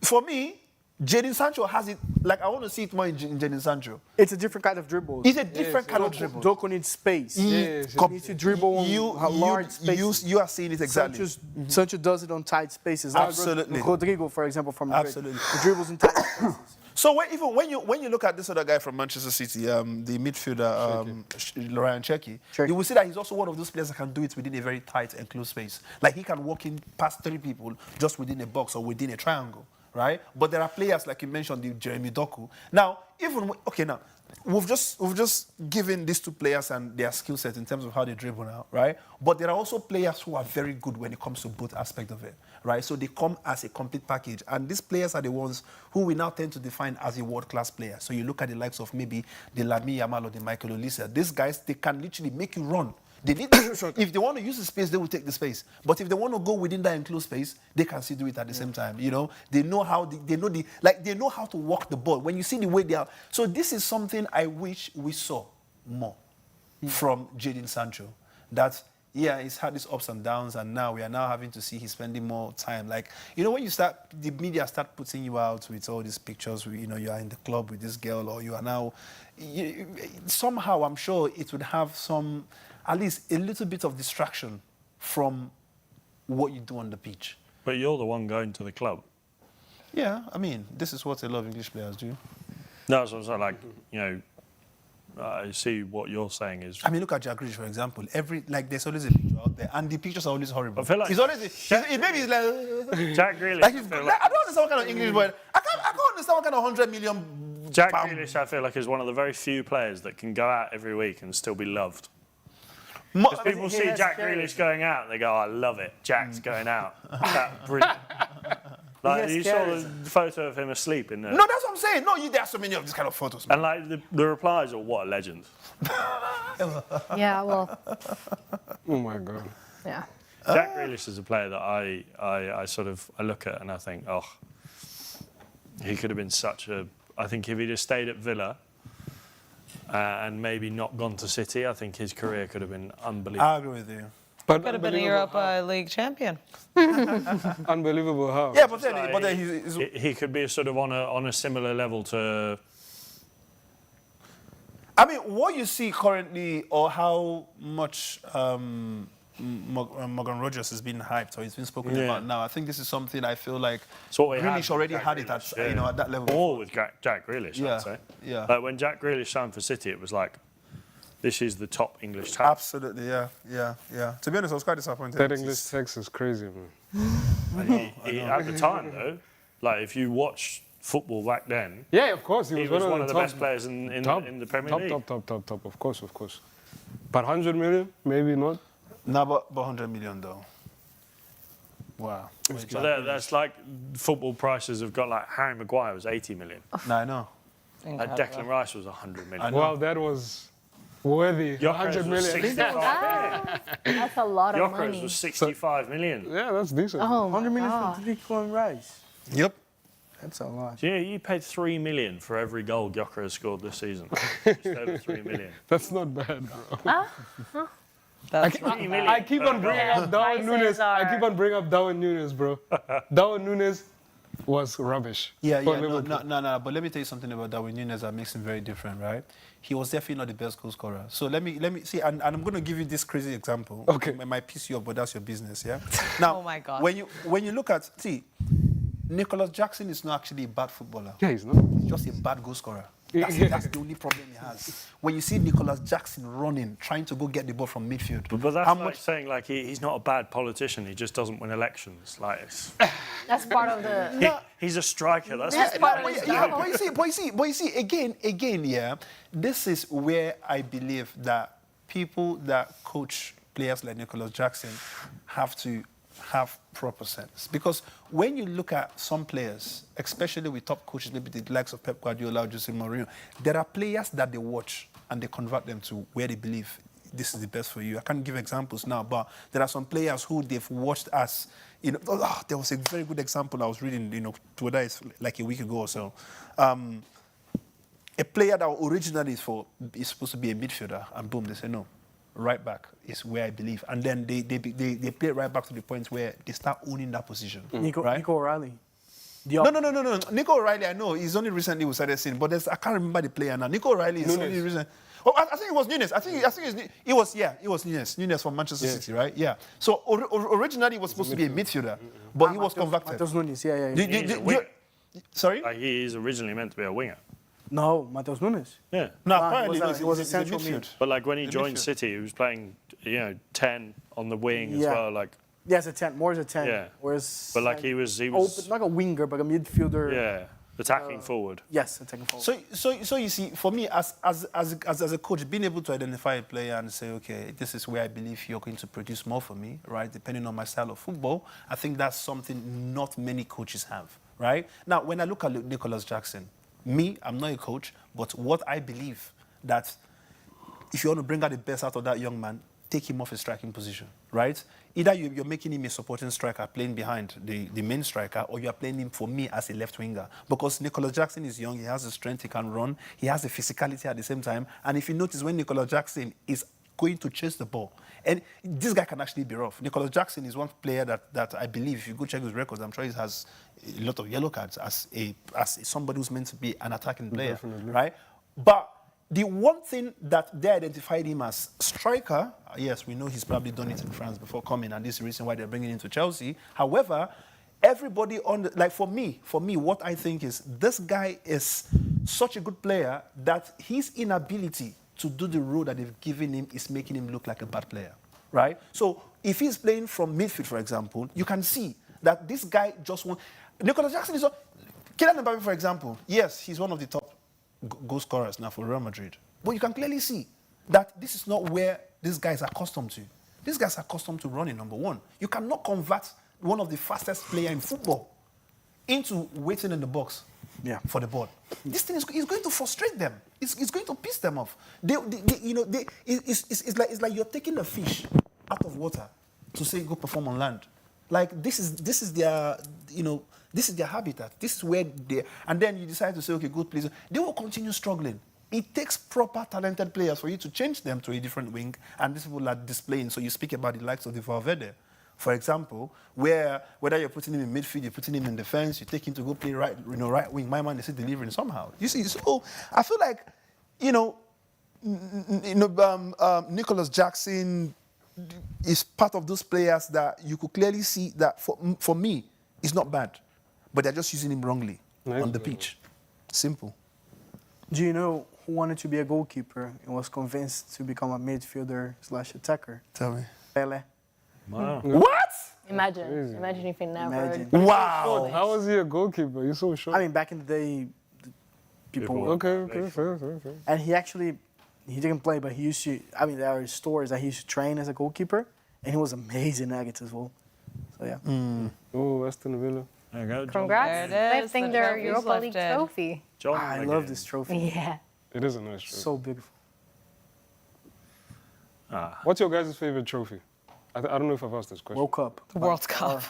Speaker 8: for me, Jadon Sancho has it, like I want to see it more in Jadon Sancho.
Speaker 7: It's a different kind of dribble.
Speaker 8: It's a different kind of dribble.
Speaker 7: Doku needs space. He needs to dribble on large spaces.
Speaker 8: You are seeing it exactly.
Speaker 7: Sancho does it on tight spaces.
Speaker 8: Absolutely.
Speaker 7: Rodrigo, for example, from Madrid.
Speaker 8: Absolutely.
Speaker 7: He dribbles in tight spaces.
Speaker 8: So when you look at this other guy from Manchester City, the midfielder Ryan Cherki, you will see that he's also one of those players that can do it within a very tight enclosed space. Like he can walk in past 3 people just within a box or within a triangle, right? But there are players like you mentioned, the Jeremy Doku. Now, we've just given these 2 players and their skill set in terms of how they dribble now, right? But there are also players who are very good when it comes to both aspects of it, right? So they come as a complete package. And these players are the ones who we now tend to define as a world-class player. So you look at the likes of maybe the Lamine Yamal or the Michael Olise. These guys, they can literally make you run. They need if they want to use the space, they will take the space. But if they want to go within that enclosed space, they can still do it at the same time. They know how they know how to walk the ball. When you see the way they are, so this is something I wish we saw more from Jadon Sancho. That he's had these ups and downs, and now we are now having to see he's spending more time. Like when the media start putting you out with all these pictures, you are in the club with this girl, or you are now somehow I'm sure it would have some. At least a little bit of distraction from what you do on the pitch.
Speaker 5: But you're the one going to the club.
Speaker 8: Yeah, I mean, this is what a lot of English players do.
Speaker 5: No, so it's like, I see what you're saying is...
Speaker 8: I mean, look at Jack Grealish, for example. There's always a picture out there, and the pictures are always horrible.
Speaker 5: I feel like...
Speaker 8: He's always... maybe he's like...
Speaker 5: Jack Grealish...
Speaker 8: I don't understand what kind of English word... I can't understand what kind of 100 million...
Speaker 5: Jack Grealish, I feel like, is one of the very few players that can go out every week and still be loved. Because people see Jack Grealish going out and they go, I love it. Jack's going out. That's brilliant. Like, you saw the photo of him asleep in there.
Speaker 8: No, that's what I'm saying. No, there are so many of these kind of photos.
Speaker 5: Man. And like the replies are, what a legend.
Speaker 4: Yeah, well.
Speaker 6: Oh my God.
Speaker 4: Yeah.
Speaker 5: Jack Grealish is a player that I look at and I think, He could have been such a... I think if he'd have stayed at Villa and maybe not gone to City, I think his career could have been unbelievable.
Speaker 3: I agree with you.
Speaker 6: But
Speaker 2: Could have been a Europa League champion.
Speaker 6: unbelievable how.
Speaker 3: Yeah, but then he's
Speaker 5: He could be sort of on a similar level to...
Speaker 3: I mean, what you see currently, or how much Morgan Rogers has been hyped, or he's been spoken about now, I think this is something I feel like Grealish already had it at at that level.
Speaker 5: Or with Jack Grealish, I'd say.
Speaker 3: Yeah.
Speaker 5: Like when Jack Grealish signed for City, it was like, this is the top English talent.
Speaker 3: Absolutely, yeah. To be honest, I was quite disappointed.
Speaker 6: That English text is crazy, man.
Speaker 3: I know.
Speaker 5: At the time, though, like if you watch football back then,
Speaker 6: Yeah, of course.
Speaker 5: he was one of the best players in the Premier League.
Speaker 6: Top, of course. But 100 million, maybe not.
Speaker 3: No, but 100 million though. Wow.
Speaker 5: So that's like football prices have got like Harry Maguire was 80 million.
Speaker 3: No, I know.
Speaker 5: Like Declan Rice was 100 million.
Speaker 6: Well, that was worthy.
Speaker 5: Gyökeres
Speaker 6: 100
Speaker 5: was
Speaker 6: million.
Speaker 5: 65
Speaker 14: That's a lot of
Speaker 5: Gyökeres
Speaker 14: money.
Speaker 5: was 65 million.
Speaker 6: Yeah, that's decent.
Speaker 14: Oh,
Speaker 7: 100 million
Speaker 14: God.
Speaker 7: for Declan Rice.
Speaker 3: Yep.
Speaker 7: That's a lot.
Speaker 5: Do you know you paid 3 million for every goal Gyökeres scored this season? Just over 3 million.
Speaker 6: That's not bad, bro.
Speaker 2: That's
Speaker 6: I keep on bringing up Darwin Núñez. I keep on bringing up Darwin Núñez, bro. Darwin Núñez was rubbish.
Speaker 3: Yeah.
Speaker 6: for
Speaker 3: No,
Speaker 6: Liverpool.
Speaker 3: but let me tell you something about Darwin Núñez that makes him very different, right? He was definitely not the best goal scorer. So let me see, and I'm going to give you this crazy example.
Speaker 6: Okay.
Speaker 3: It might piss you off, but that's your business, yeah? Now,
Speaker 2: Oh my God.
Speaker 3: when you look at, Nicholas Jackson is not actually a bad footballer.
Speaker 6: Yeah, he's not.
Speaker 3: He's just a bad goal scorer. That's the only problem he has. When you see Nicholas Jackson running, trying to go get the ball from midfield,
Speaker 5: But that's
Speaker 3: how
Speaker 5: like
Speaker 3: much?
Speaker 5: saying like he's not a bad politician. He just doesn't win elections. Like
Speaker 14: That's part of the.
Speaker 5: he's a striker. That's
Speaker 14: part of his job.
Speaker 3: But you see, again, yeah, this is where I believe that people that coach players like Nicholas Jackson have to have proper sense. Because when you look at some players, especially with top coaches, maybe the likes of Pep Guardiola or Jose Mourinho, there are players that they watch and they convert them to where they believe this is the best for you. I can't give examples now, but there are some players who they've watched as, there was a very good example I was reading, Twitter is like a week ago or so. A player that originally is supposed to be a midfielder, and boom, they say no. Right back is where I believe. And then they play right back to the point where they start owning that position.
Speaker 7: Nico O'Reilly.
Speaker 3: No. Nico O'Reilly, I know. He's only recently we started seeing, but I can't remember the player now. Nico O'Reilly is only recent. Oh, I think it was Núñez. I think it was Núñez. Núñez from Manchester City, right? Yeah. So originally he was supposed to be a midfielder, but he was converted.
Speaker 7: Matheus Nunes, yeah.
Speaker 3: Sorry?
Speaker 5: Like he is originally meant to be a winger.
Speaker 7: No, Matheus Nunes.
Speaker 5: Yeah.
Speaker 3: No, apparently
Speaker 7: he was a
Speaker 3: he's
Speaker 7: central
Speaker 3: midfield.
Speaker 7: mid.
Speaker 5: But like when he joined
Speaker 3: midfield.
Speaker 5: City, he was playing 10 on the wing as well. Like
Speaker 7: Yeah, as a 10, more as a 10.
Speaker 5: Yeah.
Speaker 7: Whereas,
Speaker 5: but like he was
Speaker 7: open, like a winger, but a midfielder.
Speaker 5: yeah, attacking forward.
Speaker 7: Yes, attacking forward.
Speaker 3: So you see, for me, as a coach, being able to identify a player and say, okay, this is where I believe you're going to produce more for me, right? Depending on my style of football, I think that's something not many coaches have, right? Now, when I look at Nicholas Jackson, I'm not a coach, but what I believe that if you want to bring out the best out of that young man, take him off his striking position, right? Either you're making him a supporting striker playing behind the main striker, or you're playing him for me as a left winger. Because Nicholas Jackson is young, he has the strength, he can run, he has the physicality at the same time. And if you notice, when Nicholas Jackson is going to chase the ball, and this guy can actually be rough. Nicholas Jackson is one player that I believe, if you go check his records, I'm sure he has a lot of yellow cards as somebody who's meant to be an attacking player,
Speaker 6: Definitely.
Speaker 3: right? But the one thing that they identified him as striker, yes, we know he's probably done it in France before coming, and this is the reason why they're bringing him to Chelsea. However, everybody for me, what I think is this guy is such a good player that his inability to do the role that they've given him is making him look like a bad player, right? So if he's playing from midfield, for example, you can see that this guy just wants... Nicholas Jackson is... Kylian Mbappé, for example, yes, he's one of the top goal scorers now for Real Madrid. But you can clearly see that this is not where these guys are accustomed to. These guys are accustomed to running, number one. You cannot convert one of the fastest players in football into waiting in the box for the ball. This thing is going to frustrate them. It's going to piss them off. It's like you're taking a fish out of water to say go perform on land. Like this is their
Speaker 8: This is their habitat. This is where they... And then you decide to say, okay, good, please. They will continue struggling. It takes proper talented players for you to change them to a different wing, and these people are displaying. So you speak about the likes of the Valverde, for example, where whether you're putting him in midfield, you're putting him in defense, you take him to go play right wing. My man is delivering somehow. You see, so I feel like, Nicholas Jackson is part of those players that you could clearly see that for me, it's not bad, but they're just using him wrongly on the pitch. Simple.
Speaker 7: Do you know who wanted to be a goalkeeper and was convinced to become a midfielder/attacker?
Speaker 8: Tell me.
Speaker 7: Pele.
Speaker 5: Wow.
Speaker 8: What?
Speaker 4: Imagine if he never.
Speaker 7: Imagine.
Speaker 8: Wow.
Speaker 6: How was he a goalkeeper? You're so short.
Speaker 7: I mean, back in the day, people.
Speaker 6: Okay, fair.
Speaker 7: And he didn't play, but he used to. I mean, there are stories that he used to train as a goalkeeper, and he was amazing nuggets as well. So yeah.
Speaker 6: Oh, Aston Villa.
Speaker 5: There you go, John.
Speaker 4: Congrats.
Speaker 2: There it is,
Speaker 4: Lifting
Speaker 2: the
Speaker 4: their
Speaker 2: trophy's
Speaker 4: Europa League
Speaker 2: lifted.
Speaker 4: trophy.
Speaker 5: John
Speaker 7: I
Speaker 5: again.
Speaker 7: love this trophy.
Speaker 4: Yeah.
Speaker 6: It is a nice trophy.
Speaker 7: So beautiful.
Speaker 6: What's your guys' favorite trophy? I don't know if I've asked this question.
Speaker 7: World Cup.
Speaker 2: The World Cup.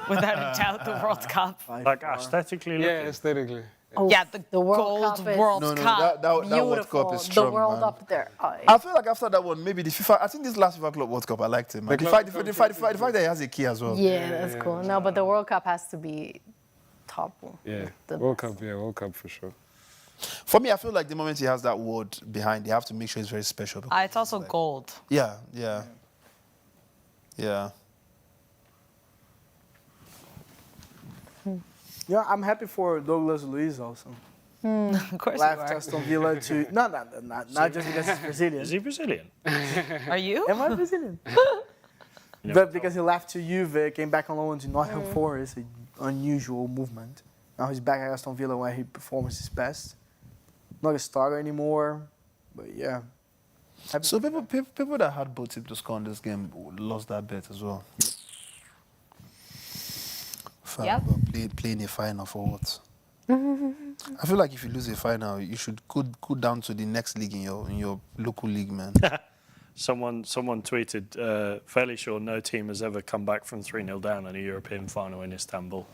Speaker 2: Without a doubt, the World Cup.
Speaker 5: Like aesthetically looking.
Speaker 6: Yeah, aesthetically.
Speaker 4: Oh,
Speaker 2: Yeah, the
Speaker 4: World
Speaker 2: gold
Speaker 4: Cup is
Speaker 2: World
Speaker 8: No,
Speaker 2: Cup.
Speaker 8: that World
Speaker 4: beautiful.
Speaker 8: Cup is strong,
Speaker 4: The world
Speaker 8: man.
Speaker 4: up there.
Speaker 8: I feel like after that one, maybe the FIFA. I think this last FIFA Club World Cup, I liked it, man. The fact that he has a key as well.
Speaker 4: Yeah, that's cool. No, but the World Cup has to be top.
Speaker 6: Yeah,
Speaker 4: The
Speaker 6: World
Speaker 4: best.
Speaker 6: Cup, World Cup for sure.
Speaker 8: For me, I feel like the moment he has that word behind, they have to make sure it's very special.
Speaker 2: It's also gold.
Speaker 8: Yeah.
Speaker 7: Yeah, I'm happy for Douglas Luiz also.
Speaker 2: Of course you
Speaker 7: Left
Speaker 2: are.
Speaker 7: Aston Villa to not just because he's Brazilian.
Speaker 5: Is he Brazilian?
Speaker 2: Are you?
Speaker 7: Am I Brazilian? But because he left to Juve, came back on loan to Nottingham Forest, an unusual movement. Now he's back at Aston Villa where he performs his best. Not a starter anymore, but yeah.
Speaker 8: So people that had both him to score in this game lost that bet as well.
Speaker 2: Yep.
Speaker 8: Playing a final for what? I feel like if you lose a final, you should go down to the next league in your local league, man.
Speaker 5: Someone tweeted, fairly sure no team has ever come back from 3-0 down in a European final in Istanbul.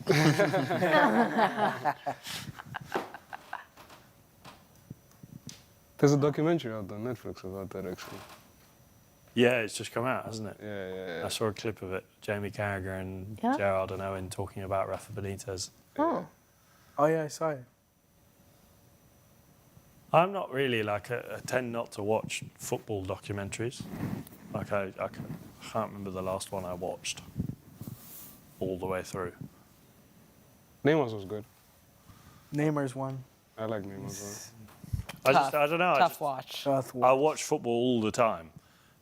Speaker 6: There's a documentary out on Netflix about that, actually.
Speaker 5: Yeah, it's just come out, hasn't it?
Speaker 6: Yeah.
Speaker 5: I saw a clip of it. Jamie Carragher and
Speaker 4: Yeah?
Speaker 5: Gerard and Owen talking about Rafa Benitez.
Speaker 4: Oh.
Speaker 7: Oh yeah, I saw it.
Speaker 5: I'm not really I tend not to watch football documentaries. Like I can't remember the last one I watched all the way through.
Speaker 6: Neymar's was good.
Speaker 7: Neymar's one.
Speaker 6: I like Neymar's one.
Speaker 5: I don't know.
Speaker 2: Tough watch.
Speaker 5: I watch football all the time.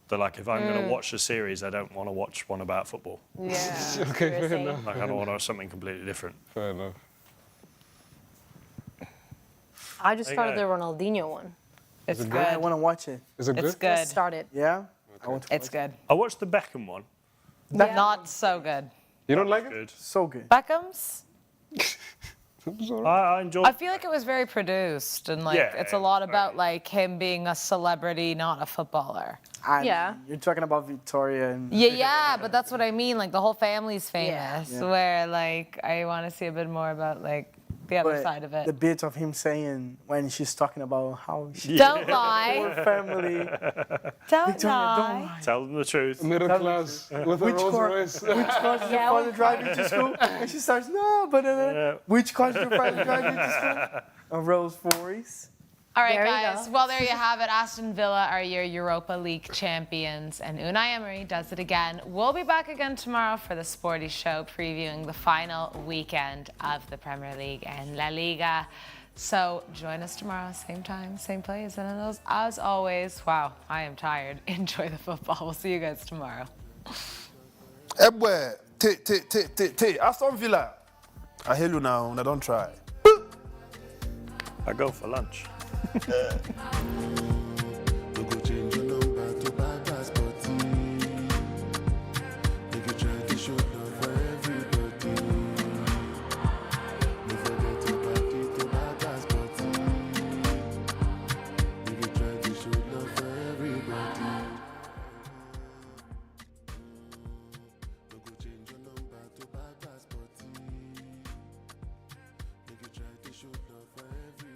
Speaker 5: But if I'm going to watch a series, I don't want to watch one about football.
Speaker 4: Yeah.
Speaker 6: Okay, fair enough.
Speaker 5: I don't want to watch something completely different.
Speaker 6: Fair enough.
Speaker 4: I just
Speaker 5: There you
Speaker 4: started the
Speaker 5: go.
Speaker 4: Ronaldinho one.
Speaker 2: It's good.
Speaker 7: I want to watch it.
Speaker 6: Is it good?
Speaker 2: It's good.
Speaker 4: Just started.
Speaker 7: Yeah? I want to
Speaker 2: It's good.
Speaker 5: I watched the Beckham one.
Speaker 2: Not so good.
Speaker 6: You don't like it?
Speaker 5: Good.
Speaker 7: So good.
Speaker 2: Beckham's?
Speaker 5: I enjoyed.
Speaker 2: I feel like it was very produced and
Speaker 5: Yeah,
Speaker 2: it's a lot about him being a celebrity, not a footballer.
Speaker 7: And
Speaker 4: Yeah.
Speaker 7: You're talking about Victoria and...
Speaker 2: Yeah, but that's what I mean. The whole family's famous.
Speaker 7: Yeah.
Speaker 2: Where I want to see a bit more about the other
Speaker 7: But
Speaker 2: side of it.
Speaker 7: the bit of him saying when she's talking about how she
Speaker 2: Don't
Speaker 7: poor
Speaker 2: lie.
Speaker 7: family.
Speaker 2: Don't
Speaker 7: Victoria,
Speaker 2: lie.
Speaker 7: don't lie.
Speaker 5: Tell them the truth.
Speaker 6: Middle class with a
Speaker 7: Which
Speaker 6: Rolls
Speaker 7: car?
Speaker 6: Royce.
Speaker 7: Which car did your father drive you to school? And she starts, no, but which car did your father drive you to school? A Rolls Royce.
Speaker 2: All right,
Speaker 4: There you
Speaker 2: guys.
Speaker 4: go.
Speaker 2: Well, there you have it. Aston Villa are your Europa League champions, and Unai Emery does it again. We'll be back again tomorrow for the Sporty Show, previewing the final weekend of the Premier League and La Liga. So join us tomorrow, same time, same place. And as always, wow, I am tired. Enjoy the football. We'll see you guys tomorrow.
Speaker 8: Ebwe, Aston Villa. I hear you now, and I don't try.
Speaker 5: I go for lunch.